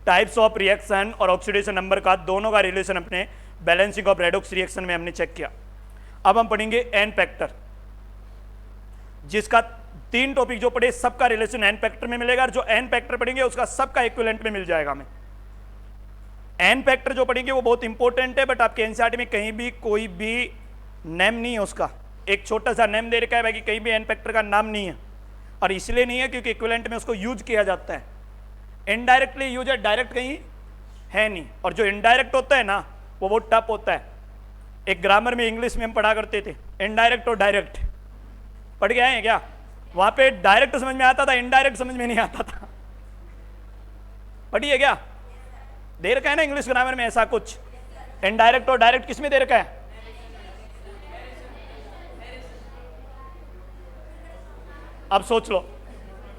Types of reaction और oxidation number का दोनों का रिलेशन अपने बैलेंसिंग ऑफ रेडॉक्स रिएक्शन में हमने चेक किया। अब हम पढ़ेंगे एन फैक्टर, जिसका 3 टॉपिक जो पढ़े सबका रिलेशन एन फैक्टर में मिलेगा, और जो एन फैक्टर पढ़ेंगे उसका सबका इक्विवेलेंट में मिल जाएगा हमें। एन फैक्टर जो पढ़ेंगे वो बहुत इंपॉर्टेंट है, बट आपके एनसीईआरटी में कहीं भी कोई भी नेम नहीं है उसका। एक छोटा सा नेम दे रखा है बाकी कहीं भी एन फैक्टर का नाम नहीं है, और इसलिए नहीं है क्योंकि इक्विवेलेंट में उसको यूज किया जाता है। इनडायरेक्टली यूज है, डायरेक्ट कहीं है नहीं, और जो इनडायरेक्ट होता है ना वो बहुत टफ होता है। एक ग्रामर में इंग्लिश में हम पढ़ा करते थे इनडायरेक्ट और डायरेक्ट, पढ़ के आए हैं क्या? वहां पे डायरेक्ट समझ में आता था, इनडायरेक्ट समझ में नहीं आता था। पढ़िए क्या? दे रखा है ना इंग्लिश ग्रामर में ऐसा कुछ, इनडायरेक्ट और डायरेक्ट किस में दे रखा है? अब सोच लो,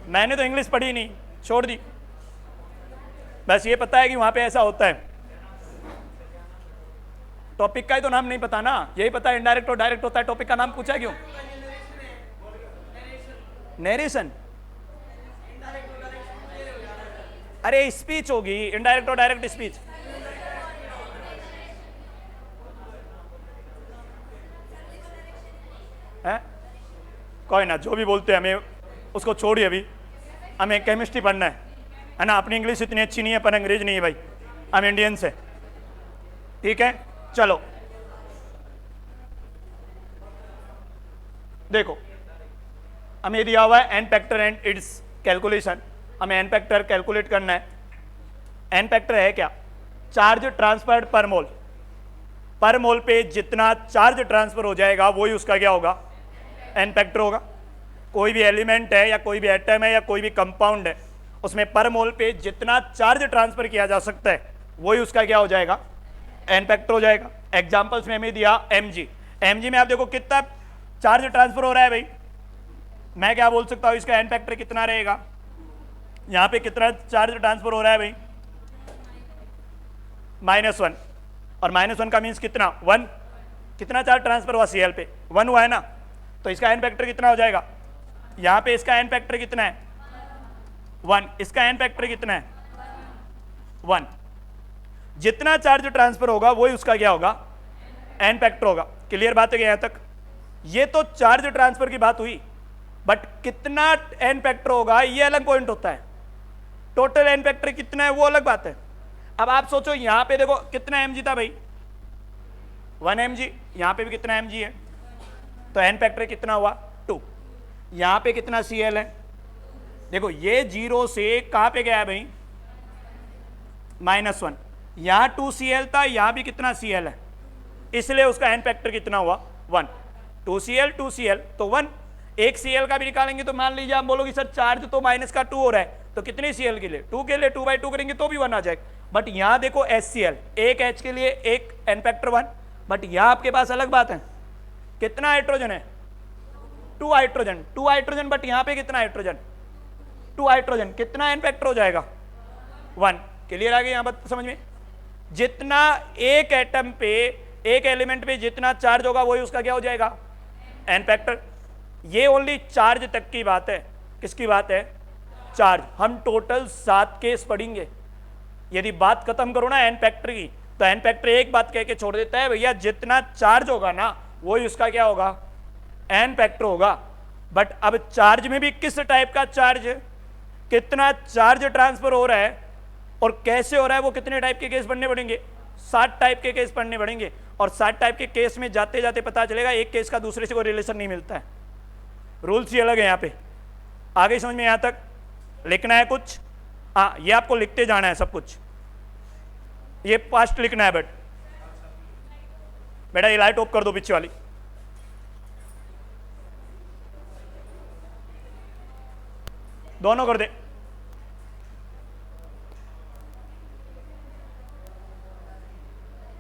मैंने तो इंग्लिश पढ़ी नहीं, छोड़ दी, बस ये पता है कि वहां पे ऐसा होता है। टॉपिक का ही तो नाम नहीं पता ना, यही पता है इनडायरेक्ट और डायरेक्ट होता है, टॉपिक का नाम पूछा क्यों? नरेशन। अरे स्पीच होगी, इनडायरेक्ट और डायरेक्ट स्पीच। है कोई ना, जो भी बोलते हैं हमें उसको छोड़िए, अभी हमें केमिस्ट्री पढ़ना है ना। अपनी इंग्लिश इतनी अच्छी नहीं है पर अंग्रेज नहीं है भाई, हम इंडियंस है, ठीक है। चलो देखो, हमें दिया हुआ है n factor and its calculation. हमें एन फैक्टर कैलकुलेट करना है। एन फैक्टर है क्या? चार्ज ट्रांसफर्ड पर मोल। पर मोल पे जितना चार्ज ट्रांसफर हो जाएगा वही उसका क्या होगा? एन फैक्टर होगा। कोई भी एलिमेंट है या कोई भी एटम है या कोई भी कंपाउंड है, उसमें पर मोल पे जितना चार्ज ट्रांसफर किया जा सकता है वही उसका क्या हो जाएगा? एन फैक्टर हो जाएगा। एग्जांपल्स में हमें दिया mg। mg में आप देखो कितना चार्ज ट्रांसफर हो रहा है भाई, मैं क्या बोल सकता हूं इसका एन फैक्टर कितना रहेगा? यहां पे कितना चार्ज ट्रांसफर हो रहा है भाई? -1, और -1 का मीन्स कितना? 1। कितना चार्ज ट्रांसफर हुआ Cl पे? 1 हुआ है ना, तो इसका एन फैक्टर कितना हो जाएगा? यहां पे इसका एन फैक्टर कितना है? 1। इसका एन फैक्टर कितना है? 1। जितना चार्ज ट्रांसफर होगा वही उसका क्या होगा? एन फैक्टर होगा। क्लियर बात है क्या यहां तक? ये तो चार्ज ट्रांसफर की बात हुई, बट कितना एन फैक्टर होगा ये अलग पॉइंट होता है। टोटल एन फैक्टर कितना है वो अलग बात है। अब आप सोचो यहां पे देखो कितना mg था भाई? 1 mg। यहां पे भी कितना mg है, तो एन फैक्टर कितना हुआ? 2। यहां पे कितना Cl है? देखो ये 0 से कहां पे गया है भाई? -1। यहां 2 Cl था, यहां भी कितना Cl है, इसलिए उसका एन फैक्टर कितना हुआ? 1। 2 Cl तो 1। एक Cl का भी निकालेंगे तो मान लीजिए आप बोलोगे सर चार्ज तो -2 हो रहा है, तो कितने Cl के लिए? 2 के लिए 2/2 करेंगे तो भी 1 आ जाएगा। बट यहां देखो HCl, एक H के लिए एक एन फैक्टर 1, बट यहां आपके पास अलग बात है। कितना हाइड्रोजन है? 2 हाइड्रोजन। 2 हाइड्रोजन, बट यहां पे कितना हाइड्रोजन? 2 हाइड्रोजन। कितना एन फैक्टर हो जाएगा? 1। क्लियर आ गया यहां बात समझ में? जितना एक एटम पे, एक एलिमेंट पे जितना चार्ज होगा वही उसका क्या हो जाएगा? N factor. ये ओनली चार्ज तक की बात है। किसकी बात है? चार्ज। हम टोटल 7 केस पढ़ेंगे। यदि बात खत्म करो ना एन फैक्टर की, तो एन फैक्टर एक बात कह के छोड़ देता है, भैया जितना चार्ज होगा ना वही उसका क्या होगा? एन फैक्टर होगा। बट अब चार्ज में भी किस टाइप का चार्ज, कितना चार्ज ट्रांसफर हो रहा है और कैसे हो रहा है, वो कितने टाइप के केस पढ़ने पड़ेंगे? 7 टाइप के केस पढ़ने पड़ेंगे। और 7 टाइप के केस में जाते जाते पता चलेगा एक केस का दूसरे से कोई रिलेशन नहीं मिलता है। रूल्स ही अलग है यहाँ पे। आगे समझ में? यहाँ तक लिखना है कुछ? हाँ, ये आपको लिखते जाना है सब कुछ, ये पास्ट लिखना है। बेटा ये लाइट ऑफ कर दो पीछे वाली। दोनों कर दे।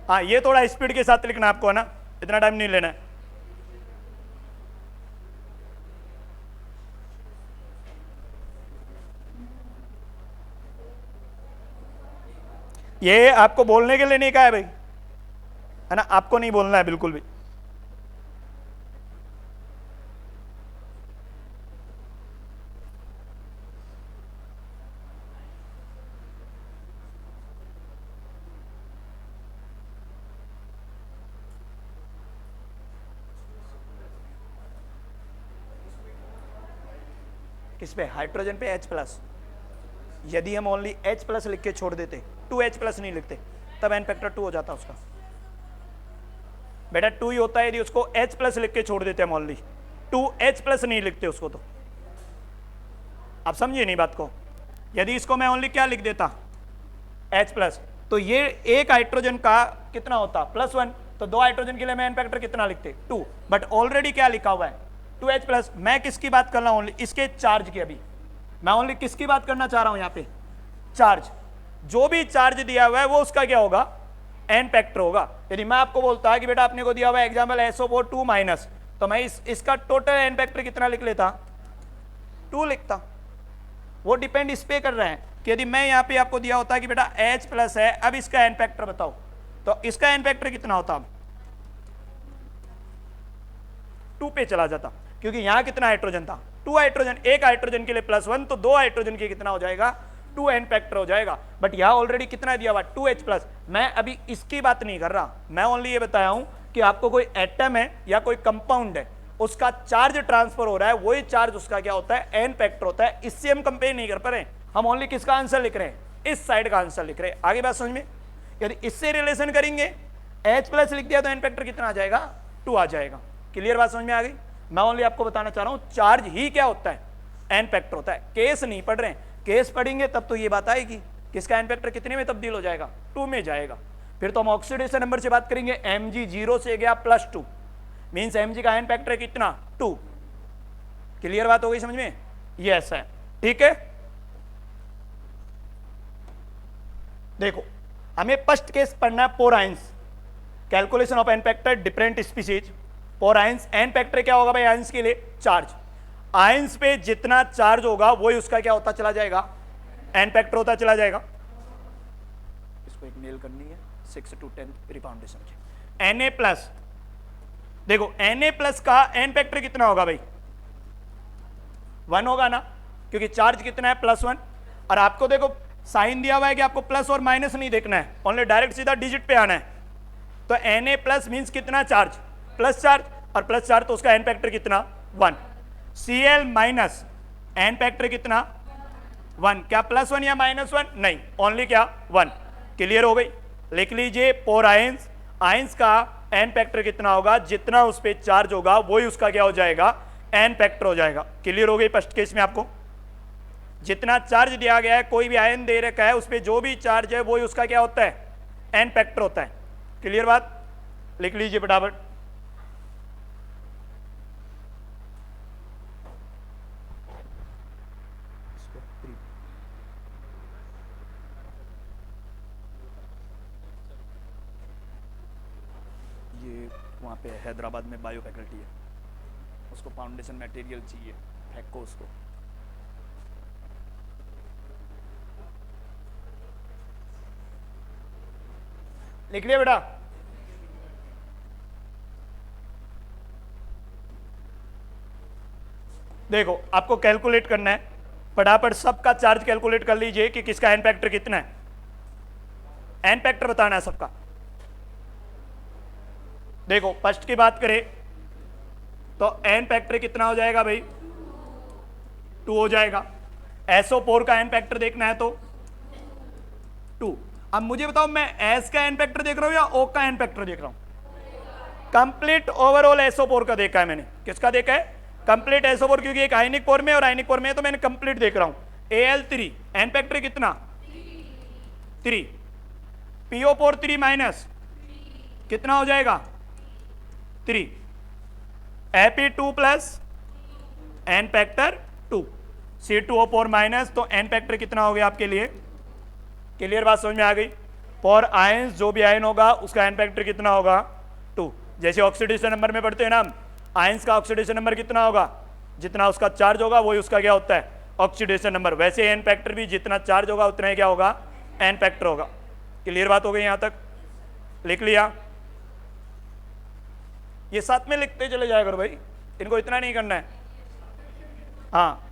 हाँ, ये थोड़ा स्पीड के साथ लिखना आपको, है ना, इतना टाइम नहीं लेना है। ये आपको बोलने के लिए नहीं कहा है भाई, है ना, आपको नहीं बोलना है बिल्कुल भी। किस पे, हाइड्रोजन पे H+। यदि हम ओनली H+ लिख के छोड़ देते, 2H+ नहीं लिखते, तब n फैक्टर 2 हो जाता उसका। बेटा 2 ही होता है यदि उसको H+ लिख के छोड़ देते हम ओनली, 2H+ नहीं लिखते उसको। तो आप समझिए नहीं बात को। यदि इसको मैं ओनली क्या लिख देता, H+, तो ये एक हाइड्रोजन का कितना होता, +1। तो 2 हाइड्रोजन के लिए मैं n फैक्टर कितना लिखते, 2। बट ऑलरेडी क्या लिखा हुआ है, 2H+। मैं किसकी बात कर रहा हूं, ओनली इसके चार्ज की। अभी मैं ओनली किसकी बात करना चाह रहा हूं, यहां पे चार्ज। जो भी चार्ज दिया हुआ है वो उसका क्या होगा, n फैक्टर होगा। यदि मैं आपको बोलता है कि बेटा आपने को दिया हुआ है एग्जाम्पल SO4 2-, तो मैं इसका टोटल n फैक्टर कितना लिख लेता, 2 लिखता। वो डिपेंड इस पे कर रहा है कि यदि मैं यहाँ पे आपको दिया होता है कि बेटा H+ है, अब इसका n फैक्टर बताओ, तो इसका n फैक्टर कितना होता, 2 पे चला जाता। क्योंकि यहां कितना हाइड्रोजन था, 2 हाइड्रोजन। एक हाइड्रोजन के लिए +1, तो 2 हाइड्रोजन के कितना हो जाएगा, 2n फैक्टर हो जाएगा। बट यहां ऑलरेडी कितना दिया हुआ, 2H+। मैं अभी इसकी बात नहीं कर रहा, मैं ओनली ये बताया हूं कि आपको कोई एटम है या कोई कंपाउंड है, उसका चार्ज ट्रांसफर हो रहा है, वही चार्ज उसका क्या होता है, n फैक्टर होता है। इससे हम कंपेयर नहीं कर पा रहे, हम ओनली किसका आंसर लिख रहे हैं, इस साइड का आंसर लिख रहे हैं। आगे बात समझ में। यदि इससे रिलेशन करेंगे, H+ लिख दिया तो n फैक्टर कितना आ जाएगा, 2 आ जाएगा। क्लियर बात समझ में आ गई। मैं ओनली आपको बताना चाह रहा हूं चार्ज ही क्या होता है, n फैक्टर होता है। केस नहीं पढ़ रहे हैं, केस पढ़ेंगे तब तो ये बात आएगी किसका n फैक्टर कितने में तब्दील हो जाएगा, 2 में जाएगा। फिर तो हम ऑक्सीडेशन नंबर से बात करेंगे, Mg 0 से गया +2, मीन्स Mg का n फैक्टर कितना, 2। क्लियर बात हो गई समझ में, यस है, ठीक है। देखो हमें फर्स्ट केस पढ़ना है, पोर ions, calculation of n factor different species. पोर आयंस, n फैक्टर क्या होगा भाई आयंस के लिए, चार्ज। आयंस पे जितना चार्ज होगा वही उसका क्या होता चला जाएगा, n फैक्टर होता चला जाएगा। इसको एक मेल करनी है 6 to 10 रिपाउंडेशन की। Na+, देखो Na+ का n फैक्टर कितना होगा भाई, 1 होगा ना, क्योंकि चार्ज कितना है, +1। और आपको देखो साइन दिया हुआ है कि आपको प्लस और माइनस नहीं देखना है, ओनली डायरेक्ट सीधा डिजिट पे आना है। तो Na+ मीन्स कितना चार्ज, प्लस चार्ज, और प्लस चार्ज तो उसका n फैक्टर कितना, 1। Cl- n फैक्टर कितना, 1। क्या +1 या -1, नहीं, ओनली क्या, 1। क्लियर हो गई। लिख लीजिए पोर आयंस, आयंस का n फैक्टर कितना होगा, जितना उस पर चार्ज होगा वही उसका क्या हो जाएगा, n फैक्टर हो जाएगा। क्लियर हो गई। फर्स्ट केस में आपको जितना चार्ज दिया गया है, कोई भी आयन दे रखा है, उस पर जो भी चार्ज है वही उसका क्या होता है, n फैक्टर होता है। क्लियर बात, लिख लीजिए फटाफट। ये वहाँ पे हैदराबाद में बायो फैकल्टी है, उसको फाउंडेशन मटेरियल चाहिए, फेंको उसको। लिख लिया बेटा। देखो आपको कैलकुलेट करना है, फटाफट सबका चार्ज कैलकुलेट कर लीजिए कि किसका n फैक्टर कितना है, n फैक्टर बताना है सबका। देखो फर्स्ट की बात करें तो n फैक्टर कितना हो जाएगा भाई, 2 हो जाएगा। SO4 का n फैक्टर देखना है तो 2। अब मुझे बताओ मैं S का n फैक्टर देख रहा हूं या O का n फैक्टर देख रहा हूं, कंप्लीट ओवरऑल SO4 का देखा है मैंने। किसका देखा है, कंप्लीट SO4, क्योंकि एक आयनिक फॉर्म में और आयनिक फॉर्म में, तो मैंने कंप्लीट देख रहा हूं। Al3 n फैक्टर कितना, 3। PO4 3 माइनस कितना हो जाएगा, 3। Fe2 plus n factor 2। C2O4 minus, तो n फैक्टर कितना हो गया आपके लिए। क्लियर बात समझ में आ गई। फॉर आयंस जो भी आयन होगा उसका n फैक्टर कितना होगा, 2। जैसे ऑक्सीडेशन नंबर में पढ़ते हैं ना, आयंस का ऑक्सीडेशन नंबर कितना होगा, जितना उसका चार्ज होगा वही उसका क्या होता है, ऑक्सीडेशन नंबर। वैसे n फैक्टर भी जितना चार्ज होगा उतना ही क्या होगा, n फैक्टर होगा। क्लियर बात हो गई यहां तक, लिख लिया। ये साथ में लिखते चले जाया करो भाई, इनको इतना नहीं करना है, हाँ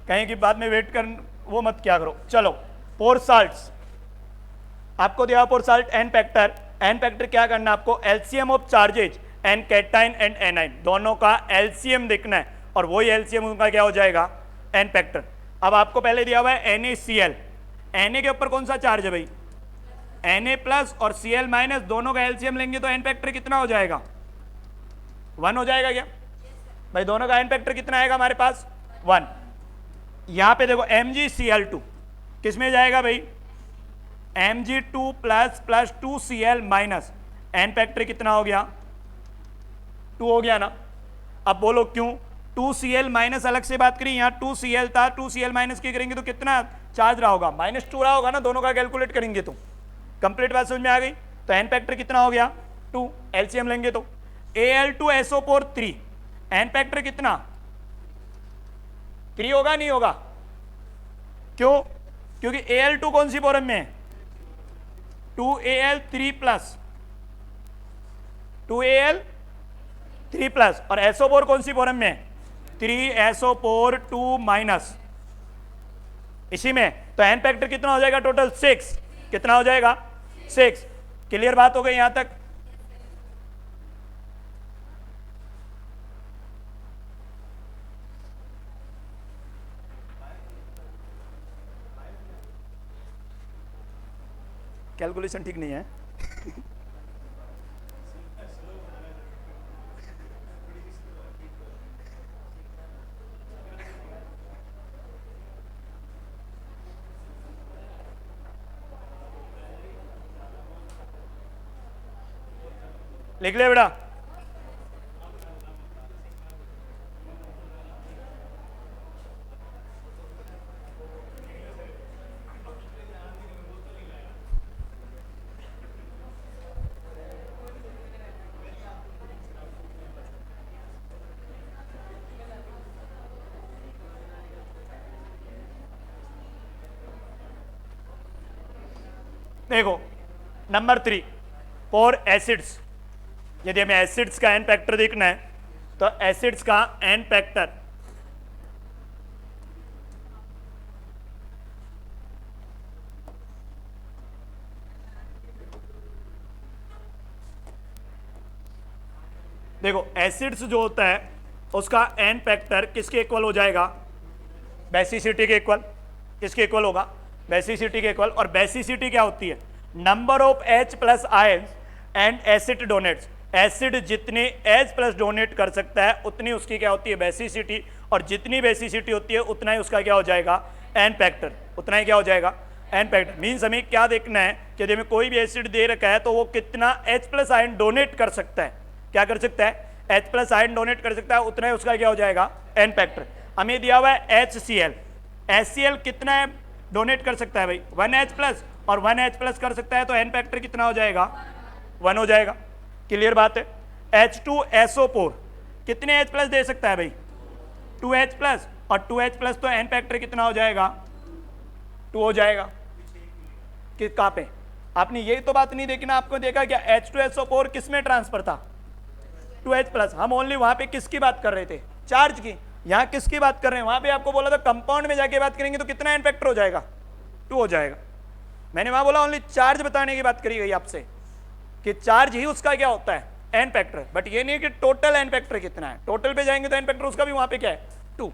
कहीं की बाद में वेट कर वो मत क्या करो। चलो पोर साल्ट्स, आपको दिया पोर साल्ट n फैक्टर क्या करना है आपको, LCM of charges n cation and A9 दोनों का एलसीएम देखना है, और वही एलसीएम उनका क्या हो जाएगा, एन फैक्टर। अब आपको पहले दिया हुआ है NaCl, Na के ऊपर कौन सा चार्ज है भाई, Na प्लस और Cl माइनस, दोनों का एलसीएम लेंगे तो एन फैक्टर कितना हो जाएगा, 1 हो जाएगा क्या भाई, दोनों का एन फैक्टर कितना आएगा हमारे पास 1। यहां पे देखो MgCl2 किस में जाएगा भाई, Mg2 plus plus 2Cl minus, n factor कितना हो गया 2 हो गया ना। अब बोलो क्यों, 2Cl माइनस अलग से बात करी, यहाँ 2Cl था, 2Cl माइनस की करेंगे तो कितना चार्ज रहा होगा, -2 रहा होगा ना, दोनों का कैलकुलेट करेंगे तो कंप्लीट बात समझ में आ गई। तो एन फैक्टर कितना हो गया 2, एलसीएम लेंगे तो Al2SO4 3, एन फैक्टर कितना 3 होगा नहीं होगा, क्यों, क्योंकि Al2 कौन सी फॉर्म में है 2Al3 प्लस 2Al3 प्लस, और SO4 कौन सी फॉर्म में 3SO4 2 माइनस, इसी में। तो एन फैक्टर कितना हो जाएगा टोटल 6, कितना हो जाएगा 6। क्लियर बात हो गई यहां तक। कैलकुलेशन ठीक नहीं है लिख ले बेटा। देखो नंबर 3 फॉर एसिड्स, यदि हमें एसिड्स का एन फैक्टर देखना है तो एसिड्स का एन फैक्टर देखो एसिड्स जो होता है उसका एन फैक्टर किसके इक्वल हो जाएगा, बेसिसिटी के इक्वल। किसके इक्वल होगा, बेसिसिटी के इक्वल। और बेसिसिटी क्या होती है, number of H plus ions and acid donates, acid जितने H प्लस डोनेट कर सकता है उतनी उसकी क्या होती है बेसिसिटी, और जितनी बेसिसिटी होती है उतना ही उसका क्या हो जाएगा एन फैक्टर, उतना ही क्या हो जाएगा एन फैक्टर। मीन्स हमें क्या देखना है कि यदि हमें कोई भी एसिड दे रखा है तो वो कितना H प्लस आयन डोनेट कर सकता है, क्या कर सकता है H प्लस आयन डोनेट कर सकता है, उतना ही उसका क्या हो जाएगा एन फैक्टर। हमें दिया हुआ है HCl, HCl कितना है डोनेट कर सकता है भाई 1H प्लस, और 1H प्लस कर सकता है तो एन फैक्टर कितना हो जाएगा 1 हो जाएगा। क्लियर बात है। H2SO4 कितने H प्लस दे सकता है भाई 2H प्लस, और 2H प्लस तो एन फैक्टर कितना हो जाएगा 2 हो जाएगा। कि कहाँ पे आपने यही तो बात नहीं देखी ना, आपको देखा क्या H2SO4 किस में ट्रांसफर था 2H प्लस। हम ओनली वहां पे किसकी बात कर रहे थे चार्ज की, यहाँ किसकी बात कर रहे हैं, वहां पे आपको बोला था कंपाउंड में जाके बात करेंगे तो कितना एन फैक्टर हो जाएगा 2 हो जाएगा। मैंने वहां बोला ओनली चार्ज बताने की बात करी गई आपसे कि चार्ज ही उसका क्या होता है एन फैक्टर, बट ये नहीं कि टोटल एन फैक्टर कितना है। टोटल पे जाएंगे तो एन फैक्टर उसका भी वहां पे क्या है 2।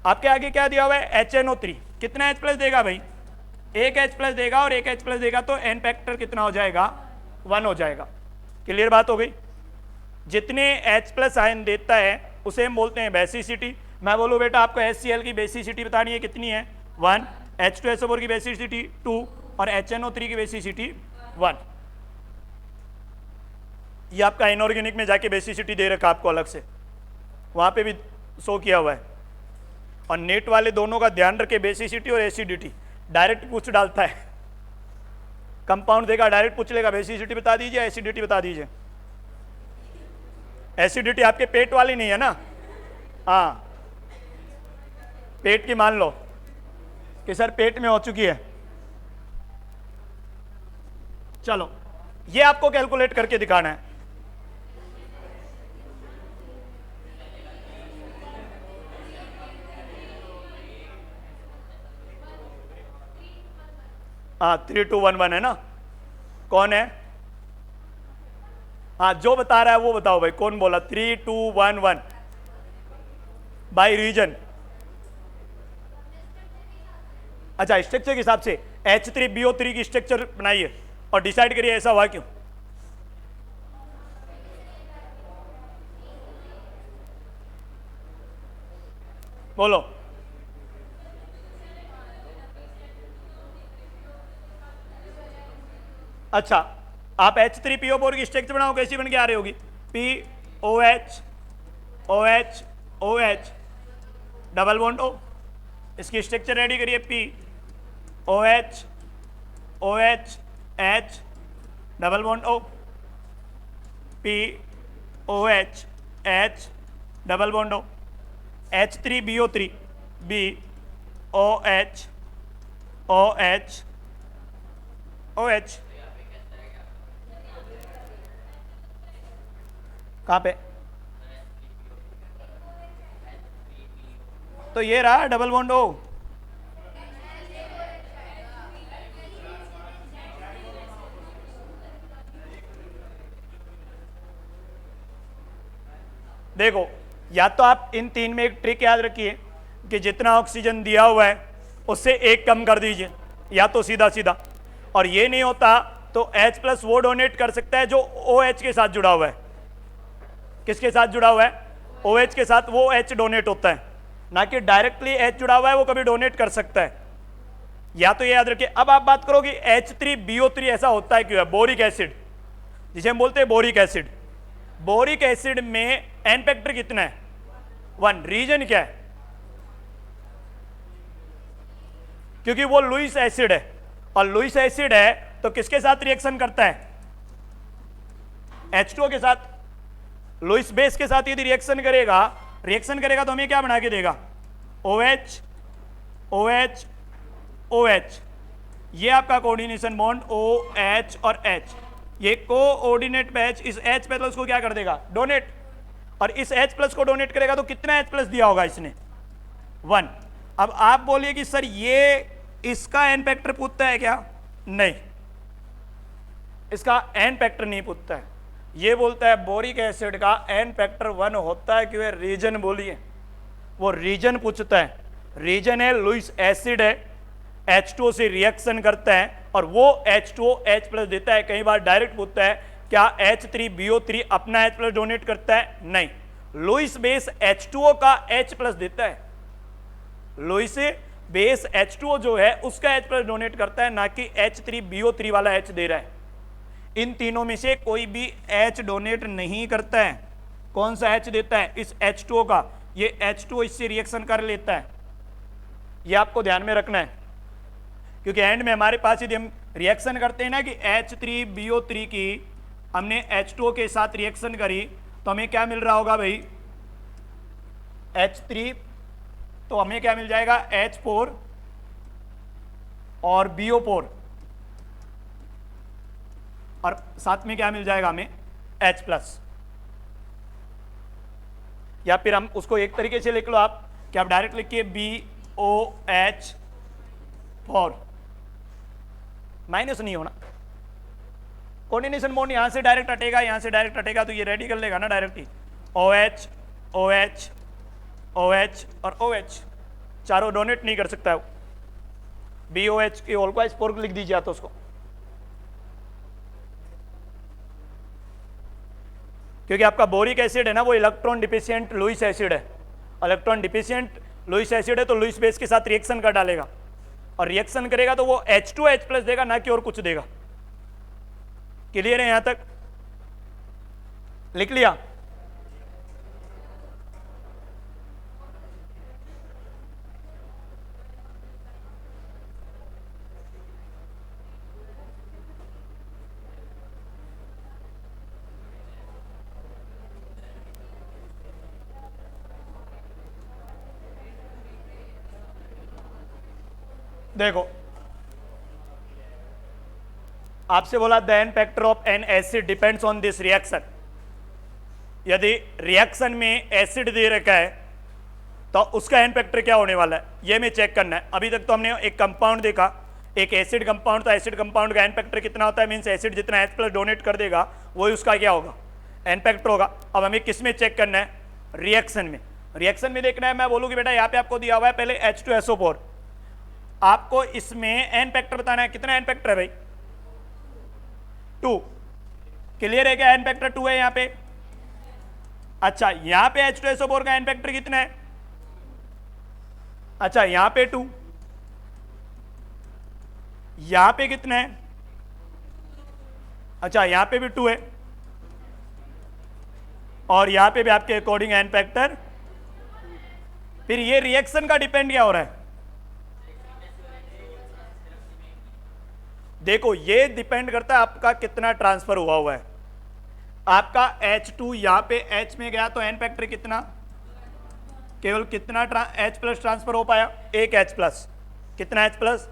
आपके आगे क्या दिया हुआ है HNO3 कितना H प्लस देगा भाई, एक H प्लस देगा और एक H प्लस देगा तो एन फैक्टर कितना हो जाएगा 1 हो जाएगा। क्लियर बात हो गई। जितने H प्लस आयन देता है उसे हम बोलते हैं बेसिसिटी। मैं बोलूँ बेटा आपको HCl की बेसिसिटी बतानी है कितनी है 1, H2SO4 की बेसिसिटी 2 और HNO3 की बेसिसिटी 1। ये आपका इनऑर्गेनिक में जाके बेसिसिटी दे रखा आपको अलग से, वहाँ पे भी शो किया हुआ है। और नेट वाले दोनों का ध्यान रखे, बेसिसिटी और एसिडिटी डायरेक्ट पूछ डालता है, कंपाउंड देगा डायरेक्ट पूछ लेगा बेसिसिटी बता दीजिए एसिडिटी बता दीजिए। एसिडिटी आपके पेट वाली नहीं है ना, हाँ पेट की मान लो कि सर पेट में हो चुकी है। चलो ये आपको कैलकुलेट करके दिखाना है। हाँ 3211 है ना, कौन है, हाँ जो बता रहा है वो बताओ भाई कौन बोला 3211 बाय रीजन। अच्छा, स्ट्रक्चर के हिसाब से H3BO3 की स्ट्रक्चर बनाइए और डिसाइड करिए ऐसा हुआ क्यों। बोलो। अच्छा, आप H3PO4 की स्ट्रक्चर बनाओ, कैसी बन के आ रही होगी? POH OH OH double bond O। इसकी स्ट्रक्चर रेडी करिए, POH OH H double bond O, POH H double bond O, H3BO3 BOH OH OH। कहाँ पे? तो ये रहा डबल बॉन्ड O। देखो, या तो आप इन तीन में एक ट्रिक याद रखिए कि जितना ऑक्सीजन दिया हुआ है उससे एक कम कर दीजिए, या तो सीधा सीधा, और ये नहीं होता तो H+ वो डोनेट कर सकता है जो OH के साथ जुड़ा हुआ है। किसके साथ जुड़ा हुआ है? OH के साथ, वो H डोनेट होता है, ना कि डायरेक्टली H जुड़ा हुआ है वो कभी डोनेट कर सकता है। या तो ये याद रखिए। अब आप बात करोगे H3BO3 ऐसा होता है क्यों है? बोरिक एसिड, जिसे हम बोलते हैं बोरिक एसिड। बोरिक एसिड में एन फैक्टर कितना है? 1। रीजन क्या है? क्योंकि वो लुईस एसिड है, और लुईस एसिड है तो किसके साथ रिएक्शन करता है? H2O के साथ। लुईस बेस के साथ यदि रिएक्शन करेगा तो हमें क्या बना के देगा? OH OH OH। ये आपका कोऑर्डिनेशन बॉन्ड OH और H, ये कोऑर्डिनेट बैच इस H+ को क्या कर देगा? डोनेट। और इस H+ को डोनेट करेगा तो कितना H+ दिया होगा इसने? 1। अब आप बोलिए कि सर ये इसका एन फैक्टर पूछता है क्या? नहीं, इसका एन फैक्टर नहीं पूछता है। ये बोलता है बोरिक एसिड का एन फैक्टर 1 होता है। क्यों? रीजन बोलिए, वो रीजन पूछता है। रीजन है लुईस एसिड है, H2O से रिएक्शन करता है और वो H2O H+ देता है। कई बार डायरेक्ट पूछता है क्या H3BO3 अपना H+ डोनेट करता है? नहीं, लुईस बेस H2O का H+ देता है। लुईस बेस H2O जो है उसका H+ डोनेट करता है, ना कि H3BO3 वाला H दे रहा है। इन तीनों में से कोई भी H डोनेट नहीं करता है। कौन सा H देता है? इस H2O का। ये H2O इससे रिएक्शन कर लेता है, ये आपको ध्यान में रखना है। क्योंकि एंड में हमारे पास यदि हम रिएक्शन करते हैं ना कि H3BO3 की हमने H2O के साथ रिएक्शन करी तो हमें क्या मिल रहा होगा भाई? H3, तो हमें क्या मिल जाएगा? H4 और BO4, और साथ में क्या मिल जाएगा हमें? H+। या फिर हम उसको एक तरीके से लिख लो आप कि आप डायरेक्ट लिखिए BOH4, माइनस नहीं होना। कोऑर्डिनेशन बॉन्ड यहां से डायरेक्ट हटेगा, यहां से डायरेक्ट हटेगा, तो ये रेडी कर लेगा ना डायरेक्ट ही। OH OH OH और OH चारों डोनेट नहीं कर सकता है वो। BOH की होल को H4 लिख दीजिए तो उसको, क्योंकि आपका बोरिक एसिड है ना वो इलेक्ट्रॉन डिफिशिएंट लुईस एसिड है। इलेक्ट्रॉन डिफिशिएंट लुईस एसिड है तो लुईस बेस के साथ रिएक्शन कर डालेगा, और रिएक्शन करेगा तो वो H2O H+ देगा, ना कि और कुछ देगा। क्लियर है? यहां तक लिख लिया? देखो, आपसे बोला the n factor of an acid depends on this reaction. यदि रिएक्शन में एसिड दे रखा है तो उसका एन फैक्टर क्या होने वाला है, ये हमें चेक करना है। अभी तक तो हमने एक कंपाउंड देखा, एक एसिड कंपाउंड, तो एसिड कंपाउंड का एन फैक्टर कितना होता है? मीन्स एसिड जितना H+ डोनेट कर देगा वही उसका क्या होगा? एन फैक्टर होगा। अब हमें किस में चेक करना है? रिएक्शन में। रिएक्शन में देखना है, मैं बोलूँ कि बेटा यहाँ पे आपको दिया हुआ है पहले H2SO4, आपको इसमें एन फैक्टर बताना है। कितना एन फैक्टर है भाई? 2। क्लियर है क्या? एन फैक्टर 2 है यहां पे। अच्छा, यहां पे H2SO4 का एन फैक्टर कितना है? अच्छा, यहां पे 2, यहां पे कितना है? अच्छा, यहां पे भी 2 है, और यहां पे भी आपके अकॉर्डिंग एन फैक्टर। फिर ये रिएक्शन का डिपेंड क्या हो रहा है? देखो, ये डिपेंड करता है आपका कितना ट्रांसफर हुआ है। आपका H2 यहां पे H में गया तो एन फैक्टर कितना? केवल कितना H प्लस ट्रांसफर हो पाया? एक H प्लस। कितना H प्लस?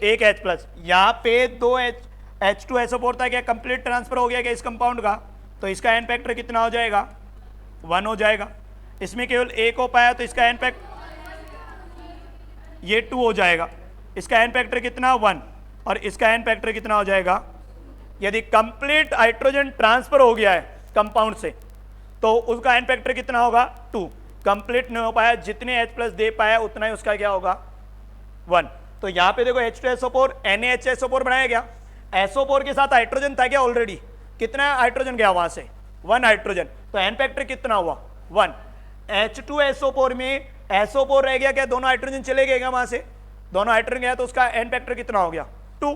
एक H प्लस। यहां पे 2 H2SO4 था, क्या कंप्लीट ट्रांसफर हो गया क्या इस कंपाउंड का? तो इसका एन फैक्टर कितना हो जाएगा? 1 हो जाएगा। इसमें केवल एक हो पाया तो इसका एन फैक्टर ये 2 हो जाएगा। इसका एन फैक्टर कितना? 1। और इसका एन फैक्टर कितना हो जाएगा? यदि कंप्लीट हाइड्रोजन ट्रांसफर हो गया है कंपाउंड से तो उसका एन फैक्टर कितना होगा? 2। कंप्लीट नहीं हो पाया, जितने H प्लस दे पाया उतना ही उसका क्या होगा? 1। तो यहां पे देखो H2SO4 NaHSO4 बनाया गया। SO4 के साथ हाइड्रोजन था क्या ऑलरेडी? कितना हाइड्रोजन गया वहां से? 1 हाइड्रोजन। तो एन फैक्टर कितना हुआ? 1। H2SO4 में SO4 रह गया क्या? दोनों हाइड्रोजन चले गए क्या वहां से? दोनों हाइड्रोजन गया तो उसका एन फैक्टर कितना हो गया? 2।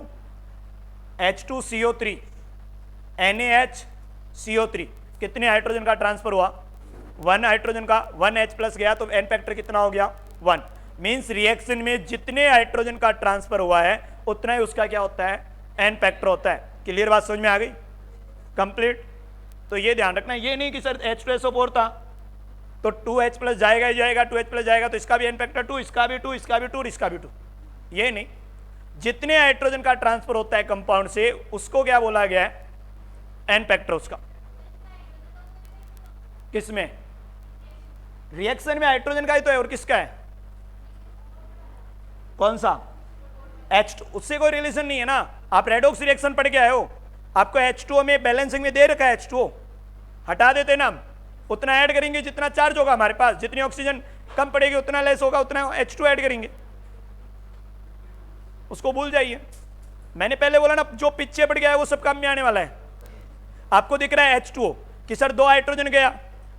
H2CO3 NaHCO3 कितने हाइड्रोजन का ट्रांसफर हुआ? 1 हाइड्रोजन का। 1 H प्लस गया तो एन फैक्टर कितना हो गया? 1। मींस रिएक्शन में जितने हाइड्रोजन का ट्रांसफर हुआ है उतना ही उसका क्या होता है? एन फैक्टर होता है। क्लियर बात समझ में आ गई? कंप्लीट। तो ये ध्यान रखना, ये नहीं कि सर H2SO4 था तो 2H प्लस जाएगा ही जाएगा, 2H प्लस जाएगा तो इसका भी एन फैक्टर 2, इसका भी 2, इसका भी 2, इसका भी 2। ये नहीं, जितने हाइड्रोजन का ट्रांसफर होता है कंपाउंड से उसको क्या बोला गया है? एन फैक्टर उसका। किसमें? रिएक्शन में हाइड्रोजन का ही तो है, और किसका है? कौन सा? H2। उससे कोई रिलेशन नहीं है ना। आप रेडॉक्स रिएक्शन पढ़ के आए हो, आपको H2O में बैलेंसिंग में दे रखा है H2O, हटा देते ना हम, उतना ऐड करेंगे जितना चार्ज होगा हमारे पास, जितनी ऑक्सीजन कम पड़ेगी उतना लेस होगा, उतना H2 ऐड करेंगे, उसको भूल जाइए। मैंने पहले बोला ना, जो पीछे पड़ गया है वो सब काम में आने वाला है। आपको दिख रहा है H2O कि सर 2 हाइड्रोजन गया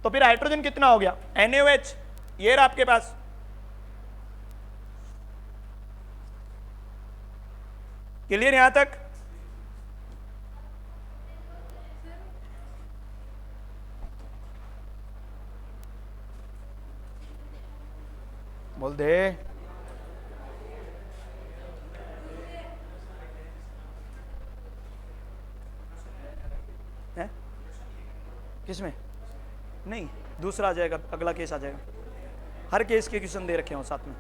तो फिर हाइड्रोजन कितना हो गया? NaOH। ये रहा आपके पास। क्लियर यहां तक? बोल दे। है? किसमें? नहीं, दूसरा आ जाएगा, अगला केस आ जाएगा। हर केस के क्वेश्चन दे रखे हो साथ में।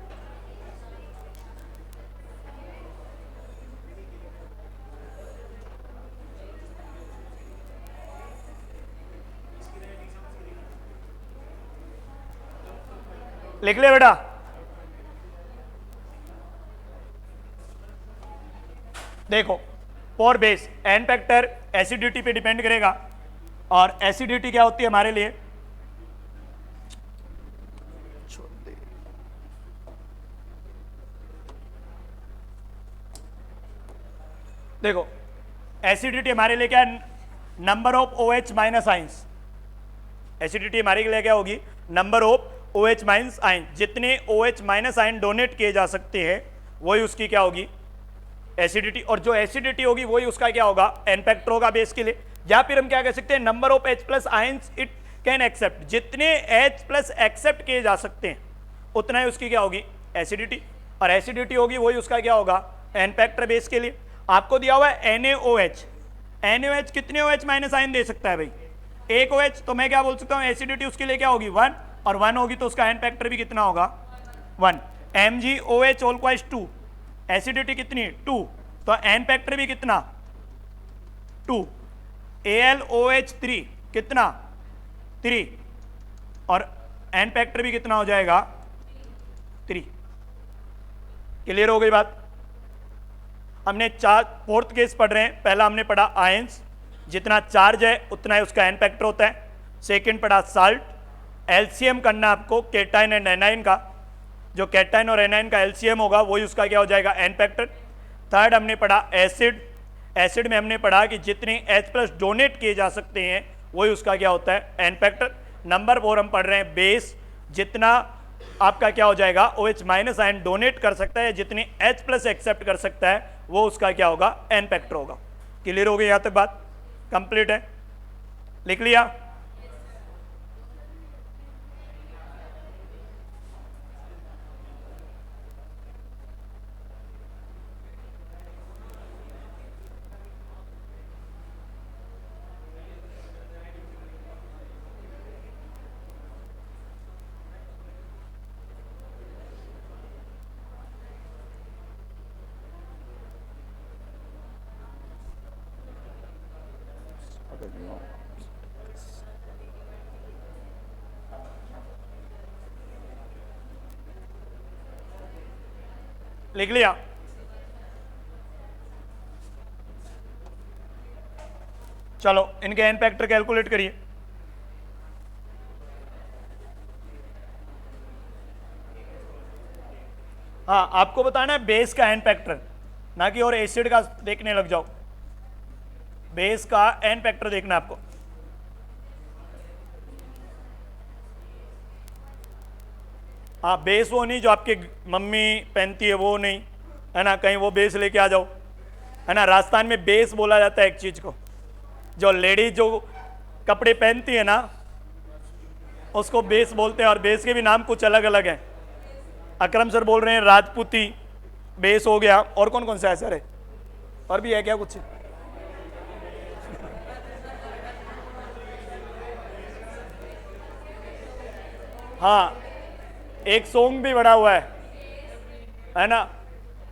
लिख ले बेटा। देखो, for base n factor acidity पे डिपेंड करेगा, और एसिडिटी क्या होती है हमारे लिए? देखो, एसिडिटी हमारे लिए क्या है? Number of OH minus ions. Acidity हमारे लिए क्या होगी? नंबर ऑफ OH माइनस आइन। जितने OH माइनस आइन डोनेट किए जा सकते हैं वही उसकी क्या होगी? एसिडिटी। और जो एसिडिटी होगी वही उसका क्या होगा? एन फैक्टर होगा बेस के लिए। या फिर हम क्या कह सकते हैं? Number of H plus ions it can accept. जितने H प्लस एक्सेप्ट किए जा सकते हैं उतना ही उसकी क्या होगी? एसिडिटी। और एसिडिटी होगी वही उसका क्या होगा? एन फैक्टर बेस के लिए। आपको दिया हुआ है NaOH। NaOH कितने OH माइनस आइन दे सकता है भाई? एक OH। तो मैं क्या बोल सकता हूँ? एसिडिटी उसके लिए क्या होगी? 1। और 1 होगी तो उसका एन फैक्टर भी कितना होगा? 1। MgOH all क्वाइस 2। एसिडिटी कितनी? 2। तो एन फैक्टर भी कितना? 2। AlOH3 कितना? 3। और एन फैक्टर भी कितना हो जाएगा? 3। क्लियर हो गई बात? हमने फोर्थ केस पढ़ रहे हैं। पहला हमने पढ़ा आयंस, जितना चार्ज है उतना ही उसका एन फैक्टर होता है। सेकंड पढ़ा साल्ट, एलसीएम करना आपको केटाइन एंड एनाइन का। जो कैटाइन और एनाइन का एलसीएम होगा वही उसका क्या हो जाएगा, एन फैक्टर। थर्ड हमने पढ़ा एसिड, एसिड में हमने पढ़ा कि जितने H+ डोनेट किए जा सकते हैं वही उसका क्या होता है, एन फैक्टर। नंबर 4 हम पढ़ रहे हैं बेस, जितना आपका क्या हो जाएगा OH- आयन डोनेट कर सकता है, जितनी H+ एक्सेप्ट कर सकता है वो उसका क्या होगा, एन फैक्टर होगा। क्लियर हो गई, यहाँ तक बात कंप्लीट है, लिख लिया। लिख लिया। चलो इनके एन फैक्टर कैलकुलेट करिए। हाँ, आपको बताना है बेस का एन फैक्टर, ना कि और एसिड का देखने लग जाओ। बेस का एन फैक्टर देखना आपको। हाँ, बेस वो नहीं जो आपकी मम्मी पहनती है, वो नहीं है ना, कहीं वो बेस लेके आ जाओ, है ना। राजस्थान में बेस बोला जाता है एक चीज को, जो लेडीज जो कपड़े पहनती है ना उसको बेस बोलते हैं, और बेस के भी नाम कुछ अलग अलग हैं। अकरम सर बोल रहे हैं राजपूती बेस हो गया, और कौन कौन सा है सर है, और भी है क्या कुछ? हाँ, एक सॉन्ग भी बना हुआ है ना।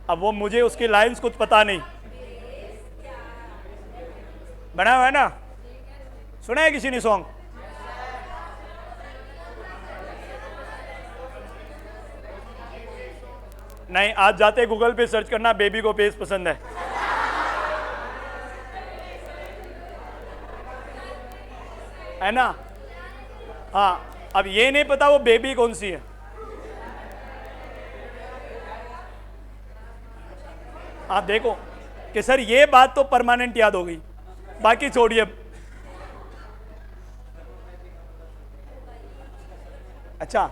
अब वो मुझे उसकी लाइंस कुछ पता नहीं, बना हुआ है ना, सुना है किसी ने सॉन्ग? नहीं, आज जाते गूगल पे सर्च करना बेबी को बेस पसंद है ना। हाँ, अब ये नहीं पता वो बेबी कौन सी है। आप देखो कि सर ये बात तो परमानेंट याद हो गई, बाकी छोड़िए अब। अच्छा,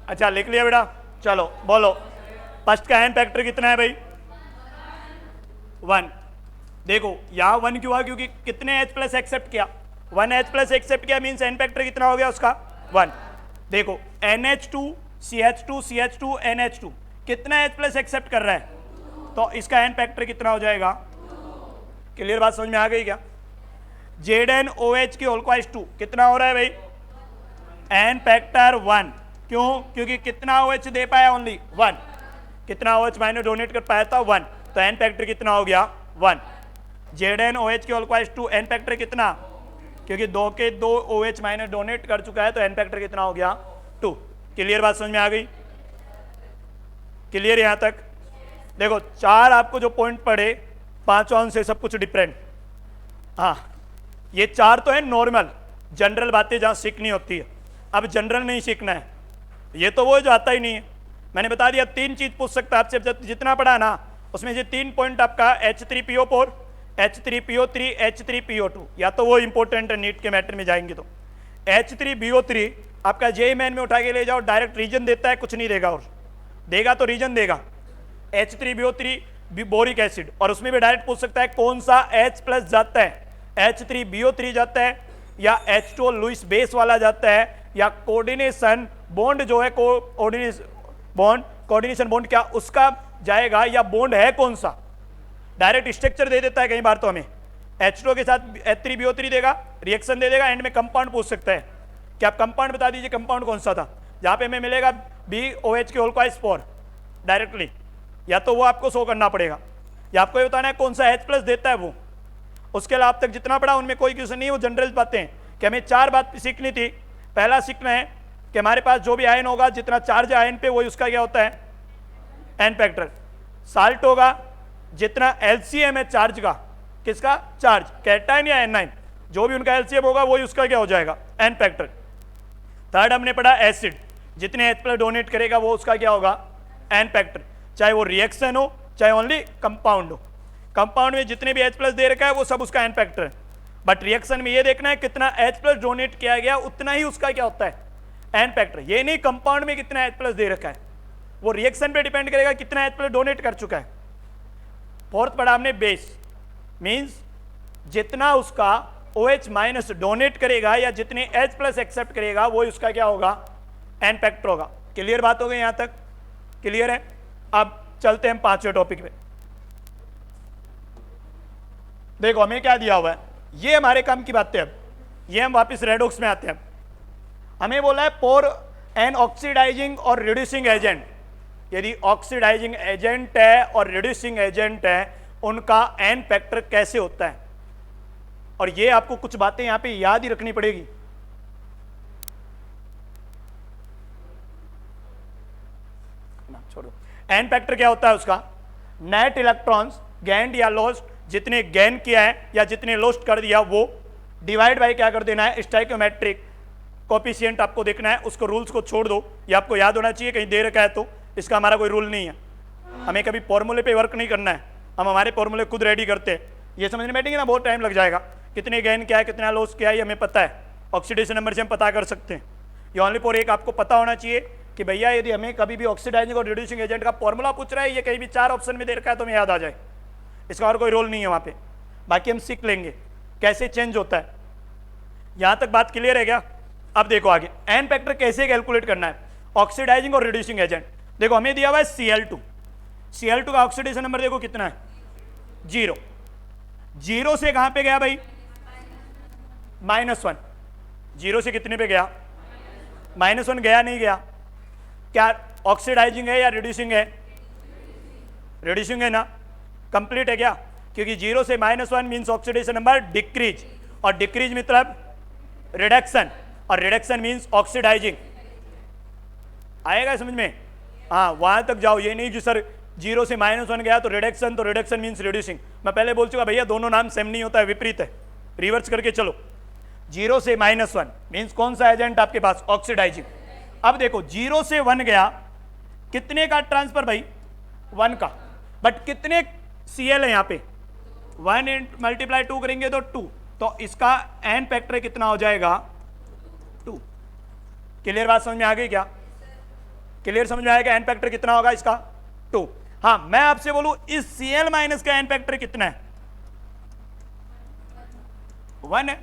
अच्छा लिख लिया बेटा। चलो बोलो, फर्स्ट का एन फैक्टर कितना है भाई, 1। देखो यहाँ 1 क्यों हुआ, क्योंकि कितने H+ एक्सेप्ट किया, 1 H+ एक्सेप्ट किया, मीन्स एन फैक्टर कितना हो गया उसका, 1। देखो NH2 CH2 CH2 NH2 कितना H+ एक्सेप्ट कर रहा है, तो इसका एन फैक्टर कितना हो जाएगा। क्लियर बात समझ में आ गई क्या? ZnOH की होल² कितना हो रहा है भाई, एन फैक्टर 1। क्यों? क्योंकि कितना OH दे पाया, ओनली 1। कितना OH माइनस डोनेट कर पाया था, 1, तो एन फैक्टर कितना हो गया, 1। ZnOH की होल² एन फैक्टर कितना, क्योंकि 2 के 2 OH माइनस डोनेट कर चुका है, तो एन फैक्टर कितना हो गया, 2। क्लियर बात समझ में आ गई? क्लियर यहां तक? देखो 4 आपको जो पॉइंट पढ़े, 5 से सब कुछ डिफरेंट। हाँ, ये 4 तो है नॉर्मल जनरल बातें जहां सीखनी होती है, अब जनरल नहीं सीखना है, ये तो वो जो आता ही नहीं है। मैंने बता दिया 3 चीज पूछ सकता है आपसे, जितना पढ़ा ना उसमें ये 3 पॉइंट आपका H3PO4 H3PO3 H3PO2, या तो वो इंपॉर्टेंट है नीट के मैटर में जाएंगे तो। H3BO3 आपका JEE मेन में उठा के ले जाओ, डायरेक्ट रीजन देता है, कुछ नहीं देगा, और देगा तो रीजन देगा। H3BO3 बोरिक एसिड, और उसमें भी डायरेक्ट पूछ सकता है कौन सा H+ जाता है, H3BO3 जाता है या H2O लुईस बेस वाला जाता है, या कोऑर्डिनेशन बॉन्ड जो है कोऑर्डिनेशन बॉन्ड क्या उसका जाएगा, या बॉन्ड है कौन सा। डायरेक्ट स्ट्रक्चर दे देता है कई बार तो हमें, H2O के साथ H3BO3 देगा, रिएक्शन दे देगा, एंड में कंपाउंड पूछ सकता है कि आप कंपाउंड बता दीजिए कंपाउंड कौन सा था, जहां पे हमें मिलेगा BOH की होल² डायरेक्टली, या तो वो आपको शो करना पड़ेगा, या आपको ये बताना है कौन सा H+ देता है वो। उसके अलावा अब तक जितना पढ़ा उनमें कोई क्वेश्चन नहीं है, वो जनरल बातें हैं कि हमें 4 बात सीखनी थी। पहला सीखना है कि हमारे पास जो भी आयन होगा, जितना चार्ज आयन पे वही उसका क्या होता है, एन फैक्टर। साल्ट होगा जितना एलसीएम है चार्ज का, किसका चार्ज, कैटायन या एनाइन, जो भी उनका एलसीएम होगा वही उसका क्या हो जाएगा एन फैक्टर। थर्ड हमने पढ़ा एसिड, जितने H+ डोनेट करेगा वो उसका क्या होगा एन फैक्टर, चाहे वो रिएक्शन हो चाहे ओनली कंपाउंड हो। कंपाउंड में जितने भी H+ दे रखा है वो सब उसका एन फैक्टर है, बट रिएक्शन में ये देखना है कितना H+ डोनेट किया गया उतना ही उसका क्या होता है एन फैक्टर। ये नहीं कंपाउंड में कितना H+ दे रखा है, वो रिएक्शन पे डिपेंड करेगा कितना H+ डोनेट कर चुका है। फोर्थ पढ़ा हमने बेस, मींस जितना उसका OH- डोनेट करेगा या जितने H+ एक्सेप्ट करेगा वो उसका क्या होगा एन फैक्टर होगा। क्लियर बात हो गई यहां तक, क्लियर है। अब चलते हैं पांचवें टॉपिक पे। देखो हमें क्या दिया हुआ है, ये हमारे काम की बातें। अब ये हम वापस रेडॉक्स में आते हैं। हमें बोला है फॉर एन ऑक्सीडाइजिंग और रिड्यूसिंग एजेंट, यदि ऑक्सीडाइजिंग एजेंट है और रिड्यूसिंग एजेंट है उनका एन फैक्टर कैसे होता है, और ये आपको कुछ बातें यहां पे याद ही रखनी पड़ेगी। छोड़ो, एन फैक्टर क्या होता है उसका, नेट इलेक्ट्रॉन्स गेन्ड या लॉस्ट, जितने गेन किया है या जितने लॉस्ट कर दिया वो डिवाइड बाय क्या कर देना है स्टोइकोमेट्रिक कोफिशिएंट आपको देखना है। उसको रूल्स को छोड़ दो, ये आपको याद होना चाहिए, कहीं दे रखा है तो इसका हमारा कोई रूल नहीं है। हमें कभी फॉर्मूले पे वर्क नहीं करना है, हम हमारे फॉर्मूले खुद रेडी करते हैं। ये समझने में बैठेंगे ना बहुत टाइम लग जाएगा, कितने गेन क्या है कितना लॉस क्या है ये हमें पता है, ऑक्सीडेशन नंबर से हम पता कर सकते हैं। ये ओनली फॉर एक आपको पता होना चाहिए कि भैया यदि हमें कभी भी ऑक्सीडाइजिंग और रिड्यूसिंग एजेंट का फॉर्मूला पूछ रहा है, ये कहीं भी 4 ऑप्शन में दे रखा है तो हमें याद आ जाए, इसका और कोई रोल नहीं है वहाँ पे। बाकी हम सीख लेंगे कैसे चेंज होता है। यहाँ तक बात क्लियर है क्या। अब देखो आगे एन फैक्टर कैसे कैलकुलेट करना है ऑक्सीडाइजिंग और रिड्यूसिंग एजेंट। देखो हमें दिया हुआ है Cl2, Cl2 का ऑक्सीडेशन नंबर देखो कितना है 0। 0 से कहाँ पे गया भाई -1, 0 से कितने पे गया -1 गया नहीं गया, क्या ऑक्सीडाइजिंग है या रिड्यूसिंग है, रिड्यूसिंग है ना, कंप्लीट है क्या, क्योंकि 0 से -1 मीन्स ऑक्सीडेशन नंबर डिक्रीज, और डिक्रीज मतलब रिडक्शन, और रिडक्शन मीन्स ऑक्सीडाइजिंग। आएगा समझ में, हाँ वहां तक जाओ, ये नहीं कि सर 0 से -1 गया तो रिडक्शन मीन्स रिड्यूसिंग। मैं पहले बोल चुका भैया दोनों नाम सेम नहीं होता है, विपरीत है, रिवर्स करके चलो। 0 से -1 मीन्स कौन सा एजेंट आपके पास ऑक्सीडाइजिंग। अब देखो 0 से 1 गया, कितने का ट्रांसफर भाई 1 का, बट कितने Cl है यहाँ पे 1 × 2 करेंगे तो 2, तो इसका एन फैक्टर कितना हो जाएगा 2। क्लियर बात समझ में आ गई क्या, क्लियर समझ में आएगा एन फैक्टर कितना होगा इसका 2। हाँ मैं आपसे बोलूं इस Cl- का एन फैक्टर कितना है 1 है,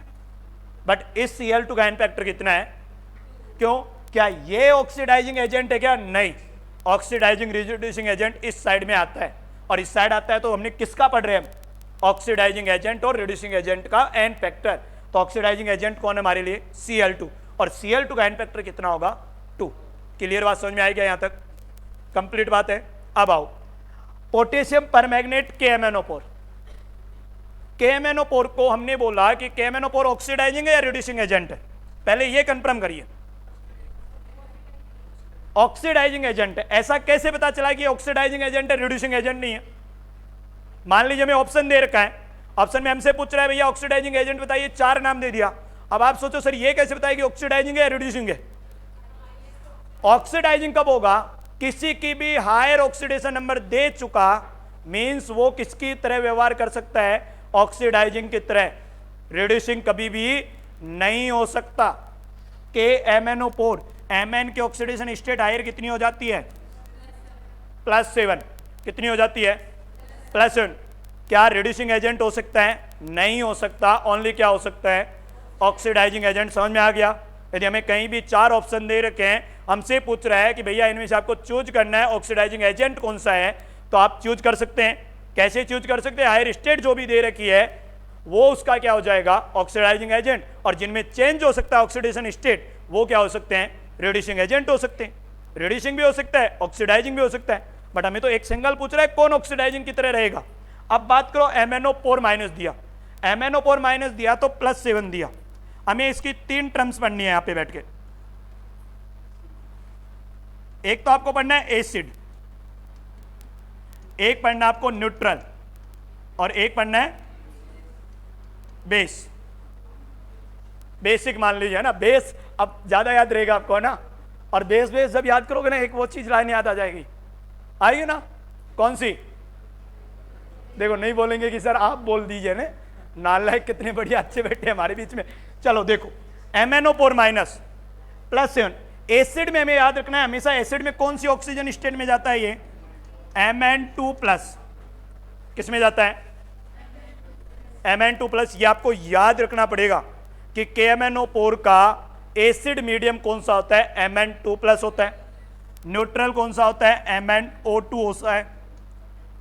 बट इस Cl2 का एन फैक्टर कितना है, क्यों, क्या ये ऑक्सीडाइजिंग एजेंट है क्या, नहीं, ऑक्सीडाइजिंग रिड्यूसिंग एजेंट इस साइड में आता है और इस साइड आता है, तो हमने किसका पढ़ रहे हैं ऑक्सीडाइजिंग एजेंट और रिड्यूसिंग एजेंट का एन फैक्टर। तो ऑक्सीडाइजिंग एजेंट कौन है हमारे लिए Cl2, और Cl2 का एन फैक्टर कितना होगा 2। क्लियर बात समझ में आएगी यहाँ तक, कंप्लीट बात है। अब आओ पोटेशियम परमैंगनेट KMnO4, KMnO4 को हमने बोला कि KMnO4 ऑक्सीडाइजिंग है या रिड्यूसिंग एजेंट है, पहले ये कंफर्म करिए ऑक्सीडाइजिंग एजेंट है। ऐसा कैसे पता चला कि ऑक्सीडाइजिंग एजेंट है रिड्यूसिंग एजेंट नहीं है। मान लीजिए हमें ऑप्शन दे रखा है, ऑप्शन में हमसे पूछ रहा है भैया ऑक्सीडाइजिंग एजेंट बताइए, 4 नाम दे दिया। अब आप सोचो सर ये कैसे बताइए कि ऑक्सीडाइजिंग है या रिड्यूसिंग है। ऑक्सीडाइजिंग कब होगा, किसी की भी हायर ऑक्सीडेशन नंबर दे चुका, मींस वो किसकी तरह व्यवहार कर सकता है ऑक्सीडाइजिंग की तरह, रिड्यूसिंग कभी भी नहीं हो सकता। KMnO4 Mn की ऑक्सीडेशन स्टेट हायर कितनी हो जाती है +7, कितनी हो जाती है +7। क्या रिड्यूसिंग एजेंट हो सकता है, नहीं हो सकता, ओनली क्या हो सकता है ऑक्सीडाइजिंग एजेंट। समझ में आ गया। यदि हमें कहीं भी 4 ऑप्शन दे रखे हैं, हमसे पूछ रहा है कि भैया इनमें से आपको चूज करना है ऑक्सीडाइजिंग एजेंट कौन सा है, तो आप चूज कर सकते हैं। कैसे चूज कर सकते हैं, हायर स्टेट जो भी दे रखी है वो उसका क्या हो जाएगा ऑक्सीडाइजिंग एजेंट, और जिनमें चेंज हो सकता है ऑक्सीडेशन स्टेट वो क्या हो सकते हैं रिड्यूसिंग एजेंट हो सकते हैं। रिड्यूसिंग भी हो सकता है ऑक्सीडाइजिंग भी हो सकता है, बट हमें तो एक सिंगल पूछ रहा है कौन ऑक्सीडाइजिंग की तरह रहेगा। अब बात करो MnO4- दिया, MnO4- दिया तो +7 दिया। हमें इसकी 3 टर्म्स पढ़नी है यहां पे बैठ के। एक तो आपको पढ़ना है एसिड, एक पढ़ना आपको न्यूट्रल और एक पढ़ना है बेस। बेसिक मान लीजिए है ना, बेस अब ज्यादा याद रहेगा आपको है ना, और बेस बेस जब याद करोगे ना एक वो चीज लाइन याद आ जाएगी, आइए ना। कौन सी? देखो नहीं बोलेंगे कि सर आप बोल दीजिए ना, नालायक कितने बढ़िया अच्छे बैठे हमारे बीच में। चलो देखो MnO4 माइनस प्लस 7, एसिड में हमें याद रखना है हमेशा एसिड में कौन सी ऑक्सीजन स्टेट में जाता है, ये Mn2 प्लस। किस में जाता है? Mn2 plus. ये आपको याद रखना पड़ेगा कि KMnO4 का एसिड मीडियम कौन सा होता है? Mn2 प्लस होता है। न्यूट्रल कौन सा होता है? MnO2 होता है।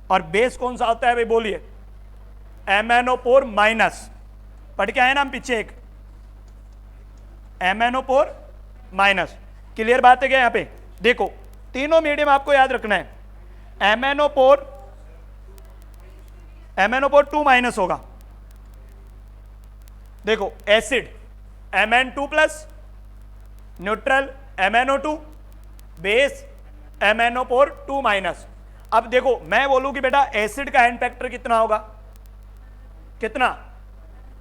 और बेस कौन सा होता है भाई बोलिए? MnO4 minus. पढ़ के आए ना हम पीछे एक MnO4 माइनस। क्लियर बात है क्या? यहां पे देखो तीनों मीडियम आपको याद रखना है। MnO4 2 माइनस होगा। देखो acid Mn2 plus, neutral MnO2, base MnO4 2 minus. अब देखो मैं बोलूं कि बेटा एसिड का एन फैक्टर कितना होगा? कितना?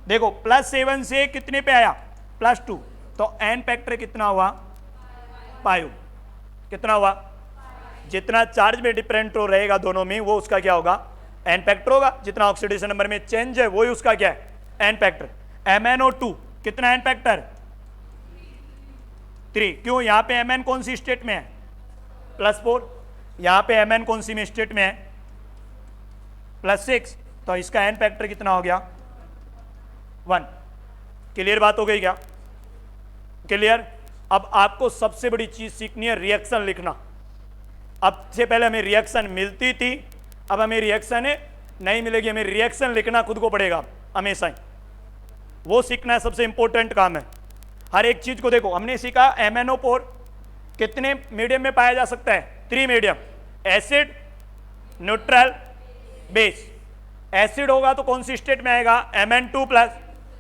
देखो +7 से कितने पे आया? +2, तो एन फैक्टर कितना हुआ? 5। कितना हुआ? जितना चार्ज में डिफरेंट रहेगा दोनों में वो उसका क्या होगा? एन फैक्टर होगा। जितना ऑक्सीडेशन नंबर में चेंज है वही उसका क्या है? N factor. MnO2 कितना एन फैक्टर? 3। क्यों? यहां पे Mn कौन सी स्टेट में है? +4। यहां पे Mn कौन सी में स्टेट में है? +6। तो इसका एन फैक्टर कितना हो गया? 1। क्लियर बात हो गई क्या? क्लियर। अब आपको सबसे बड़ी चीज सीखनी है रिएक्शन लिखना। अब से पहले हमें रिएक्शन मिलती थी, अब हमें रिएक्शन नहीं मिलेगी। हमें रिएक्शन लिखना खुद को पड़ेगा हमेशा ही, वो सीखना है, सबसे इंपॉर्टेंट काम है। हर एक चीज को देखो हमने सीखा MnO4 कितने मीडियम में पाया जा सकता है? 3 medium, acid, neutral, base. Acid होगा तो कौन सी स्टेट में आएगा? Mn2 प्लस,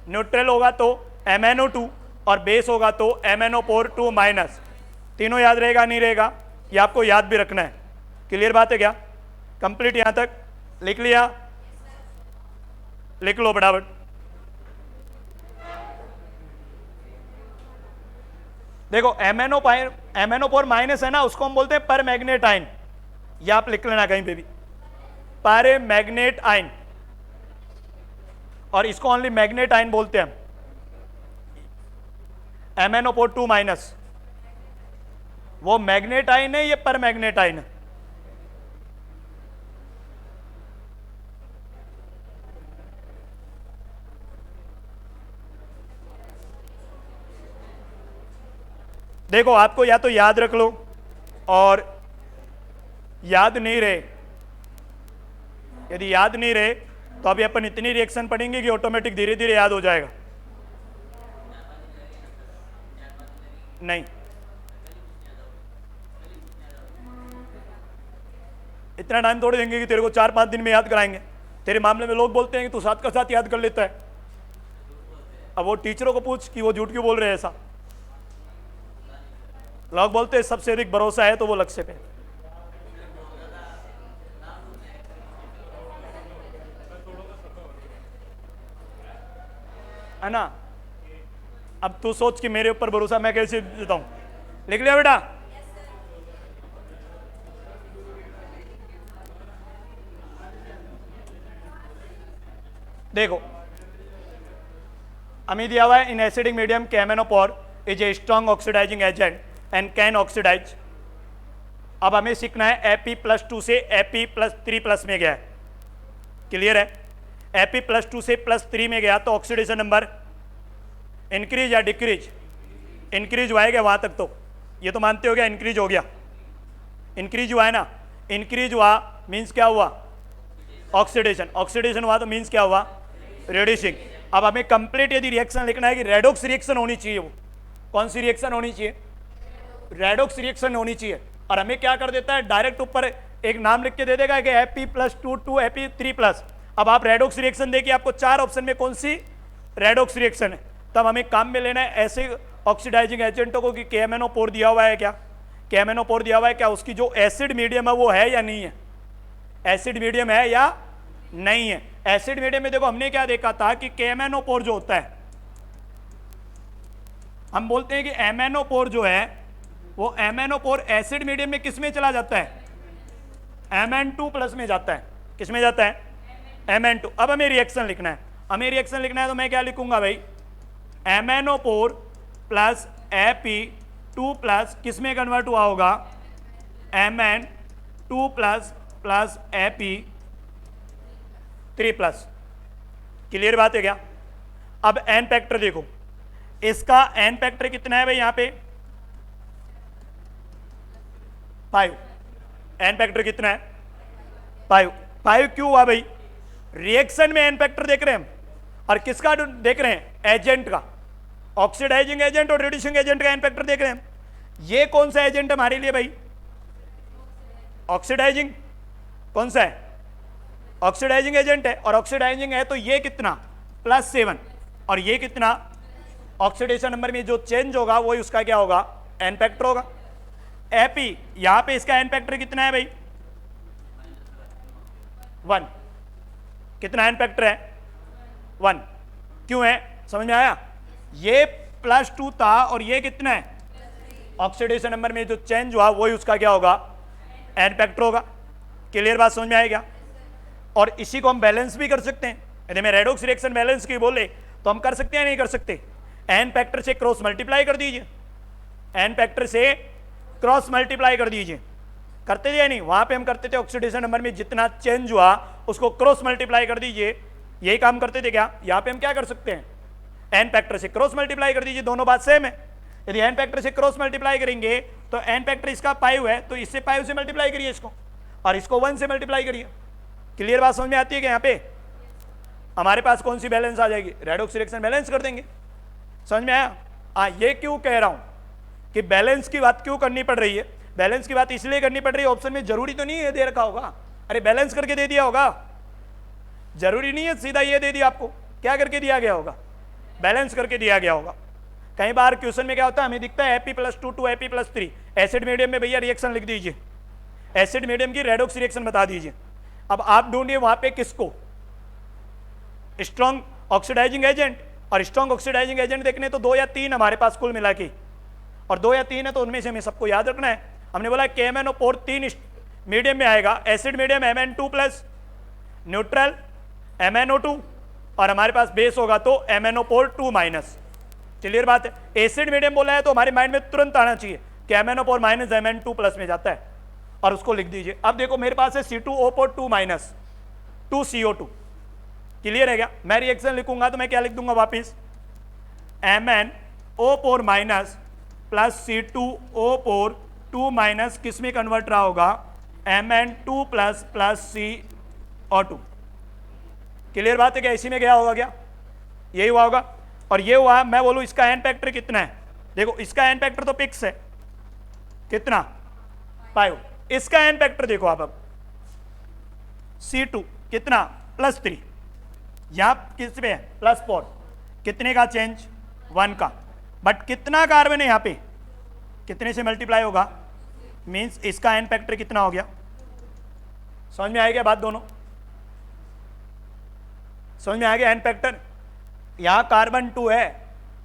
न्यूट्रल होगा तो MnO2 और बेस होगा तो MnO4 2 माइनस। तीनों याद रहेगा नहीं रहेगा? ये आपको याद भी रखना है। क्लियर बात है क्या? कंप्लीट यहां तक लिख लिया? लिख लो फटाफट। देखो MnO4 माइनस है ना, उसको हम बोलते हैं पर मैग्नेट आयन। या आप लिख लेना कहीं पे भी, पर मैग्नेट आयन, और इसको ओनली मैग्नेट आयन बोलते हैं हम। MnO4 2 माइनस वो मैग्नेट आयन है, ये पर मैग्नेट आयन है। देखो आपको या तो याद रख लो, और याद नहीं रहे, यदि याद नहीं रहे तो अभी अपन इतनी रिएक्शन पढ़ेंगे कि ऑटोमेटिक धीरे धीरे याद हो जाएगा। नहीं, इतना टाइम थोड़ी देंगे कि तेरे को 4-5 दिन में याद कराएंगे। तेरे मामले में लोग बोलते हैं कि तू साथ का साथ याद कर लेता है। अब वो टीचरों को पूछ कि वो झूठ क्यों बोल रहे हैं ऐसा। लोग बोलते हैं सबसे अधिक भरोसा है तो वो लक्ष्य पे। है ना? अब तू सोच कि मेरे ऊपर भरोसा मैं कैसे देता हूं। लिख लिया बेटा? देखो हमें दिया हुआ है in acidic medium KMnO4 is a strong oxidizing agent and can oxidize. अब हमें सीखना है Fe+2 से Fe+3+ में गया है। क्लियर है? Fe+2 से +3 में गया तो ऑक्सीडेशन नंबर इंक्रीज या डिक्रीज? इंक्रीज हुआ है क्या? वहां तक तो ये तो मानते हो गया इंक्रीज हो गया। इंक्रीज हुआ है ना? इंक्रीज हुआ मीन्स क्या हुआ? ऑक्सीडेशन। ऑक्सीडेशन हुआ तो मीन्स क्या हुआ? रेड्यूसिंग। अब हमें कंप्लीट यदि रिएक्शन लिखना है कि रेडॉक्स रिएक्शन होनी चाहिए, वो कौन सी रिएक्शन होनी चाहिए? रेडॉक्स रिएक्शन होनी चाहिए। और हमें क्या कर देता है, डायरेक्ट ऊपर एक नाम लिख के दे देगा कि Fe+2 to Fe3+। अब आप रेडॉक्स रिएक्शन देखिए, आपको 4 ऑप्शन में कौन सी रेडॉक्स रिएक्शन है, तब हमें काम में लेना है ऐसे ऑक्सीडाइजिंग एजेंटों को कि KMnO4 दिया हुआ है क्या? KMnO4 दिया हुआ है क्या? उसकी जो एसिड मीडियम है वो है या नहीं है? एसिड मीडियम है या नहीं है। एसिड मीडियम में देखो हमने क्या देखा था कि KMnO4 जो होता है, हम बोलते हैं कि MnO4 जो है वो MnO4 एसिड मीडियम में किस में चला जाता है, Mn2 प्लस में जाता है। किस में जाता है, Mn2। अब हमें रिएक्शन लिखना है, हमें रिएक्शन लिखना है तो मैं क्या लिखूंगा भाई, MnO4 प्लस Ap2 प्लस किस में कन्वर्ट हुआ होगा, Mn2 plus plus Ap3 plus. Clear बात है क्या। अब एन फैक्टर देखो, इसका एन फैक्टर कितना है भाई, यहां पे 5। एन फैक्टर कितना है 5 क्यों हुआ भाई, रिएक्शन में एन फैक्टर देख रहे हैं हम, और किसका देख रहे हैं, एजेंट का, ऑक्सीडाइजिंग एजेंट और रिड्यूसिंग एजेंट का एन फैक्टर देख रहे हैं हम। ये कौन सा एजेंट है हमारे लिए भाई, ऑक्सीडाइजिंग, कौन सा है, ऑक्सीडाइजिंग एजेंट है, और ऑक्सीडाइजिंग है तो ये कितना +7, और ये कितना, ऑक्सीडेशन नंबर में जो चेंज होगा वही उसका क्या होगा, एन फैक्टर होगा। Ap यहां पे इसका एन फैक्टर कितना है भाई, 1। कितना एन फैक्टर है, 1। क्यों है, समझ में आया, ये +2 था और ये कितना है, ऑक्सीडेशन नंबर में जो चेंज हुआ वही उसका क्या होगा, एन फैक्टर होगा। क्लियर बात समझ में आएगा। और इसी को हम बैलेंस भी कर सकते हैं, यदि मैं रेडॉक्स रिएक्शन बैलेंस की बोले तो हम कर सकते हैं नहीं कर सकते, एन फैक्टर से क्रॉस मल्टीप्लाई कर दीजिए, एन फैक्टर से क्रॉस मल्टीप्लाई कर दीजिए। करते थे नहीं, वहां पे हम करते थे ऑक्सीडेशन नंबर में जितना चेंज हुआ उसको क्रॉस मल्टीप्लाई कर दीजिए, यही काम करते थे क्या। यहाँ पे हम क्या कर सकते हैं, एन फैक्टर से क्रॉस मल्टीप्लाई कर दीजिए, दोनों बात सेम है। यदि एन फैक्टर से क्रॉस मल्टीप्लाई करेंगे तो एन फैक्टर इसका 5 है तो इससे 5 से मल्टीप्लाई करिए इसको, और इसको 1 से मल्टीप्लाई करिए। क्लियर बात समझ में आती है कि यहाँ पे हमारे पास कौन सी बैलेंस आ जाएगी, रेडॉक्स रिएक्शन बैलेंस कर देंगे। समझ में आया। ये क्यों कह रहा हूँ कि बैलेंस की बात क्यों करनी पड़ रही है, बैलेंस की बात इसलिए करनी पड़ रही है, ऑप्शन में जरूरी तो नहीं है दे रखा होगा, अरे बैलेंस करके दे दिया होगा, जरूरी नहीं है सीधा ये दे दिया आपको, क्या करके दिया गया होगा, बैलेंस करके दिया गया होगा। कई बार क्वेश्चन में क्या होता है, हमें दिखता है Ap+2 to Ap+3, acid medium में भैया रिएक्शन लिख दीजिए, एसिड मीडियम की रेडॉक्स रिएक्शन बता दीजिए। अब आप ढूंढिए वहां पे किसको, स्ट्रॉन्ग ऑक्सीडाइजिंग एजेंट, और स्ट्रॉन्ग ऑक्सीडाइजिंग एजेंट देखने तो 2 या 3 हमारे पास कुल मिला के, और 2 या 3 है तो उनमें से हमें सबको याद रखना है। हमने बोला KMnO4 3 मीडियम में आएगा, acid medium Mn2 plus, neutral MnO2, और हमारे पास बेस होगा तो MnO4 2 माइनस। क्लियर बात है। एसिड मीडियम बोला है तो हमारे माइंड में तुरंत आना चाहिए कि MnO4 माइनस Mn2 प्लस में जाता है, और उसको लिख दीजिए। अब देखो मेरे पास है C2O4 2 माइनस 2CO2। क्लियर है क्या। मैं रिएक्शन लिखूंगा तो मैं क्या लिख दूंगा वापिस, MnO4 minus plus C2O4 2 minus किस में कन्वर्ट रहा होगा, Mn2 plus plus CO2। Clear बात है क्या, इसी में क्या होगा, क्या यही हुआ होगा। और ये हुआ, मैं बोलूं इसका एन फैक्टर कितना है, देखो इसका एन फैक्टर तो फिक्स है, कितना 5। इसका एन फैक्टर देखो आप, अब C2 कितना +3, यहां किस पे है +4, कितने का चेंज 1 का, बट कितना कार्बन है यहां पे, कितने से मल्टीप्लाई होगा, मींस इसका एन फैक्टर कितना हो गया। समझ में आएगा बात, दोनों समझ में आ गया। एन फैक्टर यहां कार्बन 2 है,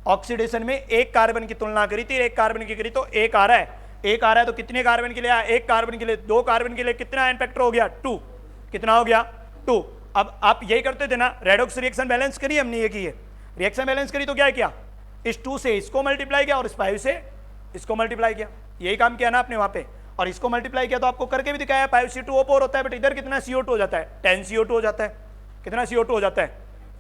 ऑक्सीडेशन में एक कार्बन की तुलना करी थी, एक कार्बन की करी तो एक आ रहा है, एक आ रहा है तो कितने कार्बन के लिए आया, एक कार्बन के लिए, 2 कार्बन के लिए कितना एन फैक्टर हो गया 2, कितना हो गया 2। अब आप यही करते थे ना, रेडॉक्स रिएक्शन बैलेंस करी हमने, ये की है रिएक्शन बैलेंस करी तो क्या किया, इस 2 से इसको मल्टीप्लाई किया और इस 5 से इसको मल्टीप्लाई किया, यही काम किया ना आपने वहां पे, और इसको मल्टीप्लाई किया तो आपको करके भी दिखाया 5C2O4 होता है, बट इधर कितना CO2 हो जाता है, 10CO2 हो जाता है। कितना CO2 हो जाता है,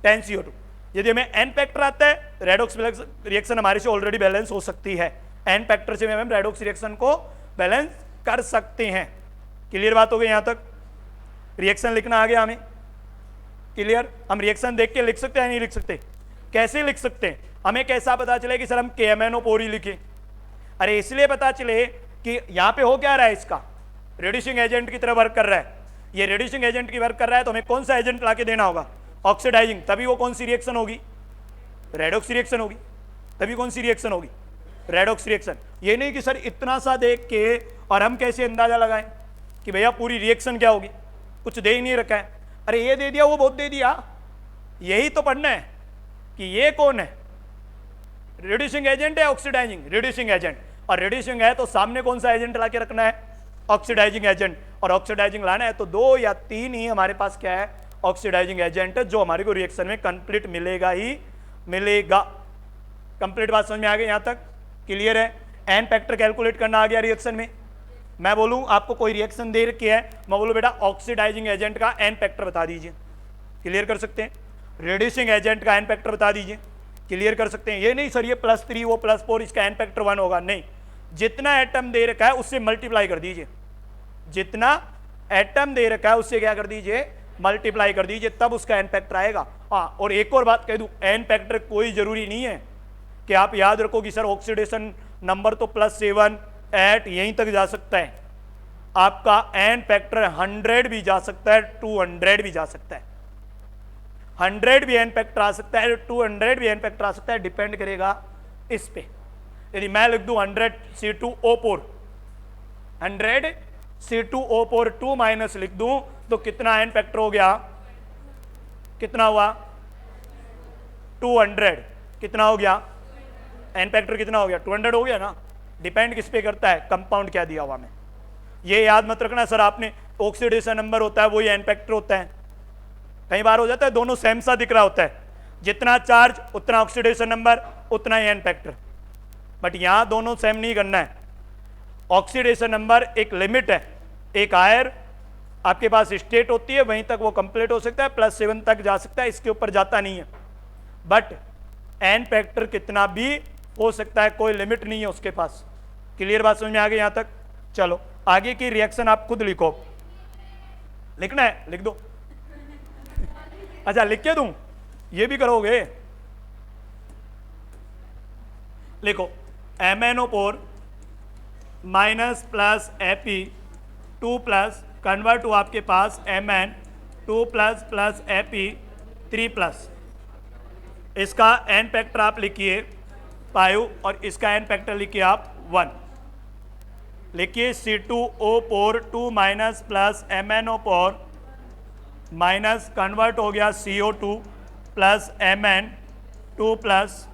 10CO2। यदि हमें एन फैक्टर आता है, रेडॉक्स रिएक्शन हमारे से ऑलरेडी बैलेंस हो सकती है, एन फैक्टर से हम रेडॉक्स रिएक्शन को बैलेंस कर सकते हैं। क्लियर बात हो गई यहां तक। रिएक्शन लिखना आ गया हमें, क्लियर। हम रिएक्शन देख के लिख सकते हैं नहीं लिख सकते, कैसे लिख सकते हैं, हमें कैसा पता चले कि सर हम KMnO4 ही लिखें, अरे इसलिए पता चले कि यहां पे हो क्या रहा है, इसका रिड्यूसिंग एजेंट की तरह वर्क कर रहा है, ये रिड्यूसिंग एजेंट की वर्क कर रहा है तो हमें कौन सा एजेंट लाके देना होगा, ऑक्सीडाइजिंग, तभी वो कौन सी रिएक्शन होगी, रेडॉक्स रिएक्शन होगी, तभी कौन सी रिएक्शन होगी, रेडॉक्स रिएक्शन। ये नहीं कि सर इतना सा देख के और हम कैसे अंदाजा लगाएं कि भैया पूरी रिएक्शन क्या होगी, कुछ दे ही नहीं रखा है, अरे ये दे दिया वो बहुत दे दिया, यही तो पढ़ना है कि ये कौन है, रिड्यूसिंग एजेंट है ऑक्सीडाइजिंग, रिड्यूसिंग एजेंट, और रिड्यूसिंग है तो सामने कौन सा एजेंट ला के रखना है, ऑक्सीडाइजिंग एजेंट, और ऑक्सीडाइजिंग लाना है तो 2 या 3 ही हमारे पास क्या है, ऑक्सीडाइजिंग एजेंट, जो हमारे को रिएक्शन में कंप्लीट मिलेगा ही मिलेगा। कंप्लीट बात समझ में आ गई, यहां तक क्लियर है। एन फैक्टर कैलकुलेट करना आ गया रिएक्शन में। मैं बोलूं आपको कोई रिएक्शन दे रखी है, मैं बोलूं बेटा ऑक्सीडाइजिंग एजेंट का एन फैक्टर बता दीजिए, क्लियर कर सकते हैं। रिड्यूसिंग एजेंट का एन फैक्टर बता दीजिए, क्लियर कर सकते हैं। ये नहीं सर ये +3 वो +4 इसका एन फैक्टर 1 होगा, नहीं, जितना एटम दे रखा है उससे मल्टीप्लाई कर दीजिए, जितना एटम दे रखा है उससे क्या कर दीजिए, मल्टीप्लाई कर दीजिए, तब उसका एन फैक्टर आएगा। हाँ, और एक और बात कह दूं, एन फैक्टर कोई जरूरी नहीं है कि आप याद रखो कि सर ऑक्सीडेशन नंबर तो +7 8 यहीं तक जा सकता है, आपका एन फैक्टर 100 भी जा सकता है, 200 भी जा सकता है, 100 भी एन फैक्टर आ सकता है, 200 भी एन फैक्टर आ सकता है, डिपेंड करेगा इस पे। यदि मैं लिख दूं 100 C2O4, 100 C2O4 2 माइनस लिख दूं तो कितना एन फैक्टर हो गया, कितना हुआ 200, कितना हो गया एन फैक्टर, कितना हो गया 200 हो गया ना। डिपेंड किस पे करता है, कंपाउंड क्या दिया हुआ में, ये याद मत रखना सर आपने ऑक्सीडेशन नंबर होता है वही एन फैक्टर होता है, कई बार हो जाता है दोनों सेम सा दिख रहा होता है, जितना चार्ज उतना ऑक्सीडेशन नंबर उतना ही एन फैक्टर, बट यहां दोनों सेम नहीं करना है। ऑक्सीडेशन नंबर एक लिमिट है, एक हायर आपके पास स्टेट होती है वहीं तक वो कंप्लीट हो सकता है, +7 तक जा सकता है, इसके ऊपर जाता नहीं है, बट एन फैक्टर कितना भी हो सकता है, कोई लिमिट नहीं है उसके पास। क्लियर बात समझ में आ गई यहां तक। चलो आगे की रिएक्शन आप खुद लिखो, लिखना है लिख दो अच्छा लिख के दूं, ये भी करोगे, लिखो MnO4 minus plus Fe2 plus convert हुआ आपके पास Mn2 plus plus Fe3 plus, इसका एन फैक्टर आप लिखिए 5 और इसका एन फैक्टर लिखिए आप 1, लिखिए C2O4 2 minus plus MnO4 minus convert हो गया CO2 प्लस Mn2 प्लस,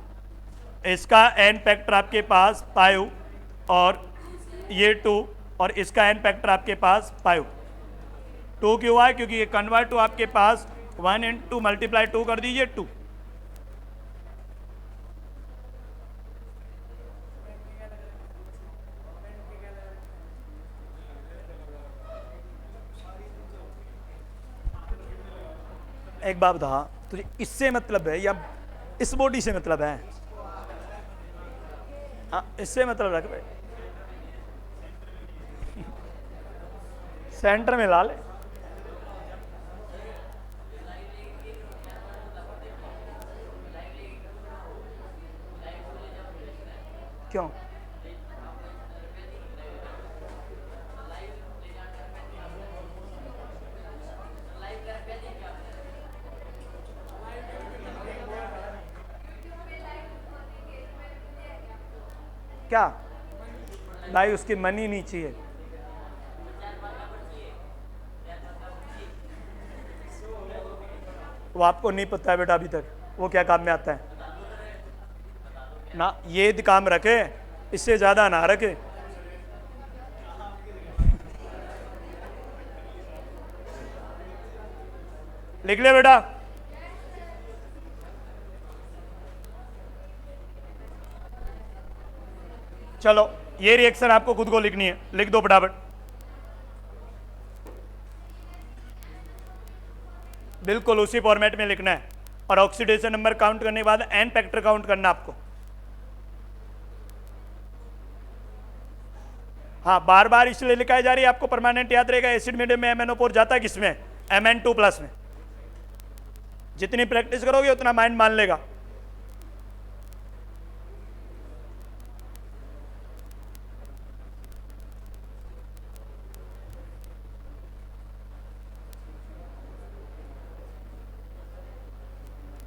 इसका एन फैक्टर आपके पास 5 और ये 2 और इसका एन फैक्टर आपके पास 5। 2 क्यों हुआ है, क्योंकि ये कन्वर्ट हुआ आपके पास 1 × 2 मल्टीप्लाई 2 कर दीजिए 2। एक बात बता, तुझे इससे मतलब है या इस बॉडी से मतलब है? हाँ इससे मतलब रख भाई, सेंटर में ला ले। क्यों? क्या भाई, उसकी मनी नहीं चाहिए। वो आपको नहीं पता है बेटा अभी तक वो क्या काम में आता है ना, ये काम रखे, इससे ज्यादा ना रखे। लिख ले बेटा, चलो ये रिएक्शन आपको खुद को लिखनी है, लिख दो फटाफट, बिल्कुल उसी फॉर्मेट में लिखना है, और ऑक्सीडेशन नंबर काउंट करने के बाद एन फैक्टर काउंट करना आपको। हाँ बार बार इसलिए लिखाई जा रही है, आपको परमानेंट याद रहेगा। एसिड मीडियम में MnO4 जाता है किसमें, Mn2 प्लस में। जितनी प्रैक्टिस करोगे उतना माइंड मान लेगा।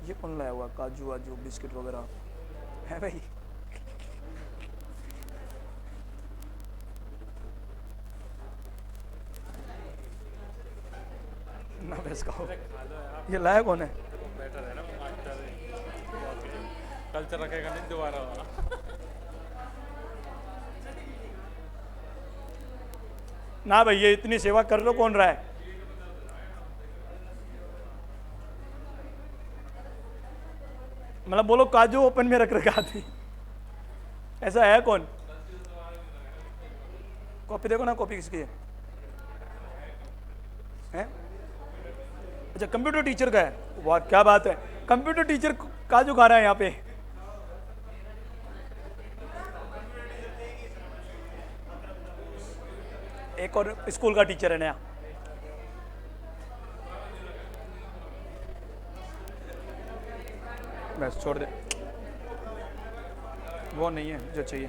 ये कौन लाया हुआ, काजू वाजू बिस्किट वगैरह है भाई? ना भैंस खाओ। ये लाया कौन है? बेटर है ना मास्टर, कल्चर रखेगा नहीं दोबारा। ना भैया इतनी सेवा कर लो, कौन रहा है? मतलब बोलो काजू ओपन में रख रखा थी, ऐसा है कौन? कॉपी देखो ना, कॉपी किसकी है? अच्छा कंप्यूटर टीचर का है। वाह क्या बात है, कंप्यूटर टीचर काजू खा रहा है यहाँ पे। एक और स्कूल का टीचर है नया। बस छोड़ दे, वो नहीं है जो चाहिए।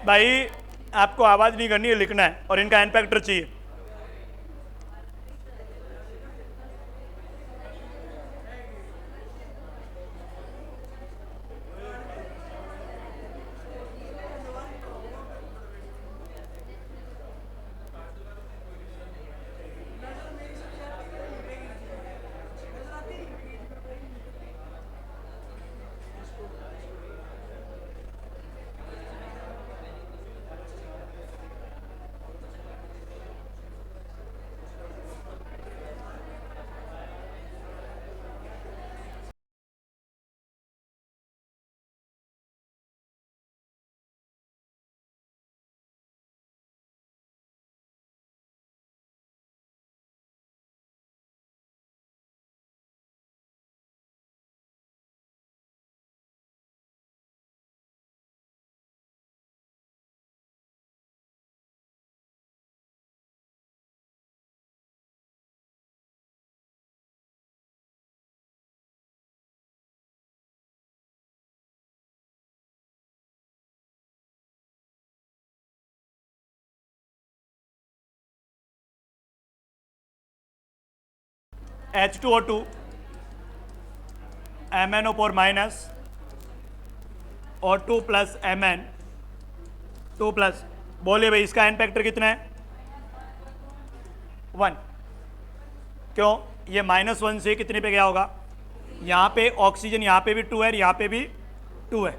भाई आपको आवाज नहीं करनी है, लिखना है, और इनका एन फैक्टर चाहिए। H2O2 MnO4 माइनस और 2 प्लस Mn 2 प्लस। बोलिए भाई इसका एन फैक्टर कितना है? 1। क्यों? ये -1 से कितने पे गया होगा? यहाँ पे ऑक्सीजन, यहाँ पे भी 2 है, यहाँ पे भी 2 है।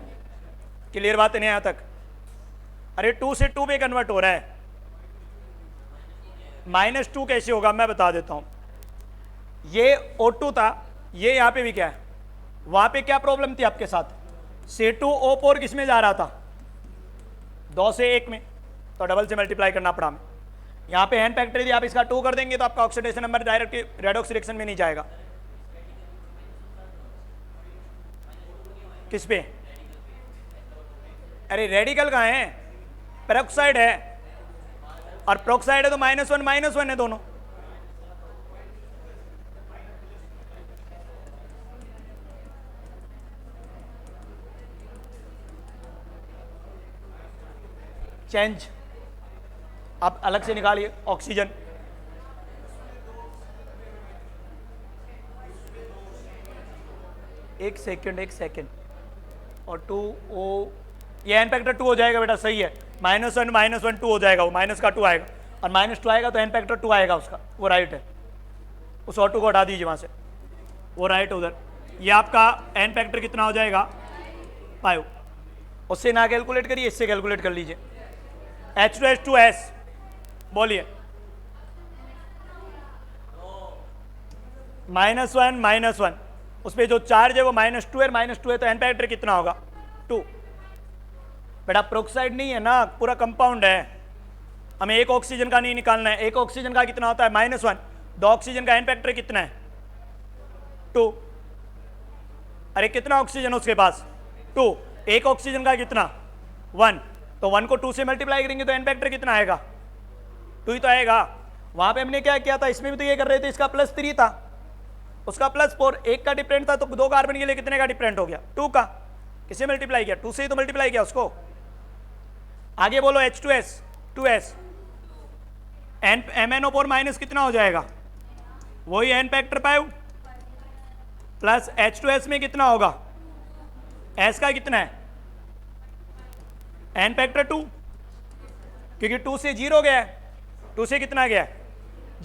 क्लियर बात है नहीं यहाँ तक? अरे 2 से 2 पे कन्वर्ट हो रहा है। -2 कैसे होगा मैं बता देता हूँ। ये O2 था, ये यहाँ पे भी क्या है? वहाँ पे क्या प्रॉब्लम थी आपके साथ? C2O4 किस में जा रहा था? 2 से 1 में, तो डबल से मल्टीप्लाई करना पड़ा हमें। यहाँ पे एन फैक्टर यदि आप इसका 2 कर देंगे तो आपका oxidation number direct redox reaction में नहीं जाएगा। किस पे? अरे रेडिकल कहाँ है? पेरोक्साइड है, और पेरोक्साइड है तो -1 है दोनों। चेंज आप अलग से निकालिए ऑक्सीजन। एक सेकेंड और 2O, ये एन फैक्टर 2 हो जाएगा बेटा, सही है। -1 2 हो जाएगा, वो माइनस का 2 आएगा, और -2 आएगा तो एन फैक्टर 2 आएगा उसका, वो राइट है। उस ऑटो को हटा दीजिए वहाँ से, वो राइट उधर। ये आपका एन फैक्टर कितना हो जाएगा? 5। उससे ना कैलकुलेट करिए, इससे कैलकुलेट कर लीजिए। H2S2S बोलिए, -1 उस पर जो चार्ज है वो -2 है, -2 है तो एन फैक्टर कितना होगा? 2। बेटा प्रोक्साइड नहीं है ना, पूरा कंपाउंड है, हमें एक ऑक्सीजन का नहीं निकालना है। एक ऑक्सीजन का कितना होता है? -1। 2 ऑक्सीजन का एन फैक्टर कितना है? 2। अरे कितना ऑक्सीजन उसके पास? 2। एक ऑक्सीजन का कितना? 1। तो 1 को 2 से मल्टीप्लाई करेंगे तो एन फैक्टर कितना आएगा? 2 ही तो आएगा। वहां पे हमने क्या किया था? इसमें भी तो ये कर रहे थे, इसका +3 था, उसका +4, एक का डिफरेंट था, तो 2 कार्बन के लिए कितने का डिफरेंट हो गया? 2 का। किससे मल्टीप्लाई किया? 2 से ही तो मल्टीप्लाई किया उसको। आगे बोलो H2S 2S, MnO4 माइनस कितना हो जाएगा? वही एन फैक्टर 5 प्लस H2S में कितना होगा? एस का कितना है, एन फैक्टर 2, क्योंकि 2 से 0 गया है, 2 से कितना गया है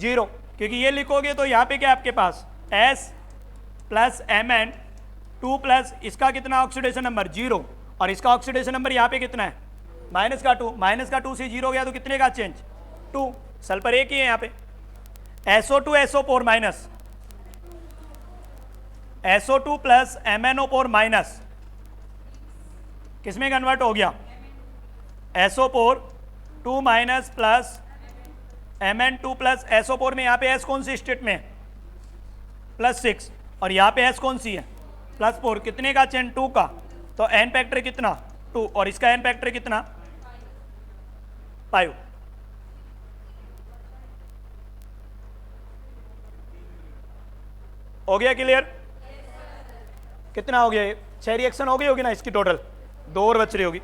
0, क्योंकि ये लिखोगे तो यहाँ पे क्या आपके पास S plus M N 2 plus इसका कितना ऑक्सीडेशन नंबर 0, और इसका ऑक्सीडेशन नंबर यहाँ पे कितना है माइनस का 2, माइनस का 2 से 0 गया तो कितने का चेंज 2, सल्फर एक ही है यहाँ पे, SO2 SO4 minus SO2 plus MnO4 minus किसमें कन्वर्ट हो गया SO4 2 minus plus Mn2 plus SO4 में यहाँ पे S कौन सी स्टेट में +6 और यहाँ पे S कौन सी है +4, कितने का चेन 2 का, तो n फैक्टर कितना 2 और इसका n फैक्टर कितना 5। हो गया क्लियर, कितना हो गया ये 6 रिएक्शन हो गई होगी ना इसकी टोटल, 2 और बच रही होगी।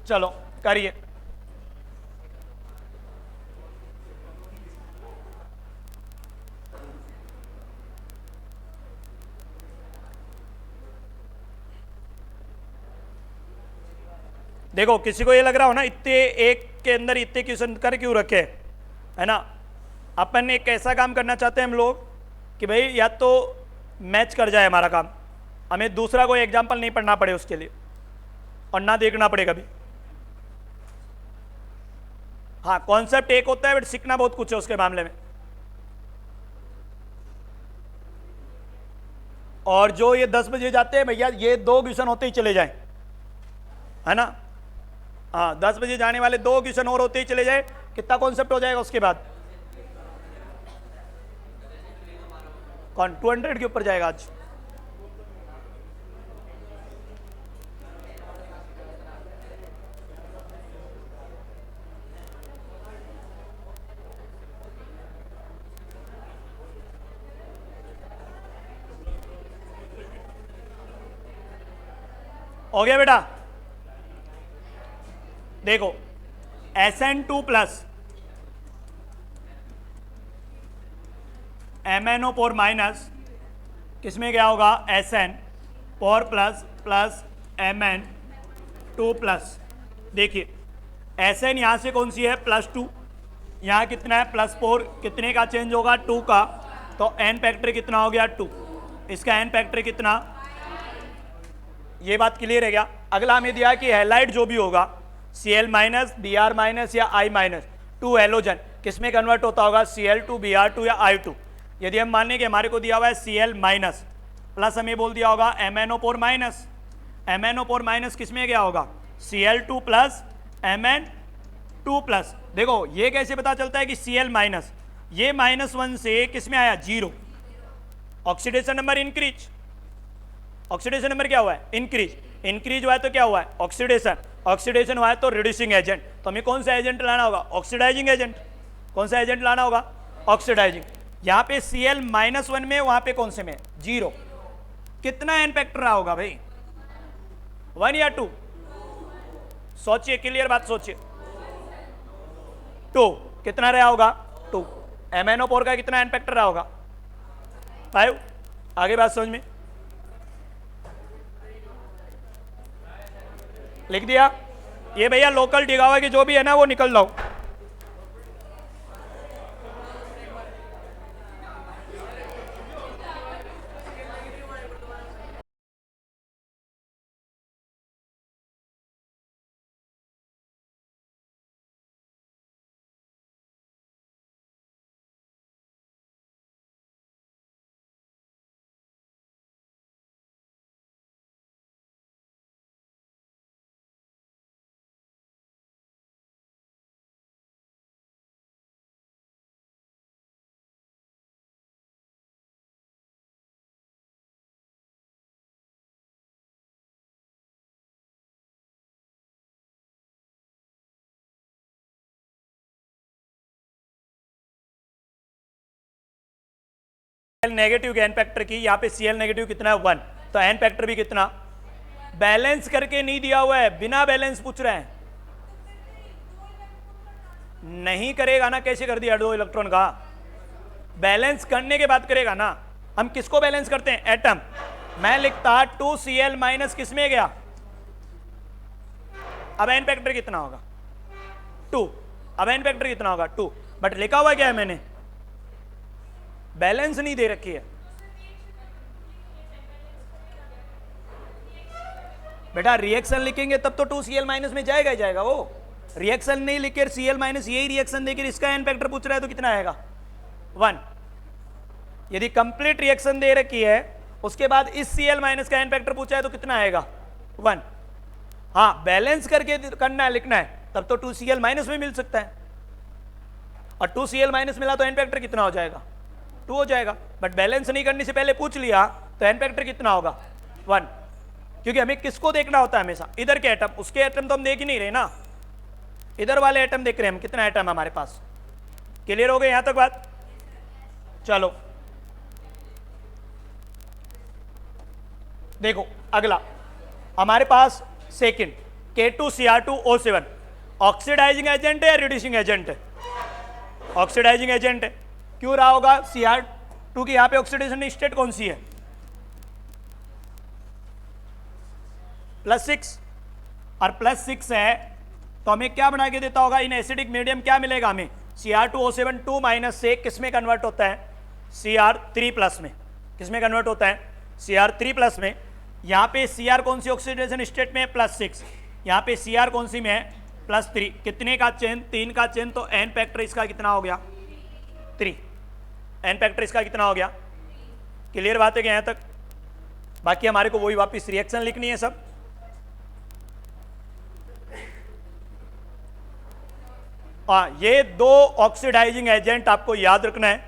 चलो करिए, देखो किसी को ये लग रहा हो ना इतने एक के अंदर इतने क्वेश्चन कर क्यों रखे है ना, अपन एक ऐसा काम करना चाहते हैं हम लोग कि भाई या तो मैच कर जाए हमारा काम, हमें दूसरा कोई एग्जाम्पल नहीं पढ़ना पड़े उसके लिए और ना देखना पड़े कभी। हाँ कॉन्सेप्ट एक होता है बट सीखना बहुत कुछ है उसके मामले में। और जो ये 10 बजे जाते हैं भैया ये 2 क्वेश्चन होते ही चले जाए, है ना, हाँ 10 बजे जाने वाले 2 क्वेश्चन और होते ही चले जाए, कितना कॉन्सेप्ट हो जाएगा उसके बाद, कौन 200 के ऊपर जाएगा आज। हो गया बेटा, देखो SN2 प्लस MnO4 माइनस किसमें क्या होगा SN4 plus plus Mn2 plus, देखिए SN यहाँ से कौन सी है +2, यहाँ कितना है +4, कितने का चेंज होगा 2 का, तो n फैक्टर कितना हो गया 2, इसका n फैक्टर कितना, ये बात क्लियर है क्या। अगला हमें दिया कि हैलाइड जो भी होगा Cl माइनस Br माइनस या I माइनस 2 हैलोजन किसमें कन्वर्ट होता होगा Cl2 Br2 या I2। यदि हम मान लें कि हमारे को दिया हुआ है Cl माइनस प्लस हमें बोल दिया होगा MnO4 माइनस, MnO4 माइनस किसमें क्या होगा Cl2 प्लस Mn2 प्लस। देखो ये कैसे पता चलता है कि Cl माइनस, ये -1 से किसमें आया 0, oxidation number increase, oxidation number क्या हुआ है इंक्रीज, इंक्रीज हुआ है तो क्या हुआ है ऑक्सीडेशन, ऑक्सीडेशन हुआ है तो रिड्यूसिंग एजेंट, तो हमें कौन सा एजेंट लाना होगा ऑक्सीडाइजिंग एजेंट, कौन सा एजेंट लाना होगा ऑक्सीडाइजिंग। यहाँ पे Cl -1 में, वहां पे कौन से में 0, कितना एन फैक्टर रहा होगा भाई 1 या 2, सोचिए क्लियर बात सोचिए, 2 कितना रहा होगा 2, MnO4 का कितना एन फैक्टर रहा होगा 5। आगे बात समझ में, लिख दिया। ये भैया लोकल डिगावा की जो भी है ना वो निकल लो, नेगेटिव के एन फैक्टर की, यहाँ पे Cl नेगेटिव कितना है 1, तो एन फैक्टर भी कितना, बैलेंस करके नहीं दिया हुआ है, बिना बैलेंस पूछ रहे हैं, नहीं करेगा ना, कैसे कर दिया 2 इलेक्ट्रॉन का, बैलेंस करने के बात करेगा ना, हम किसको बैलेंस करते हैं? एटम। मैं लिखता 2Cl माइनस किस में गया? अब एन फैक्टर कितना होगा? 2। अब एन फैक्टर कितना होगा? 2। बट लिखा हुआ क्या है मैंने? बैलेंस नहीं दे रखी है बेटा। रिएक्शन लिखेंगे तब तो 2Cl माइनस में जाएगा ही जाएगा। वो रिएक्शन नहीं लिखे Cl माइनस, यही रिएक्शन देकर इसका एन फैक्टर पूछ रहा है तो कितना आएगा? 1। यदि कंप्लीट रिएक्शन दे रखी है उसके बाद इस Cl माइनस का एन फैक्टर पूछा है तो कितना आएगा? 1। हाँ, बैलेंस करके करना है, लिखना है, तब तो 2Cl माइनस में मिल सकता है। और 2Cl माइनस मिला तो एन फैक्टर कितना हो जाएगा? 2 हो जाएगा। बट बैलेंस नहीं करने से पहले पूछ लिया तो एन फैक्टर कितना होगा? 1। क्योंकि हमें किसको देखना होता है हमेशा? इधर के एटम। उसके एटम तो हम देख ही नहीं रहे ना, इधर वाले एटम देख रहे हैं हम, कितना एटम है हमारे पास। क्लियर हो गए यहां तक बात? चलो देखो अगला हमारे पास सेकंड K2Cr2O7 ऑक्सीडाइजिंग एजेंट है या रिड्यूसिंग एजेंट है? ऑक्सीडाइजिंग एजेंट है। क्यों रहा होगा? Cr2 की यहां पे ऑक्सीडेशन स्टेट कौन सी है? +6। और +6 है तो हमें क्या बना के देता होगा? इन एसिडिक मीडियम क्या मिलेगा हमें? Cr2O7 2 माइनस से किस में कन्वर्ट होता है? Cr3+ में। किस में कन्वर्ट होता है? Cr3+ में। यहाँ पे Cr कौन सी ऑक्सीडेशन स्टेट में है? +6। यहाँ पे Cr कौन सी में है? +3। कितने का चेन? 3 का चेन। तो एन फैक्टर इसका कितना हो गया? 3। एन फैक्टर इसका कितना हो गया? क्लियर बात है क्या यहाँ तक? बाकी हमारे को वही वापस रिएक्शन लिखनी है सब। ये 2 ऑक्सीडाइजिंग एजेंट आपको याद रखना है,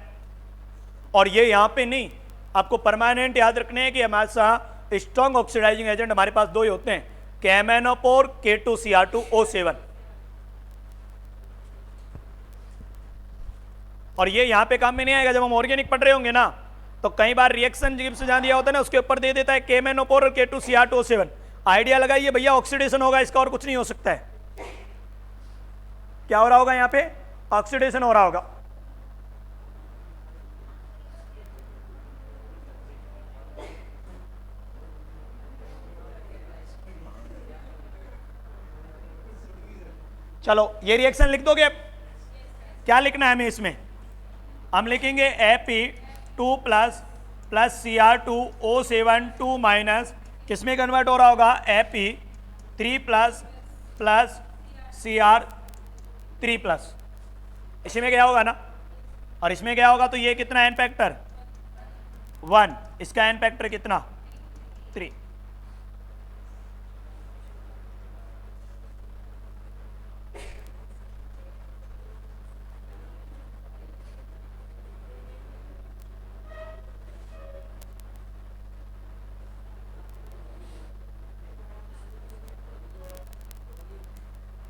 और ये यहां पे नहीं, आपको परमानेंट याद रखने हैं कि हमारे साथ स्ट्रॉन्ग ऑक्सीडाइजिंग एजेंट हमारे पास 2 ही होते हैं, KMnO4 K2Cr2O7। और ये यहां पे काम में नहीं आएगा। जब हम ऑर्गेनिक पढ़ रहे होंगे ना तो कई बार रिएक्शन जिप्स जहां दिया होता है ना उसके ऊपर दे देता है KMnO4 और K2Cr2O7। आइडिया लगाइए भैया, ऑक्सीडेशन होगा इसका, और कुछ नहीं हो सकता है। क्या हो रहा होगा? यहां पे ऑक्सीडेशन हो रहा होगा। चलो ये रिएक्शन लिख दोगे? क्या लिखना है हमें इसमें? हम लिखेंगे Fe2 प्लस Cr2O7 2 माइनस किस में कन्वर्ट हो रहा होगा? Fe3 plus Cr3+। इसी में क्या होगा ना, और इसमें क्या होगा? तो ये कितना एन फैक्टर? 1। इसका एन फैक्टर कितना? 3।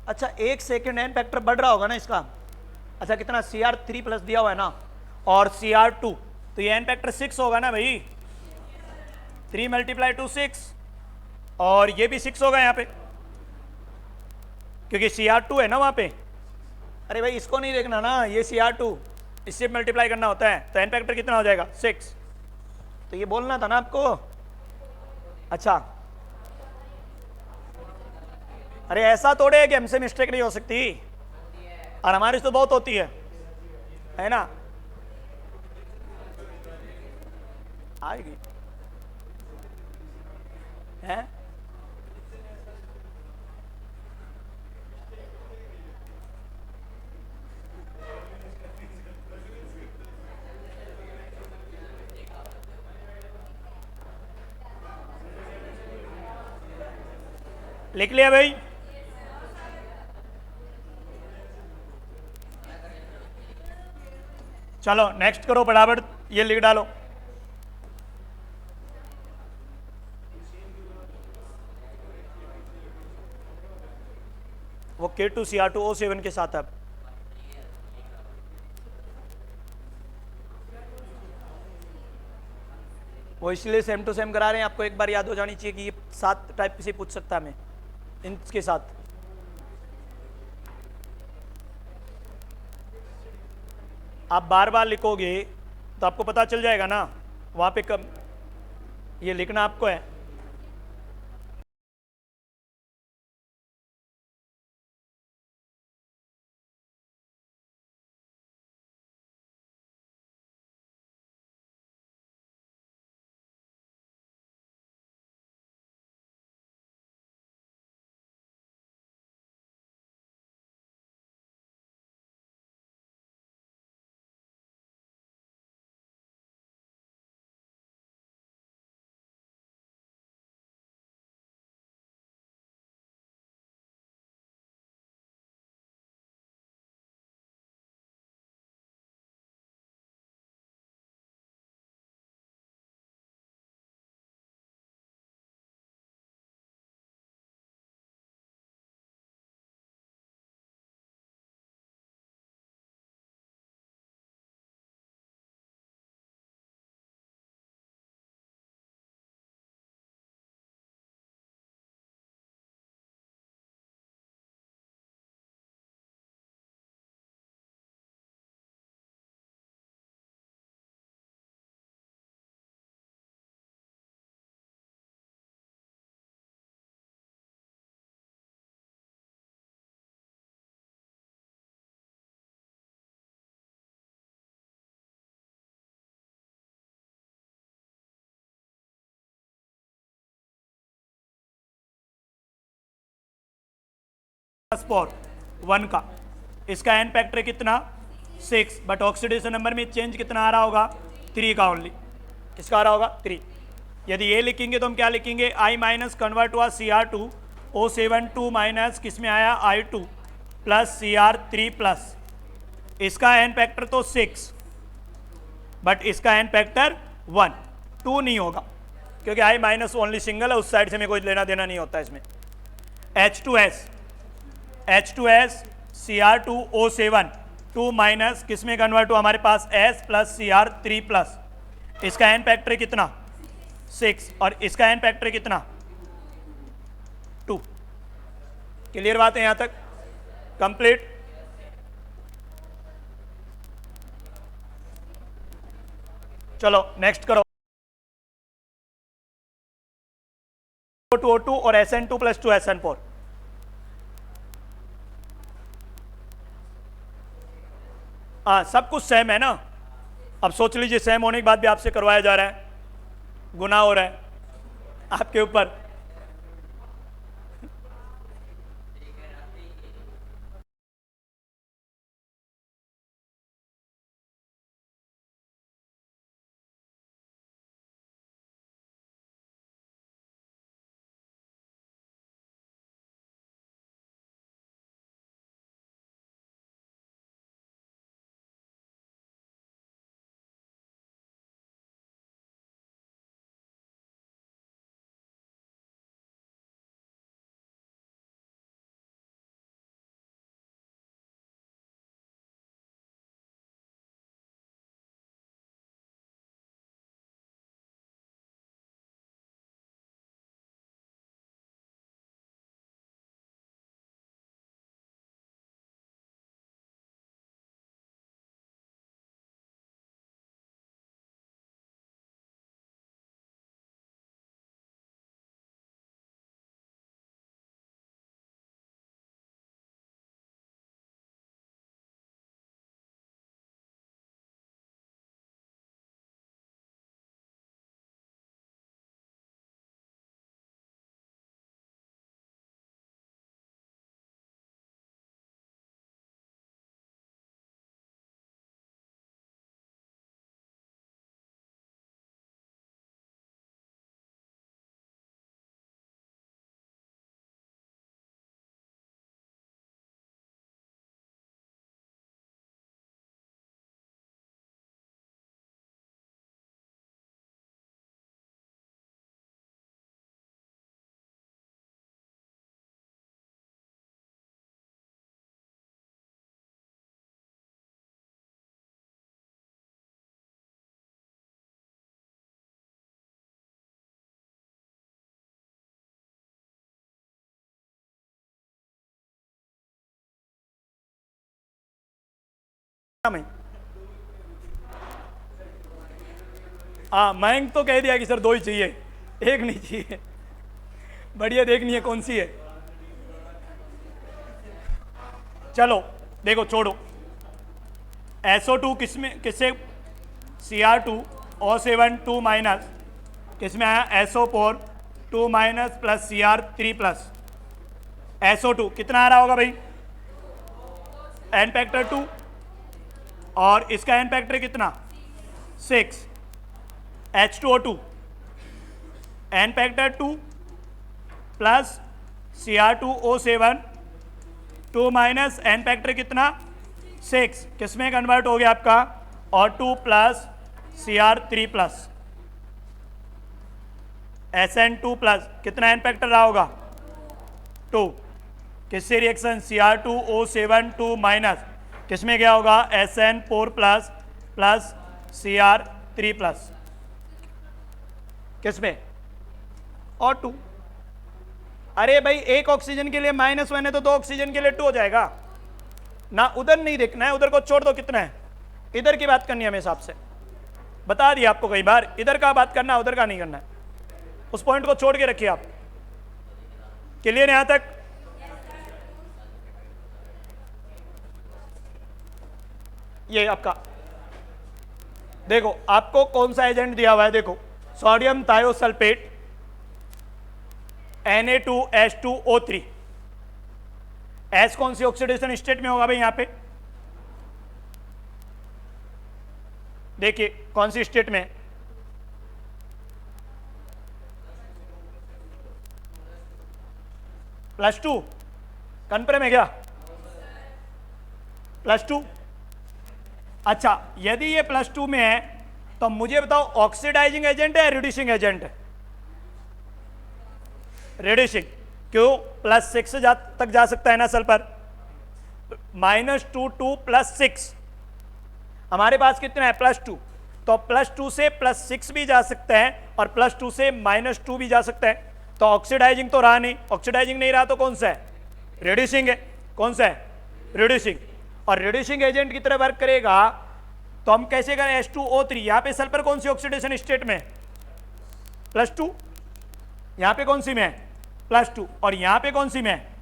अच्छा, 1 सेकेंड एन फैक्टर बढ़ रहा होगा ना इसका। अच्छा कितना? Cr3+ दिया हुआ है ना, और Cr2, तो ये एन फैक्टर 6 होगा ना भाई। 3 × 2 6, और ये भी 6 होगा यहाँ पे क्योंकि Cr2 है ना वहाँ पे। अरे भाई इसको नहीं देखना ना, ये Cr2 इससे मल्टीप्लाई करना होता है, तो एन फैक्टर कितना हो जाएगा? 6। तो ये बोलना था ना आपको। अच्छा, अरे ऐसा थोड़े है कि हमसे मिस्टेक नहीं हो सकती, और हमारी तो बहुत होती है ना। आएगी है? लिख लिया भाई? चलो नेक्स्ट करो फटाफट, ये लिख डालो। वो K2Cr2O7 के साथ अब वो इसलिए सेम टू सेम करा रहे हैं। आपको एक बार याद हो जानी चाहिए कि ये 7 टाइप से पूछ सकता है मैं इनके साथ। आप बार बार लिखोगे तो आपको पता चल जाएगा ना वहाँ पे कब ये लिखना आपको है। स्पोर 1 का, इसका एन फैक्टर कितना 6, बट ऑक्सीडेशन नंबर में चेंज कितना आ रहा होगा 3 का ओनली, किसका आ रहा होगा 3। यदि ये लिखेंगे तो हम क्या लिखेंगे I माइनस कन्वर्ट हुआ Cr2 O72 माइनस किस में आया I2 प्लस Cr3 प्लस, इसका एन फैक्टर तो 6 बट इसका एन फैक्टर 1, 2 नहीं होगा क्योंकि I माइनस ओनली सिंगल है, उस साइड से मेरे को लेना देना नहीं होता इसमें। H2S Cr2O7 2 माइनस किस में कन्वर्ट हुआ हमारे पास S प्लस Cr3 प्लस, इसका एन फैक्टर कितना 6 और इसका एन फैक्टर कितना 2। क्लियर बात है यहां तक, कंप्लीट। चलो नेक्स्ट करो, O2O2 और SN2 प्लस 2SN4। हाँ सब कुछ सेम है ना, अब सोच लीजिए सेम होने के बाद भी आपसे करवाया जा रहा है, गुनाह हो रहा है आपके ऊपर। हाँ, मयंक तो कह दिया कि सर 2 ही चाहिए, 1 नहीं चाहिए। बढ़िया, देखनी है कौन सी है। चलो देखो, छोड़ो। SO2 किसमें, किससे, Cr2 O7 2 माइनस, किसमें आया SO4 2 minus plus Cr3 plus SO2 कितना आ रहा होगा भाई, एन फैक्टर 2, और इसका एन फैक्टर कितना 6, H2O2 n factor 2 plus Cr2O7 2 minus n factor कितना 6, किसमें कन्वर्ट हो गया आपका O2 plus Cr3 plus SN2 plus, कितना एन फैक्टर रहा होगा 2, किससे रिएक्शन Cr2O7 2 माइनस, किसमें गया होगा SN4 plus plus Cr3 plus, किसमें O2। अरे भाई, एक ऑक्सीजन के लिए -1 है तो 2 ऑक्सीजन के लिए 2 हो जाएगा ना। उधर नहीं देखना है, उधर को छोड़ दो, कितना है, इधर की बात करनी है। हमें आपसे बता दिया आपको कई बार, इधर का बात करना है, उधर का नहीं करना है। उस पॉइंट को छोड़ के रखिए आप। क्लियर यहां तक? ये आपका देखो, आपको कौन सा एजेंट दिया हुआ है, देखो सोडियम थायोसल्फेट Na2H2O3, एस कौन सी ऑक्सीडेशन स्टेट में होगा भाई, यहां पे देखिए कौन सी स्टेट में, +2 कन्फर्म है क्या, +2। अच्छा, यदि ये +2 में है तो मुझे बताओ ऑक्सीडाइजिंग एजेंट है रिड्यूसिंग एजेंट है, रिड्यूसिंग, क्यों, +6 तक जा सकता है ना सल्फर, -2 2 +6, हमारे पास कितना है +2, तो +2 से +6 भी जा सकता है और +2 से -2 भी जा सकता है। तो ऑक्सीडाइजिंग तो रहा नहीं, ऑक्सीडाइजिंग नहीं रहा तो कौन सा है, रिड्यूसिंग है। कौन सा है, रिड्यूसिंग। और रिड्यूसिंग एजेंट की तरह वर्क करेगा तो हम कैसे करें, H2O3, यहां पे सल्फर कौन सी ऑक्सीडेशन स्टेट में, +2, यहां पे कौन सी में है, +2, और यहां पे कौन सी में है,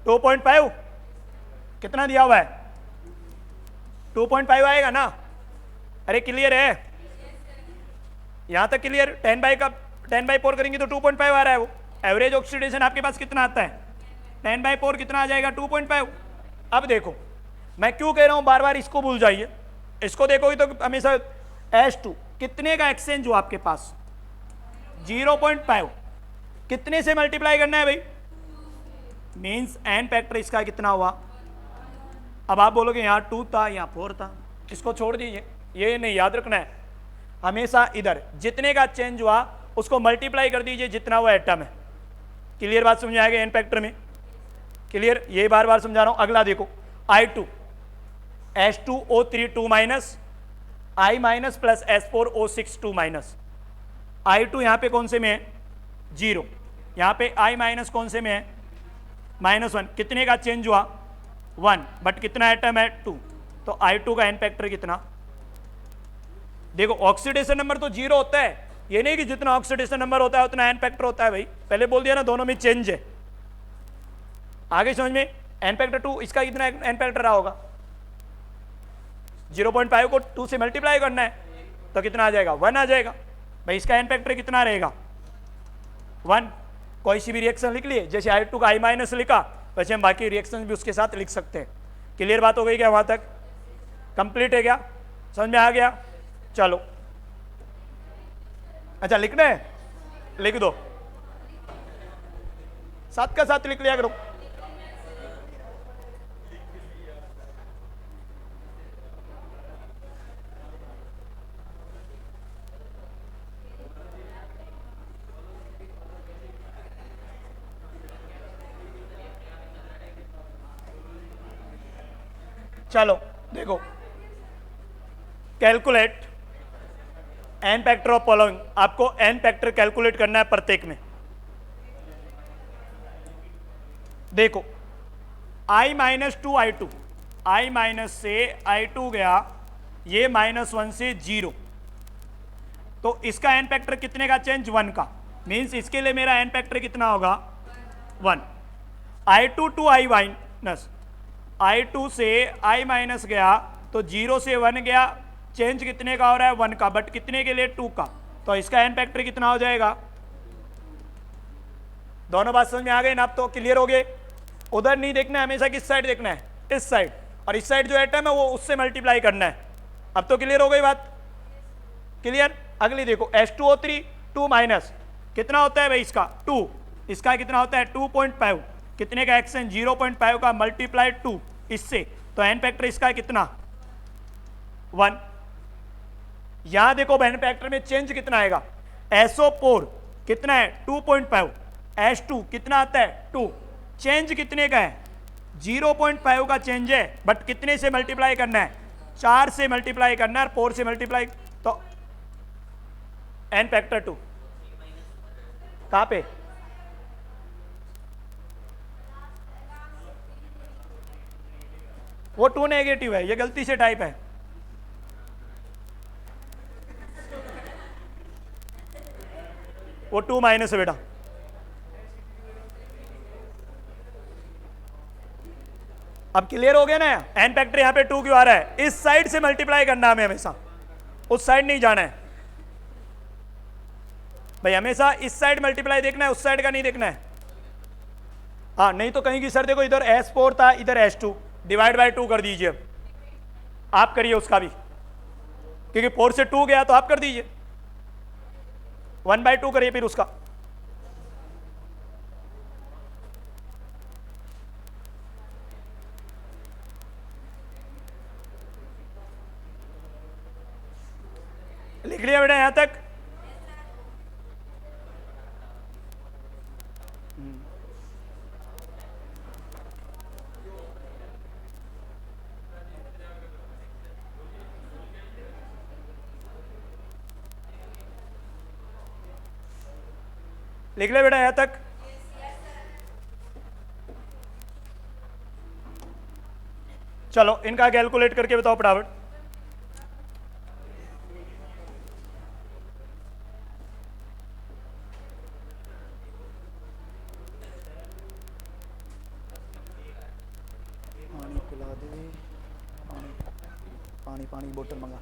(2.5) कितना दिया हुआ है, 2.5 आएगा ना। अरे क्लियर है, यहां तक क्लियर। 10/4 करेंगे तो 2.5 आ रहा है। वो एवरेज ऑक्सीडेशन आपके पास कितना आता है, 10/4 कितना आ जाएगा, 2.5। अब देखो मैं क्यों कह रहा हूं बार बार इसको भूल जाइए, इसको देखोगे तो हमेशा H2 कितने का एक्सचेंज हुआ आपके पास, 0.5, कितने से मल्टीप्लाई करना है भाई, मीन्स एन फैक्टर इसका कितना हुआ। अब आप बोलोगे यहाँ 2 था यहाँ 4 था, इसको छोड़ दीजिए, ये नहीं याद रखना है, हमेशा इधर जितने का चेंज हुआ उसको मल्टीप्लाई कर दीजिए जितना हुआ एटम है। क्लियर बात समझ आएगा एन फैक्टर में, क्लियर, ये बार बार समझा रहा हूँ। अगला देखो I2 H2O3 2 minus, I minus plus S4O6 2 minus, I2 यहाँ पे कौन से में है, 0, यहाँ पे I माइनस कौन से में है, -1, कितने का चेंज हुआ, 1, बट कितना एटम है, 2, तो I2 का एन फैक्टर कितना। देखो ऑक्सीडेशन नंबर तो 0 होता है, ये नहीं कि जितना ऑक्सीडेशन नंबर होता है उतना एन फैक्टर होता है भाई, पहले बोल दिया ना, दोनों में चेंज है। आगे समझ में, एन फैक्टर 2, इसका कितना एन फैक्टर रहा होगा, 0.5 को 2 से मल्टीप्लाई करना है तो कितना आ जाएगा, 1 आ जाएगा भाई। इसका एन फैक्टर कितना रहेगा, 1। कोई सी भी रिएक्शन लिख लिए, जैसे I2 का I माइनस लिखा वैसे हम बाकी रिएक्शन भी उसके साथ लिख सकते हैं। क्लियर बात हो गई क्या, वहां तक कंप्लीट है क्या, समझ में आ गया। चलो अच्छा, लिखना है, लिख दो, साथ का साथ लिख लिया करो। चलो देखो, calculate n factor of following, आपको एन फैक्टर कैलकुलेट करना है प्रत्येक में। देखो i minus two I two, I minus से आई टू गया, ये -1 से 0, तो इसका एन फैक्टर कितने का चेंज, 1 का। मीन्स इसके लिए मेरा एन फैक्टर कितना होगा, 1। i2 to I minus, i2 से i माइनस गया तो 0 से 1 गया, चेंज कितने का हो रहा है, 1 का, बट कितने के लिए, 2 का। तो इसका एन फैक्टर कितना हो जाएगा। दोनों बात समझ में आ गई ना, अब तो क्लियर हो गए। उधर नहीं देखना है, हमेशा किस साइड देखना है, इस साइड, और इस साइड जो एटम है वो उससे मल्टीप्लाई करना है। अब तो क्लियर हो गई बात, क्लियर। अगली देखो H2O3 2 माइनस कितना होता है भाई इसका, 2, इसका कितना होता है 2.5, कितने का एक्सचेंज 0.5 का मल्टीप्लाई 2 इससे, तो एन फैक्टर इसका कितना, 1। यहां देखो एन फैक्टर में चेंज कितना आएगा, SO4 कितना है 2.5, H2 कितना आता है 2, चेंज कितने का है 0.5 का चेंज है, बट कितने से मल्टीप्लाई करना है, 4 से मल्टीप्लाई करना है, 4 से मल्टीप्लाई, तो एन फैक्टर 2 कहां पे, वो 2 नेगेटिव है, ये गलती से टाइप है। वो 2 माइनस है बेटा। अब क्लियर हो गया ना, एन फैक्टर यहां पे 2 क्यों आ रहा है, इस साइड से मल्टीप्लाई करना है हमें हमेशा, उस साइड नहीं जाना है भाई, हमेशा इस साइड मल्टीप्लाई देखना है, उस साइड का नहीं देखना है। हाँ नहीं तो कहीं की सर देखो इधर S4 था, इधर S2, डिवाइड बाय 2 कर दीजिए। अब आप करिए उसका भी, क्योंकि 4 से 2 गया तो आप कर दीजिए, 1/2 करिए फिर उसका। लिख लिया बेटा यहां तक, लिख ले बेटा यहां तक। चलो इनका कैलकुलेट करके बताओ फटाफट। पानी पिला दे, पानी पानी बोतल मंगा।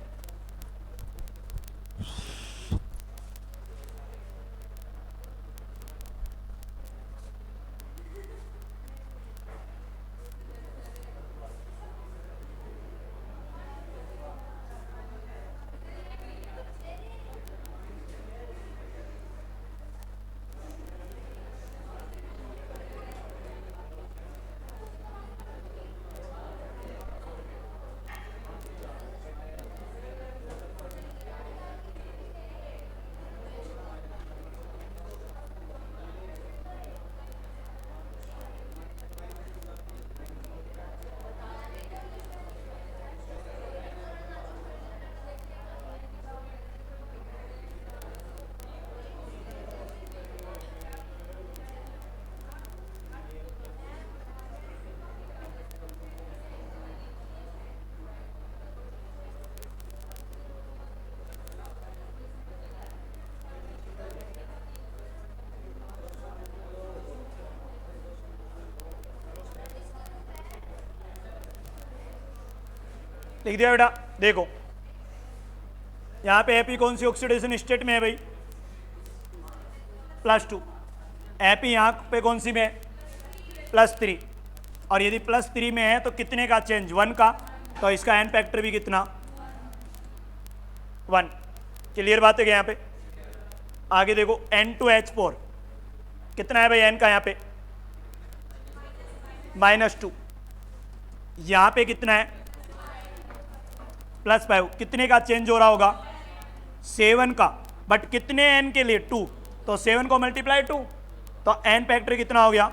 लिख दिया बेटा। देखो यहां पे एपी कौन सी ऑक्सीडेशन स्टेट में है भाई, +2। एपी यहां पे कौन सी में है, +3। और यदि +3 में है तो कितने का चेंज, 1 का, तो इसका एन फैक्टर भी कितना, 1। क्लियर बात है क्या यहां पे। आगे देखो N2H4 कितना है भाई, एन का यहां पे -2, यहां पे कितना है +5, कितने का चेंज हो रहा होगा, 7 का, बट कितने एन के लिए, 2, तो 7 को मल्टीप्लाई 2, तो एन फैक्टर कितना हो गया।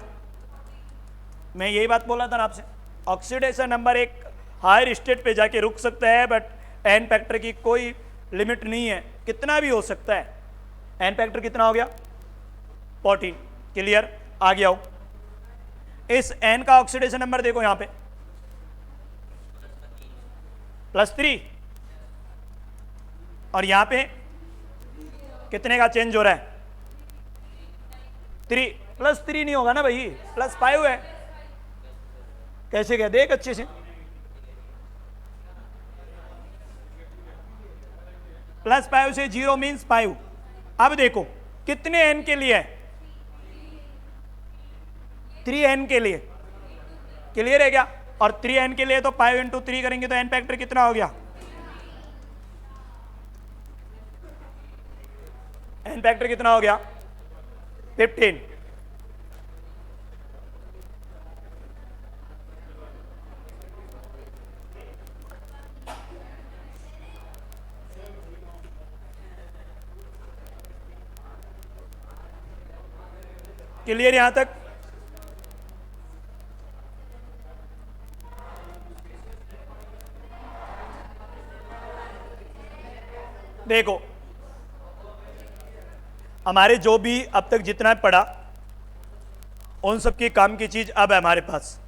मैं यही बात बोला था ना आपसे, ऑक्सीडेशन नंबर एक हायर स्टेट पे जाके रुक सकता है, बट एन फैक्टर की कोई लिमिट नहीं है। कितना भी हो सकता है। एन फैक्टर कितना हो गया 14। क्लियर, आगे आओ। इस एन का ऑक्सीडेशन नंबर देखो यहां पे +3 और यहां पे कितने का चेंज हो रहा है 3। +3 नहीं होगा ना भाई, +5 है। कैसे क्या देख अच्छे से, +5 से 0 मीन्स 5। अब देखो कितने एन के लिए है 3n के लिए। क्लियर है क्या? और 3n के लिए तो 5 × 3 करेंगे तो एन फैक्टर कितना हो गया, एन फैक्टर कितना हो गया 15। क्लियर यहां तक? देखो हमारे जो भी अब तक जितना पढ़ा उन सब की काम की चीज अब है हमारे पास।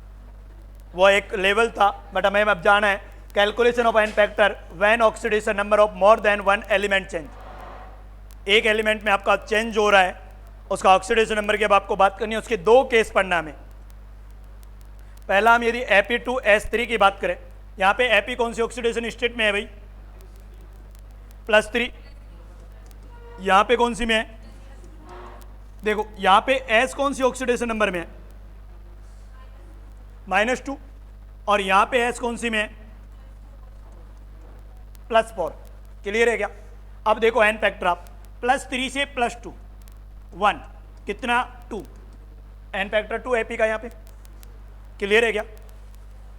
वो एक लेवल था, बट हमें अब जाना है calculation of N factor when oxidation number of more than 1 element change. एक एलिमेंट में आपका चेंज हो रहा है, उसका ऑक्सीडेशन नंबर की अब आपको बात करनी है। उसके दो केस पढ़ना हमें। पहला हम यदि Fe2S3 की बात करें, यहां पे Fe कौन सी ऑक्सीडेशन स्टेट में है भाई +3। यहां पे कौन सी में है, देखो यहां पे S कौन सी ऑक्सीडेशन नंबर में है -2 और यहां पे S कौन सी में है +4। क्लियर है क्या? अब देखो एन फैक्टर आप +3 से +2 1 कितना 2, एन फैक्टर 2 Fe का यहां पे। क्लियर है क्या?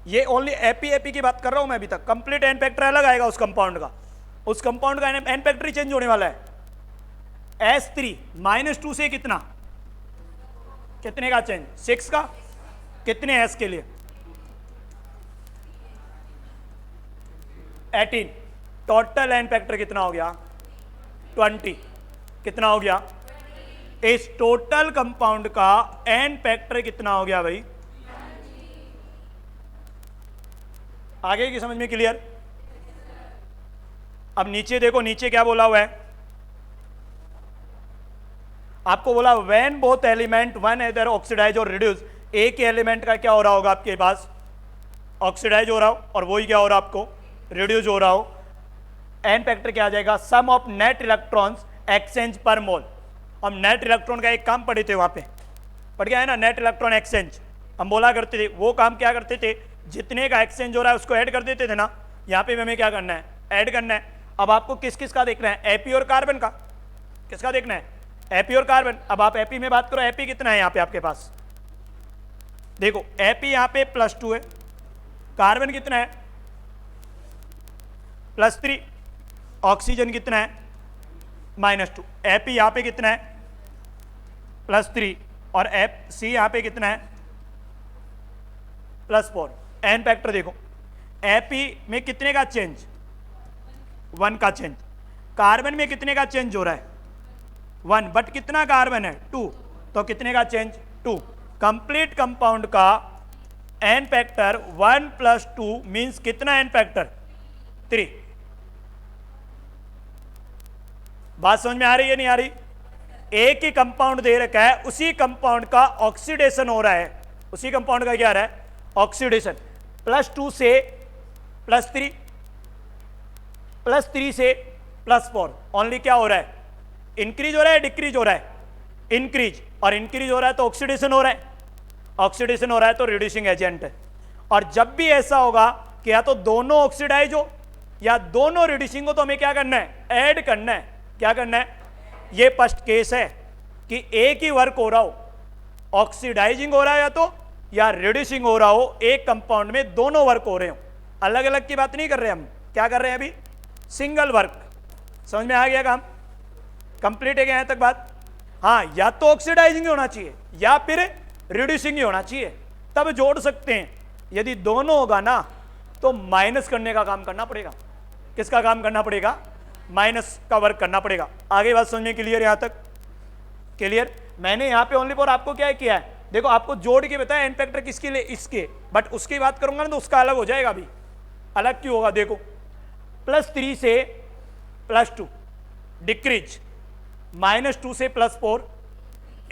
ये ओनली Fe की बात कर रहा हूं मैं अभी तक। कंप्लीट एन फैक्टर अलग आएगा उस कंपाउंड का, उस कंपाउंड का एन फैक्टर चेंज होने वाला है। S3 -2 से कितना, कितने का चेंज 6 का, कितने S के लिए 18। टोटल एन फैक्टर कितना हो गया 20। कितना हो गया, इस टोटल कंपाउंड का एन फैक्टर कितना हो गया भाई, आगे की समझ में क्लियर? अब नीचे देखो, नीचे क्या बोला हुआ है आपको, बोला व्हेन बोथ एलिमेंट वन इधर ऑक्सीडाइज और रिड्यूस। एक ही एलिमेंट का क्या हो रहा होगा आपके पास ऑक्सीडाइज हो रहा हो और वही क्या हो रहा आपको रिड्यूस हो रहा हो, एन फैक्टर क्या आ जाएगा सम ऑफ नेट इलेक्ट्रॉन्स एक्सचेंज पर मोल। हम नेट इलेक्ट्रॉन का एक काम पढ़े थे, वहां पे पढ़ गया है ना नेट इलेक्ट्रॉन एक्सचेंज। हम बोला करते थे वो काम क्या करते थे, जितने का एक्सचेंज हो रहा है उसको ऐड कर देते थे ना। यहाँ पे हमें क्या करना है ऐड करना है। अब आपको किस किस का देखना है Fe और कार्बन का, किसका देखना है Fe और कार्बन। अब आप Fe में बात करो, Fe कितना है यहाँ पे आपके पास, देखो Fe यहाँ पे +2 है, कार्बन कितना है +3, ऑक्सीजन कितना है -2। Fe यहाँ पे कितना है +3 और C यहाँ पे कितना है +4। एन फैक्टर देखो Fe में कितने का चेंज 1 का चेंज, कार्बन में कितने का चेंज हो रहा है 1, बट कितना कार्बन है 2, तो कितने का चेंज 2। कंप्लीट कंपाउंड का एन फैक्टर 1 + 2 मींस कितना एन फैक्टर 3। बात समझ में आ रही है नहीं आ रही? एक ही कंपाउंड दे रखा है, उसी कंपाउंड का ऑक्सीडेशन हो रहा है, उसी कंपाउंड का क्या आ रहा है ऑक्सीडेशन। +2 से +3, +3 से +4 ओनली क्या हो रहा है इंक्रीज हो रहा है डिक्रीज हो रहा है इंक्रीज, और इंक्रीज हो रहा है तो ऑक्सीडेशन हो रहा है, ऑक्सीडेशन हो रहा है तो रिड्यूसिंग एजेंट है। और जब भी ऐसा होगा कि या तो दोनों ऑक्सीडाइज हो या दोनों रिड्यूसिंग हो तो हमें क्या करना है ऐड करना है। क्या करना है, ये फर्स्ट केस है कि एक ही वर्क हो रहा हो, ऑक्सीडाइजिंग हो रहा है या रिड्यूसिंग हो रहा हो, एक कंपाउंड में दोनों वर्क हो रहे हो। अलग अलग की बात नहीं कर रहे हम, क्या कर रहे हैं अभी सिंगल वर्क। समझ में आ गया काम, कंप्लीट है क्या यहां तक बात? हाँ, या तो ऑक्सीडाइजिंग ही होना चाहिए या फिर रिड्यूसिंग ही होना चाहिए, तब जोड़ सकते हैं। यदि दोनों होगा ना तो माइनस करने का काम करना पड़ेगा। किसका काम करना पड़ेगा माइनस का वर्क करना पड़ेगा। आगे बात समझ में क्लियर? यहां तक क्लियर? मैंने यहां पे ओनली फॉर आपको क्या किया है, देखो आपको जोड़ के बताया एन फैक्टर किसके लिए, इसके, बट उसकी बात करूंगा ना तो उसका अलग हो जाएगा। अभी अलग क्यों होगा? देखो +3 से +2 डिक्रीज, -2 से +4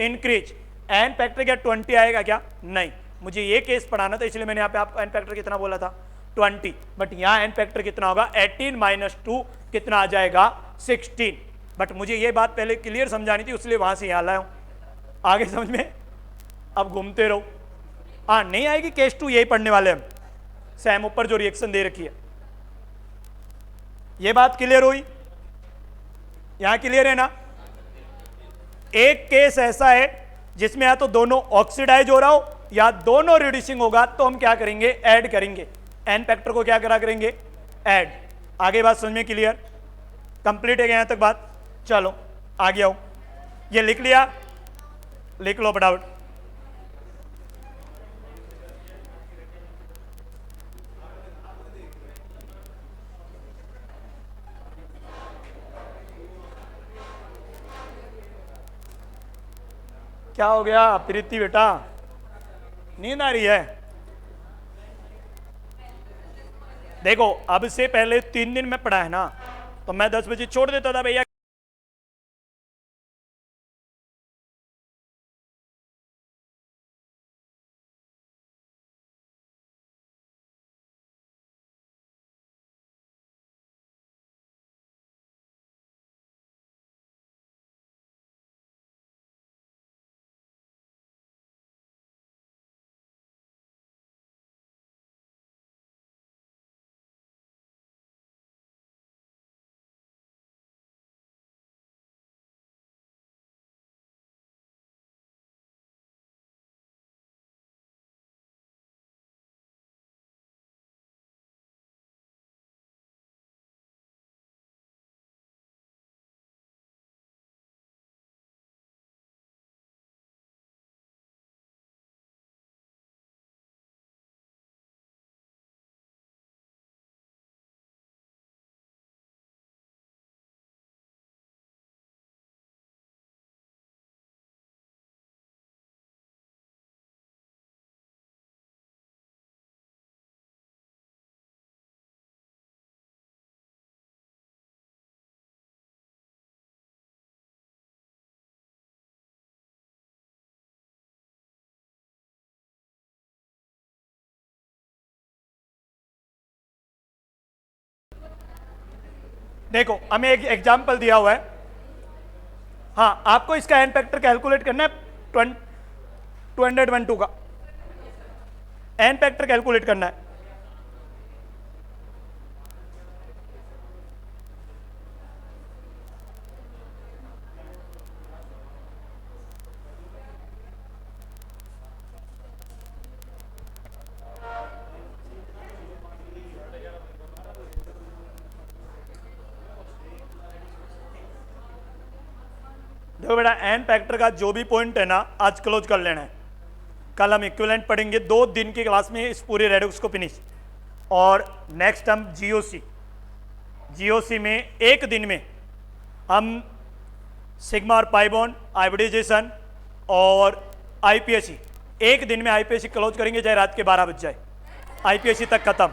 इंक्रीज। एन फैक्टर क्या 20 आएगा क्या? नहीं, मुझे ये केस पढ़ाना था इसलिए मैंने यहाँ पे आपको एन फैक्टर कितना बोला था 20, बट यहाँ एन फैक्टर कितना होगा 18 - 2 कितना आ जाएगा 16। बट मुझे ये बात पहले क्लियर समझानी थी इसलिए वहां से यहाँ लाया हूँ। आगे समझ में? अब घूमते रहो। हाँ नहीं आएगी केस 2 यही पढ़ने वाले हम, सैम ऊपर जो रिएक्शन दे रखी है। ये बात क्लियर हुई? यहां क्लियर है ना? एक केस ऐसा है जिसमें या तो दोनों ऑक्सीडाइज हो रहा हो या दोनों रिड्यूसिंग होगा, तो हम क्या करेंगे? ऐड करेंगे। एन फैक्टर को क्या करा करेंगे? ऐड। आगे बात समझ में क्लियर? कंप्लीट है यहां तक बात? चलो आगे आओ। ये लिख लिया? लिख लो फटाफट। क्या हो गया प्रीति बेटा, नींद आ रही है? देखो अब से पहले 3 दिन में पढ़ा है ना, तो मैं 10 बजे छोड़ देता था भैया। देखो हमें एक एग्जाम्पल दिया हुआ है। हाँ आपको इसका एन फैक्टर कैलकुलेट करना है 212 का एन फैक्टर कैलकुलेट करना है। देखो बेटा एन फैक्टर का जो भी पॉइंट है ना आज क्लोज कर लेना है। कल हम इक्विवेलेंट पढ़ेंगे 2 दिन की क्लास में इस पूरे रेडॉक्स को फिनिश, और नेक्स्ट हम जीओसी में एक दिन में हम सिग्मा और पाई बॉन्ड, हाइब्रिडाइजेशन और आईपीएससी, एक दिन में आईपीएससी क्लोज करेंगे चाहे रात के 12 बज जाए, आईपीएससी तक खत्म।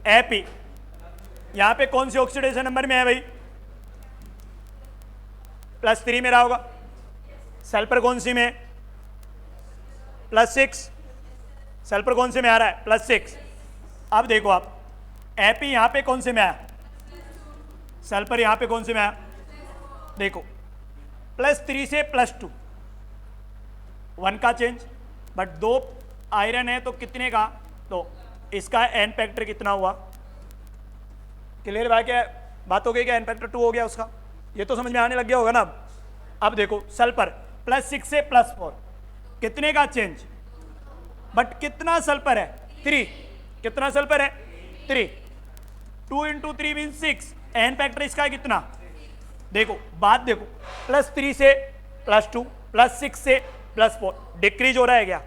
एपी यहां पे कौन सी ऑक्सीडेशन नंबर में है भाई? +3 में रहा होगा, सल्फर कौन सी में, +6, सल्फर कौन से में आ रहा है, +6। अब देखो आप Fe यहां पे कौन से में आया, सल्फर यहां पे कौन से में आया, देखो +3 से +2, 1 का चेंज, बट 2 आयरन है तो कितने का, तो इसका एन फैक्टर कितना हुआ, क्लियर भाई, क्या बात हो गई, क्या एन फैक्टर 2 हो गया उसका, ये तो समझ में आने लग गया होगा ना। अब देखो सल्फर +6 से +4, कितने का चेंज, बट कितना सल्फर है, 3, कितना सल्फर है, 3, 2 × 3 मीन 6, एन फैक्टर इसका है कितना, देखो बात देखो, +3 से +2, +6 से +4, डिक्रीज हो रहा है क्या,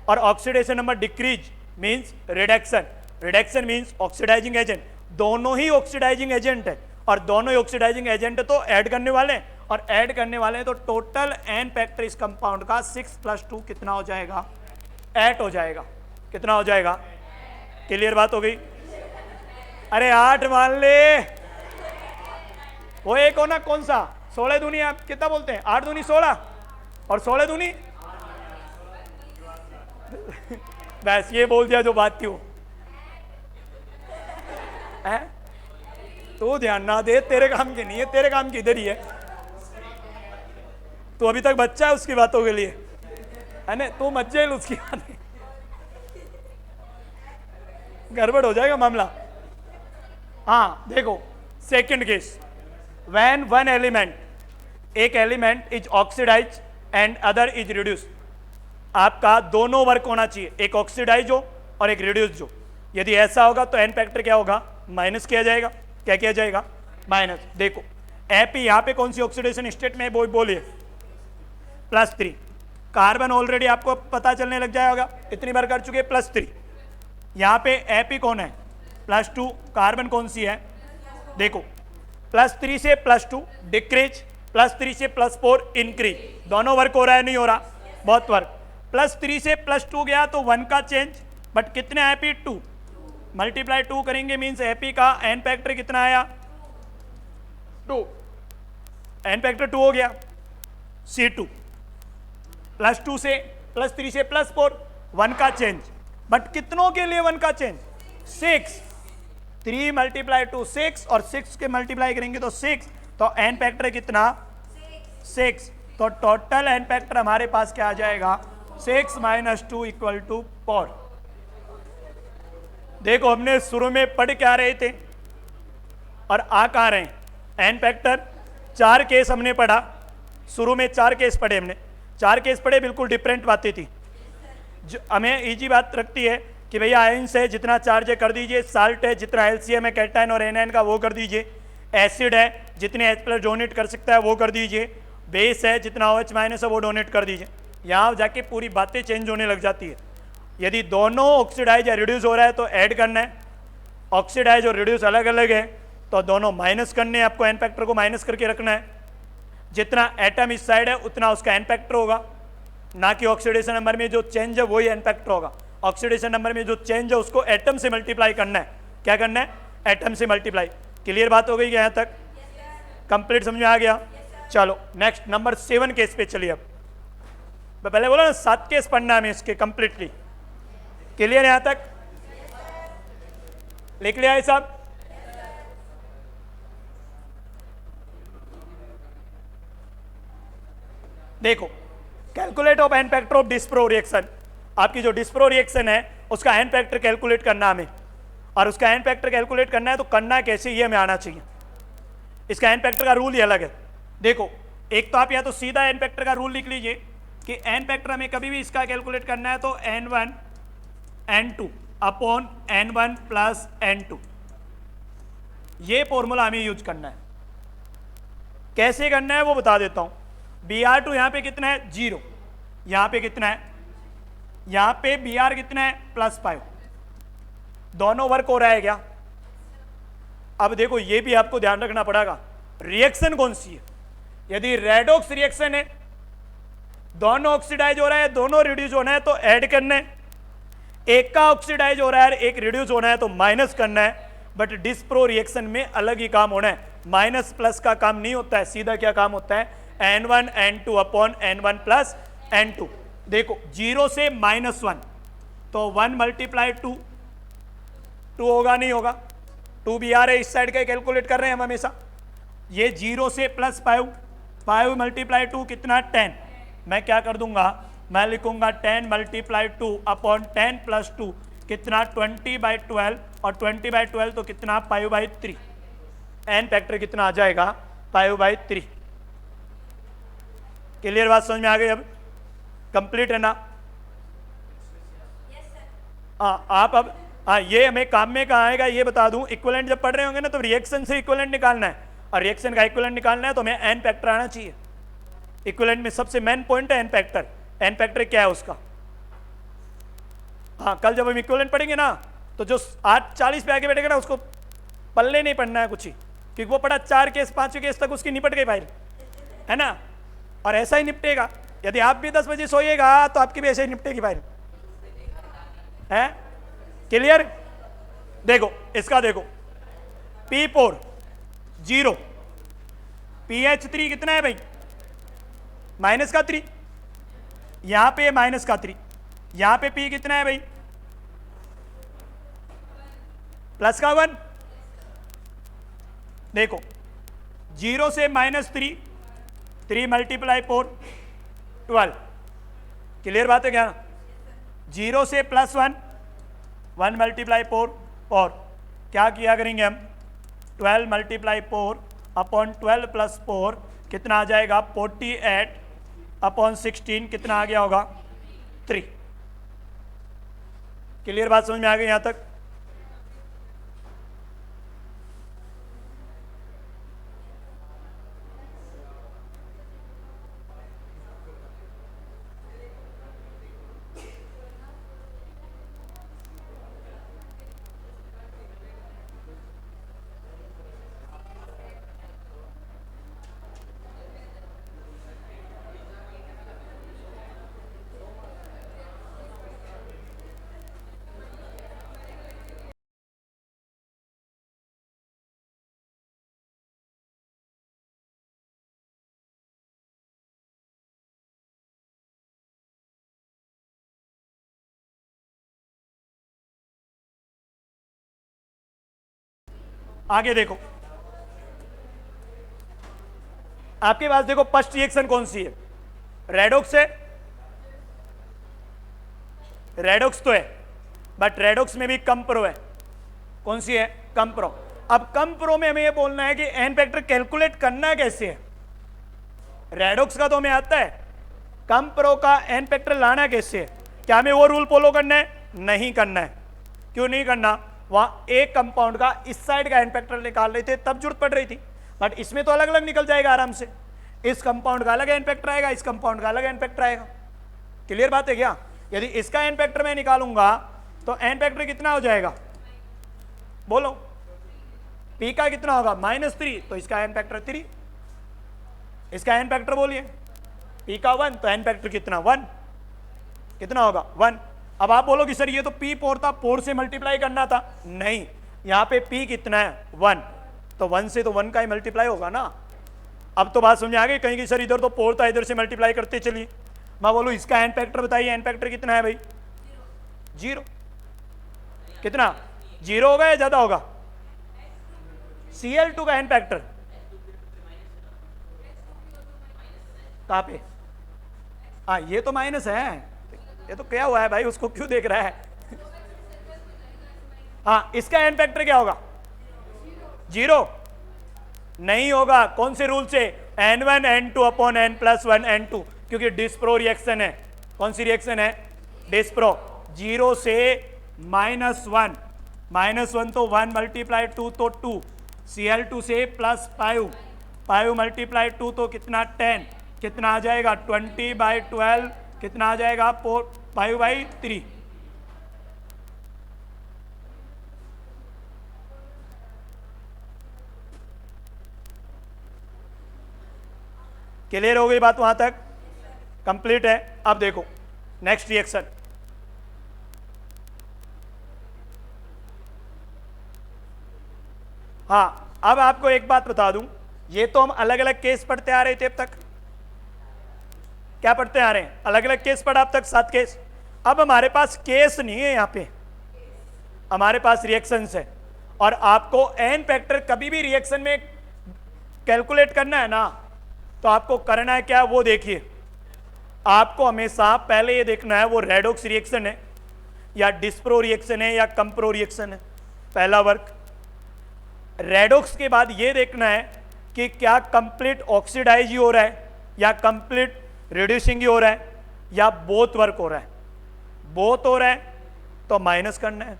और oxidation number decrease means reduction, reduction means oxidizing agent, दोनों ही ऑक्सीडाइजिंग एजेंट है, और दोनों ही ऑक्सीडाइजिंग एजेंट तो ऐड करने वाले हैं, और ऐड करने वाले हैं तो टोटल एन फैक्टर इस कंपाउंड का 6 + 2 कितना हो जाएगा, 8 हो जाएगा, कितना हो जाएगा, क्लियर बात हो गई, अरे 8 मान ले, वो एक हो ना, कौन सा, 16 दूनी, आप कितना बोलते हैं, 8 दूनी 16 और 16 दूनी बस ये बोल दिया जो बात थी वो है, तो ध्यान ना दे, तेरे काम की नहीं है, तेरे काम की इधर ही है, तो अभी तक बच्चा है उसकी बातों के लिए, है ना, तो मत जेल उसकी बात, गड़बड़ हो जाएगा मामला। हाँ देखो second case, when one element, एक element is oxidize and other is reduce, आपका दोनों वर्क होना चाहिए, एक ऑक्सीडाइज हो और एक रिड्यूस हो, यदि ऐसा होगा तो एन फैक्टर क्या होगा, माइनस किया जाएगा, क्या किया जाएगा, माइनस। देखो Fe यहां पे कौन सी ऑक्सीडेशन स्टेट में बोलिए, +3, कार्बन ऑलरेडी आपको पता चलने लग जाएगा, इतनी बार कर चुके, +3, यहां पे Fe कौन है, +2, कार्बन कौन सी है, देखो +3 से +2 डिक्रीज, +3 से +4 इंक्रीज, दोनों वर्क हो रहा है, नहीं हो रहा, बहुत वर्क, +3 से +2 गया तो 1 का चेंज, बट कितने Fe 2, मल्टीप्लाई 2 करेंगे मीन्स Fe का एन फैक्टर कितना आया, 2, एन फैक्टर 2 हो गया, C2, +2 से +3 से +4, 1 का चेंज, बट कितनों के लिए 1 का चेंज, 6, 3 × 2 6, और 6 के मल्टीप्लाई करेंगे तो 6, तो एन फैक्टर कितना, 6, तो टोटल एन फैक्टर हमारे पास क्या आ जाएगा, 6 - 2 = 4। देखो हमने शुरू में पढ़ क्या रहे थे और आ कहाँ रहे हैं, एन फैक्टर 4 केस हमने पढ़ा, शुरू में 4 केस पढ़े हमने, 4 केस पढ़े, बिल्कुल डिफरेंट बातें थी, जो हमें इजी बात रखती है कि भैया आयंस है जितना चार्ज है कर दीजिए, साल्ट है जितना एलसीएम है कैटायन और एनायन का वो कर दीजिए, एसिड है जितने H+ डोनेट कर सकता है वो कर दीजिए, बेस है जितना OH- है वो डोनेट कर दीजिए, यहाँ जाके पूरी बातें चेंज होने लग जाती है। यदि दोनों ऑक्सीडाइज या रिड्यूस हो रहा है तो ऐड करना है, ऑक्सीडाइज और रिड्यूस अलग अलग है तो दोनों माइनस करने हैं, आपको एन फैक्टर को माइनस करके रखना है, जितना एटम इस साइड है उतना उसका एन फैक्टर होगा, ना कि ऑक्सीडेशन नंबर में जो चेंज है वही एन फैक्टर होगा, ऑक्सीडेशन नंबर में जो चेंज है उसको एटम से मल्टीप्लाई करना है, क्या करना है, एटम से मल्टीप्लाई। क्लियर बात हो गई क्या, यहाँ तक कंप्लीट समझ में आ गया। चलो नेक्स्ट नंबर 7 केस पे चलिए। अब मैं पहले बोला ना 7 केस पढ़ना है हमें इसके कंप्लीटली, क्लियर यहाँ तक, लिख लिया है सब, देखो calculate of N factor of dispro reaction, आपकी जो डिस्प्रो रिएक्शन है उसका एन फैक्टर कैलकुलेट करना हमें, और उसका एन फैक्टर कैलकुलेट करना है तो करना कैसे ये हमें आना चाहिए, इसका एन फैक्टर का रूल ही अलग है। देखो एक तो आप या तो सीधा एन फैक्टर का रूल लिख लीजिए कि एन फैक्टर हमें कभी भी इसका कैलकुलेट करना है तो n1 n2 upon n1 plus n2, ये फॉर्मूला हमें यूज करना है। कैसे करना है वो बता देता हूं। Br2 यहाँ पे कितना है 0, यहाँ पे कितना है, यहाँ पे Br कितना है +5, दोनों वर्क हो रहा है क्या। अब देखो ये भी आपको ध्यान रखना पड़ेगा रिएक्शन कौन सी है। यदि रेडॉक्स रिएक्शन है, दोनों ऑक्सीडाइज हो रहा है दोनों रिड्यूस होना है तो ऐड करना है, एक का ऑक्सीडाइज हो रहा है एक रिड्यूस होना है तो माइनस करना है। बट डिस्प्रो रिएक्शन में अलग ही काम होना है, माइनस प्लस का काम नहीं होता है, सीधा क्या काम होता है, n1 n2 upon n1 plus n2। देखो 0 से -1 तो 1 मल्टीप्लाई 2 होगा नहीं होगा, 2 भी आ रहे इस साइड का कैलकुलेट कर रहे हैं हम हमेशा। ये 0 से +5 5 मल्टीप्लाई 2 कितना 10, मैं क्या कर दूंगा, मैं लिखूंगा 10 मल्टीप्लाई 2 अपॉन 10 + 2 कितना 20/12 और 20/12 तो कितना 5/3, एन फैक्टर कितना आ जाएगा 5/3। क्लियर बात समझ में आ गई, अब कंप्लीट है ना। आप अब ये हमें काम में कहाँ आएगा ये बता दूं, इक्विवेलेंट जब पढ़ रहे होंगे ना तो रिएक्शन से इक्विवेलेंट निकालना है, और रिएक्शन का इक्विवेलेंट निकालना है तो हमें एन फैक्टर आना चाहिए। इक्विवेलेंट में सबसे मेन पॉइंट है एन फैक्टर। एन फैक्टर क्या है उसका, कल जब हम इक्विवेलेंट पढ़ेंगे ना तो जो आज 40 पे आके बैठेगा ना उसको पल्ले नहीं पढ़ना है कुछ ही, क्योंकि वो पढ़ा 4 केस 5 केस तक उसकी निपट गई फाइल, है ना, और ऐसा ही निपटेगा। यदि आप भी 10 बजे सोइएगा तो आपकी भी ऐसे ही निपटेगी फाइल, है क्लियर। देखो इसका देखो P4 0, PH3 कितना है भाई, -3, यहां पे -3, यहां पे P कितना है भाई, +1। देखो 0 से -3, 3 मल्टीप्लाई 4 12, क्लियर बात है क्या, 0 से +1 1 मल्टीप्लाई 4 और क्या किया करेंगे हम, 12 मल्टीप्लाई 4 अपॉन 12 + 4 कितना आ जाएगा 48 अपॉन 16 कितना आ गया होगा 3। क्लियर बात समझ में आ गई यहां तक। आगे देखो आपके पास, देखो फर्स्ट रिएक्शन कौन सी है, रेडॉक्स है, रेडॉक्स तो है बट रेडॉक्स में भी कंप्रो है, कौन सी है, कंप्रो। अब कंप्रो में हमें ये बोलना है कि एन फैक्टर कैलकुलेट करना कैसे है, रेडॉक्स का तो हमें आता है, कंप्रो का एन फैक्टर लाना कैसे है, क्या हमें वो रूल फॉलो करना है, नहीं करना है। क्यों नहीं करना, वहां एक कंपाउंड का इस साइड का एन फैक्टर निकाल रहे थे तब जरूरत पड़ रही थी, बट इसमें तो अलग अलग निकल जाएगा आराम से, इस कंपाउंड का अलग एन फैक्टर आएगा, इस कंपाउंड का अलग एन फैक्टर आएगा। क्लियर बात है क्या, यदि इसका एन फैक्टर मैं निकालूंगा तो एन फैक्टर कितना हो जाएगा, बोलो, पी का कितना होगा -3 तो इसका एन फैक्टर 3, इसका एन फैक्टर बोलिए, पी का 1 तो एन फैक्टर कितना 1, कितना होगा 1। अब आप बोलोगे सर ये तो P4 था, 4 से मल्टीप्लाई करना था, नहीं, यहां पे P कितना है 1, तो 1 से तो 1 का ही मल्टीप्लाई होगा ना। अब तो बात समझ आ गई, कहीं की सर इधर तो 4 था इधर से मल्टीप्लाई करते चलिए, मैं बोलूं इसका एन फैक्टर बताइए, एन फैक्टर कितना है भाई 0, कितना 0 होगा या ज्यादा होगा, Cl2 का एन फैक्टर कहां पे, ये तो माइनस है, ये तो क्या हुआ है भाई, उसको क्यों देख रहा है, इसका एन फैक्टर क्या होगा 0 नहीं होगा, कौन से रूल से, n1 n2 upon n+1 n2, क्योंकि डिस्प्रो रिएक्शन है, कौन सी रिएक्शन है, डिस्प्रो। 0 से -1, -1 तो 1 मल्टीप्लाई 2 तो 2, Cl2 से +5, 5 मल्टीप्लाई 2 तो कितना 10, कितना आ जाएगा 20/12, कितना आ जाएगा 5/3। क्लियर हो गई बात, वहां तक कंप्लीट है। अब देखो नेक्स्ट रिएक्शन, अब आपको एक बात बता दूं, ये तो हम अलग अलग केस पढ़ते आ रहे थे अब तक, क्या पढ़ते आ रहे हैं, अलग अलग केस पढ़ा अब तक, 7 केस। अब हमारे पास केस नहीं है, यहाँ पे हमारे पास रिएक्शंस है, और आपको एन फैक्टर कभी भी रिएक्शन में कैलकुलेट करना है ना, तो आपको करना है क्या, वो देखिए। आपको हमेशा पहले ये देखना है वो रेडॉक्स रिएक्शन है या डिस्प्रो रिएक्शन है या कंप्रो रिएक्शन है, पहला वर्क। रेडॉक्स के बाद ये देखना है कि क्या कंप्लीट ऑक्सीडाइज ही हो रहा है या कंप्लीट रिड्यूसिंग ही हो रहा है या बोथ वर्क हो रहा है। बोथ हो रहा है तो माइनस करना है,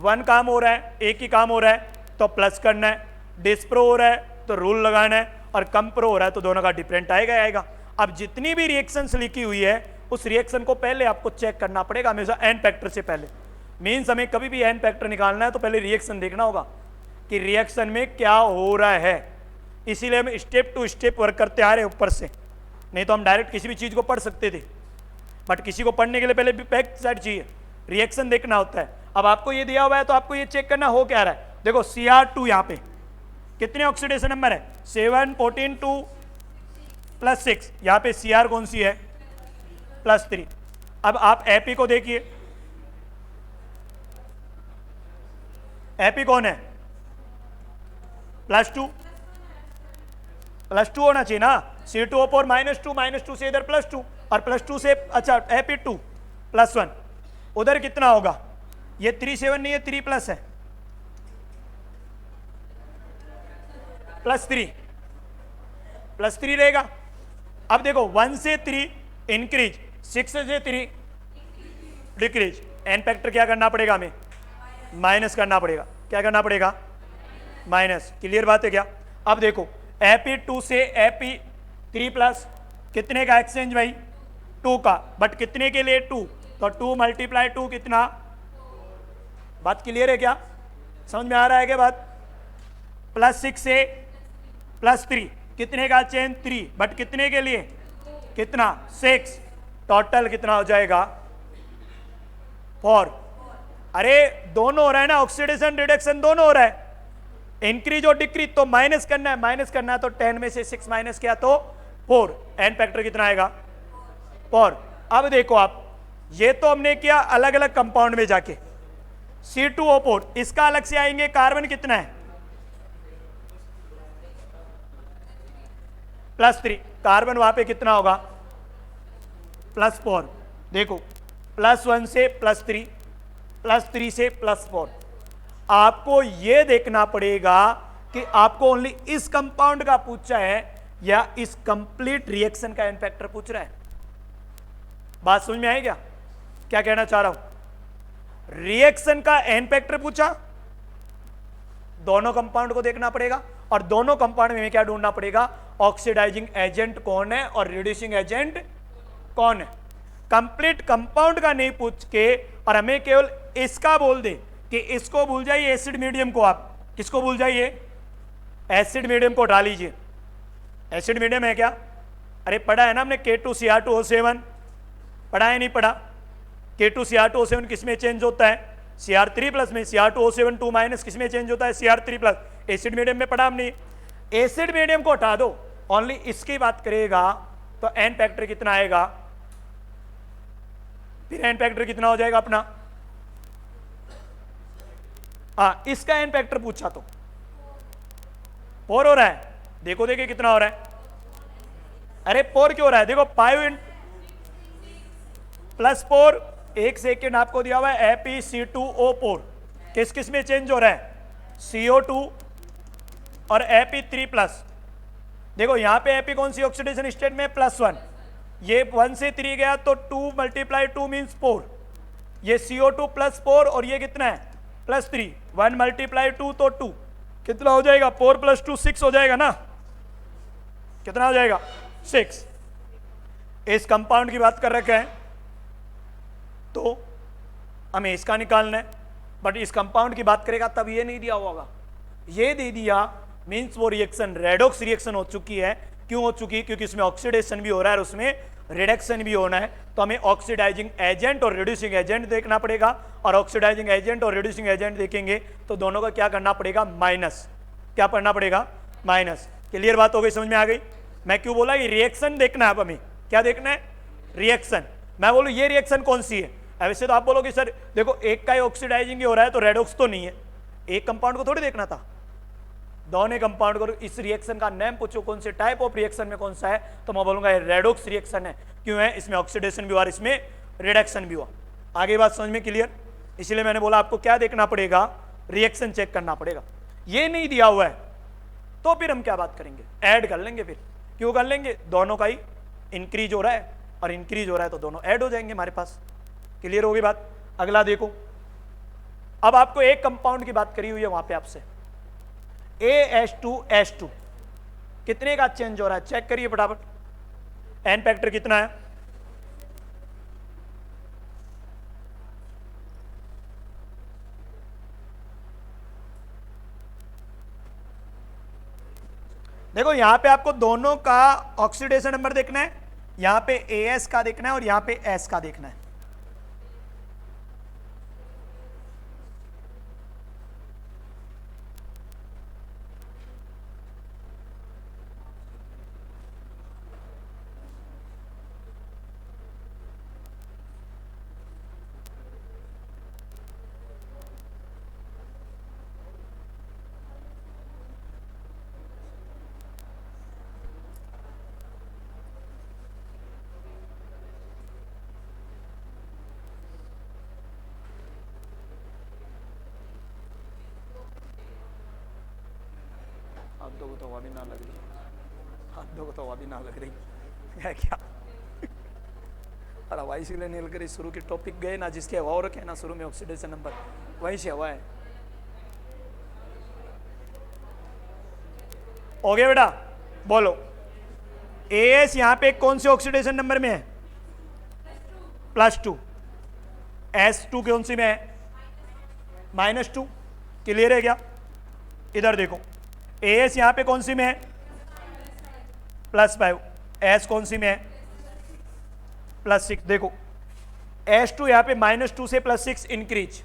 1 काम हो रहा है, एक ही काम हो रहा है तो प्लस करना है, डिस्प्रो हो रहा है तो रूल लगाना है, और कंप्रो हो रहा है तो दोनों का डिफरेंट आएगा। अब जितनी भी रिएक्शंस लिखी हुई है उस रिएक्शन को पहले आपको चेक करना पड़ेगा हमेशा एन फैक्टर से पहले। मीन्स हमें कभी भी एन फैक्टर निकालना है तो पहले रिएक्शन देखना होगा कि रिएक्शन में क्या हो रहा है। इसीलिए हम स्टेप टू स्टेप वर्क करते आ रहे हैं ऊपर से, नहीं तो हम डायरेक्ट किसी भी चीज़ को पढ़ सकते थे, बट किसी को पढ़ने के लिए पहले बैक साइड चाहिए, रिएक्शन देखना होता है। अब आपको ये दिया हुआ है तो आपको ये चेक करना हो क्या रहा है। देखो Cr2 यहाँ पे कितने ऑक्सीडेशन नंबर है, 7, 14, 2 + 6, यहाँ पे Cr कौन सी है, +3। अब आप Ap को देखिए, Ap कौन है, +2 होना चाहिए ना, C2O4 -2 से इधर +2 और +2 से अच्छा Ap2 +1, उधर कितना होगा, ये 3 7 नहीं है, 3 प्लस है, +3 रहेगा। अब देखो 1 से 3 इंक्रीज, 6 से 3 डिक्रीज, एन फैक्टर क्या करना पड़ेगा हमें, माइनस करना पड़ेगा। क्या करना पड़ेगा, माइनस। क्लियर बात है क्या। अब देखो Ap2 से Ap3+ कितने का एक्सचेंज भाई, 2 का, बट कितने के लिए 2, तो 2 × 2 कितना, बात क्लियर है क्या, समझ में आ रहा है क्या बात। +6 से +3 कितने का चेंज, 3, बट कितने के लिए, कितना, 6, टोटल कितना हो जाएगा, 4। अरे दोनों हो रहा है ना, ऑक्सीडेशन रिडक्शन दोनों हो रहा है, इंक्रीज और डिक्रीज, तो माइनस करना है, माइनस करना है तो 10 में से 6 माइनस किया तो 4, एन फैक्टर कितना आएगा, 4। अब देखो आप, ये तो हमने किया अलग अलग कंपाउंड में जाके, C2O4 इसका अलग से आएंगे, कार्बन कितना है, +3, कार्बन वहां पे कितना होगा, +4। देखो +1 से +3, +3 से +4। आपको यह देखना पड़ेगा कि आपको ओनली इस कंपाउंड का पूछा है या इस कंप्लीट रिएक्शन का एन फैक्टर पूछ रहा है। बात समझ में आई क्या, क्या कहना चाह रहा हूं। रिएक्शन का एन फैक्टर पूछा, दोनों कंपाउंड को देखना पड़ेगा, और दोनों कंपाउंड में क्या ढूंढना पड़ेगा, ऑक्सीडाइजिंग एजेंट कौन है और रिड्यूसिंग एजेंट कौन है। कंप्लीट कंपाउंड का नहीं पूछ के और हमें केवल इसका बोल दे कि इसको भूल जाइए, एसिड मीडियम को, आप किसको भूल जाइए, एसिड मीडियम को उठा लीजिए। एसिड मीडियम है क्या, अरे पढ़ा है ना हमने, K2Cr2O7 पढ़ा है, नहीं पढ़ा, K2Cr2O7 किस में चेंज होता है, Cr3+ में, Cr2O7 2- किस में चेंज होता है, Cr3+, एसिड मीडियम में पढ़ा हमने। एसिड मीडियम को हटा दो, ओनली इसकी बात करेगा तो एन फैक्टर कितना आएगा, फिर एन फैक्टर कितना हो जाएगा अपना, इसका एन फैक्टर पूछा तो 4 हो रहा है, देखो देखिए कितना हो रहा है, अरे 4 क्यों हो रहा है, देखो 5 +4, 1 सेकेंड आपको दिया हुआ है, Ap(C2O4) किस किस में चेंज हो रहा है, CO2 और Ap3+। देखो यहां पे Ap कौन सी ऑक्सीडेशन स्टेट में, +1, ये 1 से 3 गया तो 2 × 2 मीन्स 4, ये CO2 +4 और ये कितना है, +3, 1 × 2 तो 2, कितना हो जाएगा, 4 + 2 6 हो जाएगा ना, कितना हो जाएगा, 6। इस कंपाउंड की बात कर रखे हैं तो हमें इसका निकालना है, बट इस कंपाउंड की बात करेगा तब ये नहीं दिया होगा, ये दे दिया, मीन्स वो रिएक्शन रेडॉक्स रिएक्शन हो चुकी है। क्यों हो चुकी, क्योंकि इसमें ऑक्सीडेशन भी हो रहा है और उसमें रिडक्शन भी होना है तो हमें ऑक्सीडाइजिंग एजेंट और रिड्यूसिंग एजेंट देखना पड़ेगा, और ऑक्सीडाइजिंग एजेंट और रिड्यूसिंग एजेंट देखेंगे तो दोनों का क्या करना पड़ेगा, माइनस। क्या पढ़ना पड़ेगा, माइनस। क्लियर बात हो गई, समझ में आ गई। मैं क्यों बोला कि रिएक्शन देखना है, अब हमें क्या देखना है, रिएक्शन। मैं बोलूँ ये रिएक्शन कौन सी है, वैसे तो आप बोलोगे सर देखो एक का ही ऑक्सीडाइजिंग हो रहा है तो रेडॉक्स तो नहीं है, एक कंपाउंड को थोड़ी देखना था, दोनों कंपाउंड को। इस रिएक्शन का नेम पूछो कौन से टाइप ऑफ रिएक्शन में कौन सा है, तो मैं बोलूंगा ये रेडॉक्स रिएक्शन है। क्यों है, इसमें ऑक्सीडेशन भी हुआ और इसमें रिडक्शन भी हुआ। आगे बात समझ में क्लियर। इसलिए मैंने बोला आपको क्या देखना पड़ेगा, रिएक्शन चेक करना पड़ेगा। ये नहीं दिया हुआ है तो फिर हम क्या बात करेंगे, ऐड कर लेंगे। फिर क्यों कर लेंगे, दोनों का ही इंक्रीज हो रहा है और इंक्रीज हो रहा है तो दोनों ऐड हो जाएंगे हमारे पास। क्लियर होगी बात। अगला देखो, अब आपको एक कंपाउंड की बात करी हुई है वहां पे आपसे, AH2H2 कितने का चेंज हो रहा है, चेक करिए फटाफट। एन फैक्टर कितना है, देखो यहां पे आपको दोनों का ऑक्सीडेशन नंबर देखना है, यहां पे AS का देखना है और यहां पे S का देखना है। हाथों को तो हवा भी ना लग रही, हाथों को तो हवा भी ना लग रही है क्या। और हवा इसीलिए नहीं लग रही, शुरू के टॉपिक गए ना, जिसके हवा रखे ना शुरू में ऑक्सीडेशन नंबर, वहीं से हवा है। हो गया बेटा, बोलो। AS यहां पे कौन से ऑक्सीडेशन नंबर में है, +2। S2 कौन सी में है, -2। क्लियर है क्या। इधर देखो, AS यहां पे कौन सी में है, +5। S कौन सी में है, +6। देखो H2 यहां पे -2 से +6 इंक्रीज,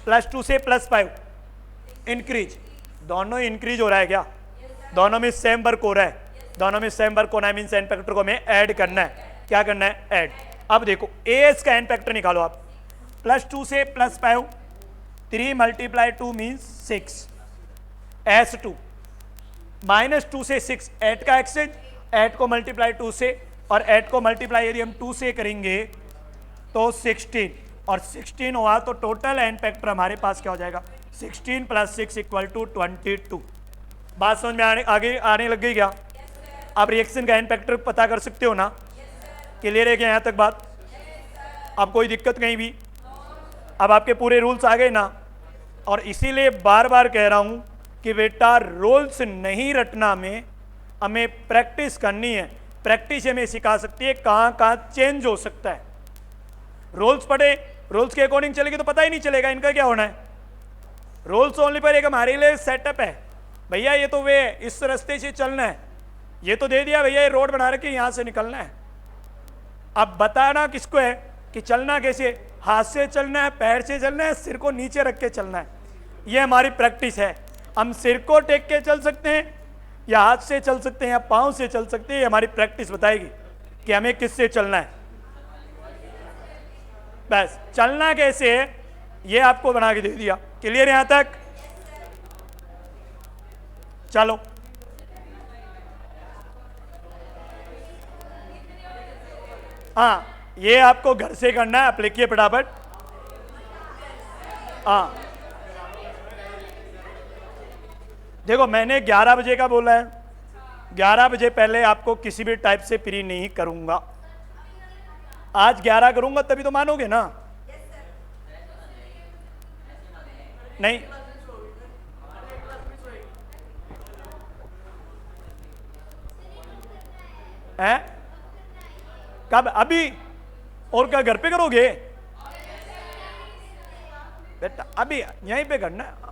+2 से +5 इंक्रीज, दोनों इंक्रीज हो रहा है क्या, दोनों में सेम वर्क हो रहा है, दोनों में सेम वर्क होना है, मींस एन फैक्टर को हमें ऐड करना है। क्या करना है, ऐड। अब देखो AS का एन फैक्टर निकालो आप, +2 से +5, 3 × 2 मीन्स 6। S2 -2 से 6, 8 का एक्सचेंज, 8 को मल्टीप्लाई 2 से, और 8 को मल्टीप्लाई यदि हम 2 से करेंगे तो 16, और 16 हुआ तो टोटल एन फैक्टर हमारे पास क्या हो जाएगा, 16 + 6 = 22। बात समझ में आगे आने लग गई क्या। आप रिएक्शन का एन फैक्टर पता कर सकते हो ना, क्लियर है क्या यहाँ तक बात। अब कोई दिक्कत कहीं भी, अब आपके पूरे रूल्स आ गए ना। और इसीलिए बार बार कह रहा हूं कि बेटा रूल्स नहीं रटना में हमें प्रैक्टिस करनी है, प्रैक्टिस हमें सिखा सकती है कहाँ कहाँ चेंज हो सकता है। रूल्स पढ़े, रूल्स के अकॉर्डिंग चलेगी तो पता ही नहीं चलेगा इनका क्या होना है। रूल्स ओनली पर एक हमारे लिए सेटअप है, भैया ये तो वे इस रास्ते से चलना है, ये तो दे दिया भैया ये रोड बना रखी यहाँ से निकलना है। अब बताना किसको है कि चलना कैसे, हाथ से चलना है, पैर से चलना है, सिर को नीचे रख के चलना है। ये हमारी प्रैक्टिस है। हम सिर को टेक के चल सकते हैं या हाथ से चल सकते हैं या पाँव से चल सकते हैं, ये हमारी प्रैक्टिस बताएगी कि हमें किससे चलना है। बस चलना कैसे है ये आपको बना के दे दिया। क्लियर यहां तक, चलो। हाँ ये आपको घर से करना है, आप लिखिए फटाफट। हाँ देखो मैंने 11 बजे का बोला है, 11 बजे पहले आपको किसी भी टाइप से फ्री नहीं करूंगा। आज 11 करूंगा तभी तो मानोगे ना, नहीं है कब, अभी, और क्या घर पे करोगे बेटा, अभी यहीं पे करना है।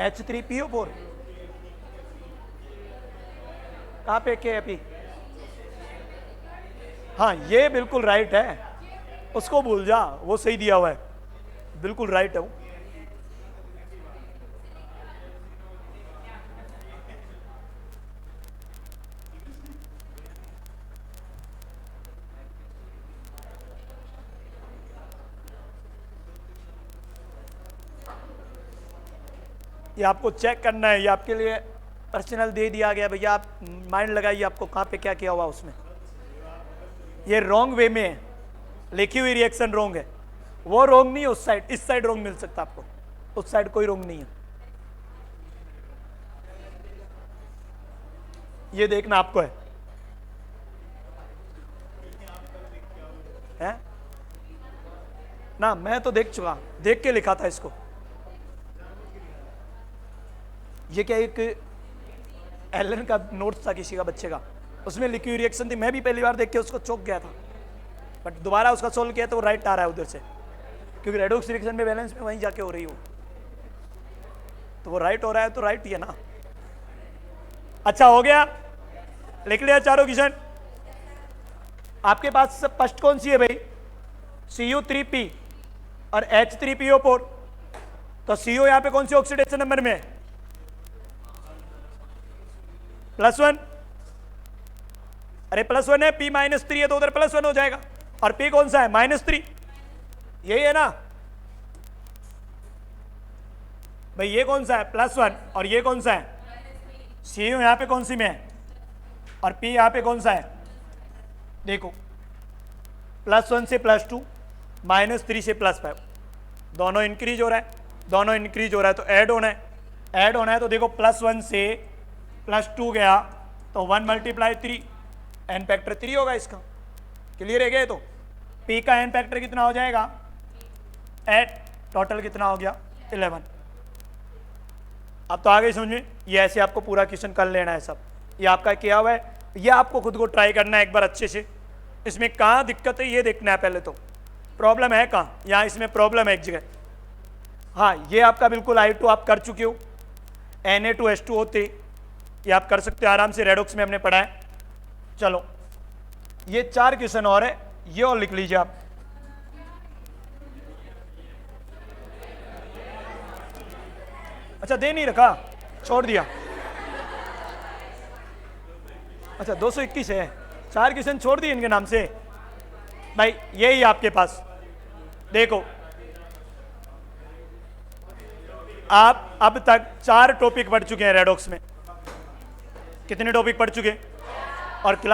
H3PO4 कहाँ पे के अभी? हाँ ये बिल्कुल राइट है, उसको भूल जा, वो सही दिया हुआ है, बिल्कुल राइट है वो। ये आपको चेक करना है, ये आपके लिए पर्सनल दे दिया गया, भैया आप माइंड लगाइए आपको कहाँ पे क्या किया हुआ उसमें। ये रॉन्ग वे में है, लिखी हुई रिएक्शन रॉन्ग है, वो रॉन्ग नहीं है, उस साइड, इस साइड रॉन्ग मिल सकता आपको, उस साइड कोई रॉन्ग नहीं है। ये देखना आपको है ना, मैं तो देख चुका, देख के लिखा था इसको। ये क्या एक एलन का नोट्स था किसी का बच्चे का, उसमें लिखी हुई रिएक्शन थी, मैं भी पहली बार देख के उसको चौंक गया था, बट दोबारा उसका सोल्व किया तो वो राइट आ रहा है उधर से, क्योंकि रेडॉक्स रिएक्शन में बैलेंस में वहीं जाके हो रही हो, तो वो राइट हो रहा है तो राइट ही है ना। अच्छा हो गया, लिख लिया चारों क्वेश्चन। आपके पास फर्स्ट कौन सी है भाई? Cu3P और H3PO4, तो CO यहां पे कौन सी ऑक्सीडेशन नंबर में है? +1। अरे +1 है, P -3 है तो उधर +1 हो जाएगा, और P कौन सा है? -3, यही है ना भाई। ये कौन सा है? +1, और ये कौन सा है? CO यहां पे कौन सी में है, और P यहां पे कौन सा है? देखो +1 से +2, -3 से +5, दोनों इंक्रीज हो रहा है, दोनों इंक्रीज हो रहा है तो ऐड होना है, ऐड होना है तो देखो +1 से +2 गया तो 1 × 3, एन फैक्टर 3 होगा इसका। क्लियर है क्या? तो P का एन फैक्टर कितना हो जाएगा? 8, टोटल कितना हो गया? 11। अब तो आगे समझ में, ये ऐसे आपको पूरा क्वेश्चन कर लेना है सब, ये आपका किया हुआ है, ये आपको खुद को ट्राई करना है एक बार अच्छे से। इसमें कहाँ दिक्कत है ये देखना है पहले, तो प्रॉब्लम है कहाँ, यहाँ इसमें प्रॉब्लम है एक जगह। हाँ ये आपका बिल्कुल I2 आप कर चुके हो, Na2H2O3, ये आप कर सकते हो आराम से, रेडॉक्स में हमने पढ़ा है। चलो ये 4 क्वेश्चन और है, ये और लिख लीजिए आप। अच्छा दे नहीं रखा, छोड़ दिया। अच्छा 221 है, 4 क्वेश्चन छोड़ दिए इनके नाम से भाई। यही आपके पास देखो, आप अब तक 4 टॉपिक पढ़ चुके हैं रेडॉक्स में। कितने टॉपिक पढ़ चुके? और क्लास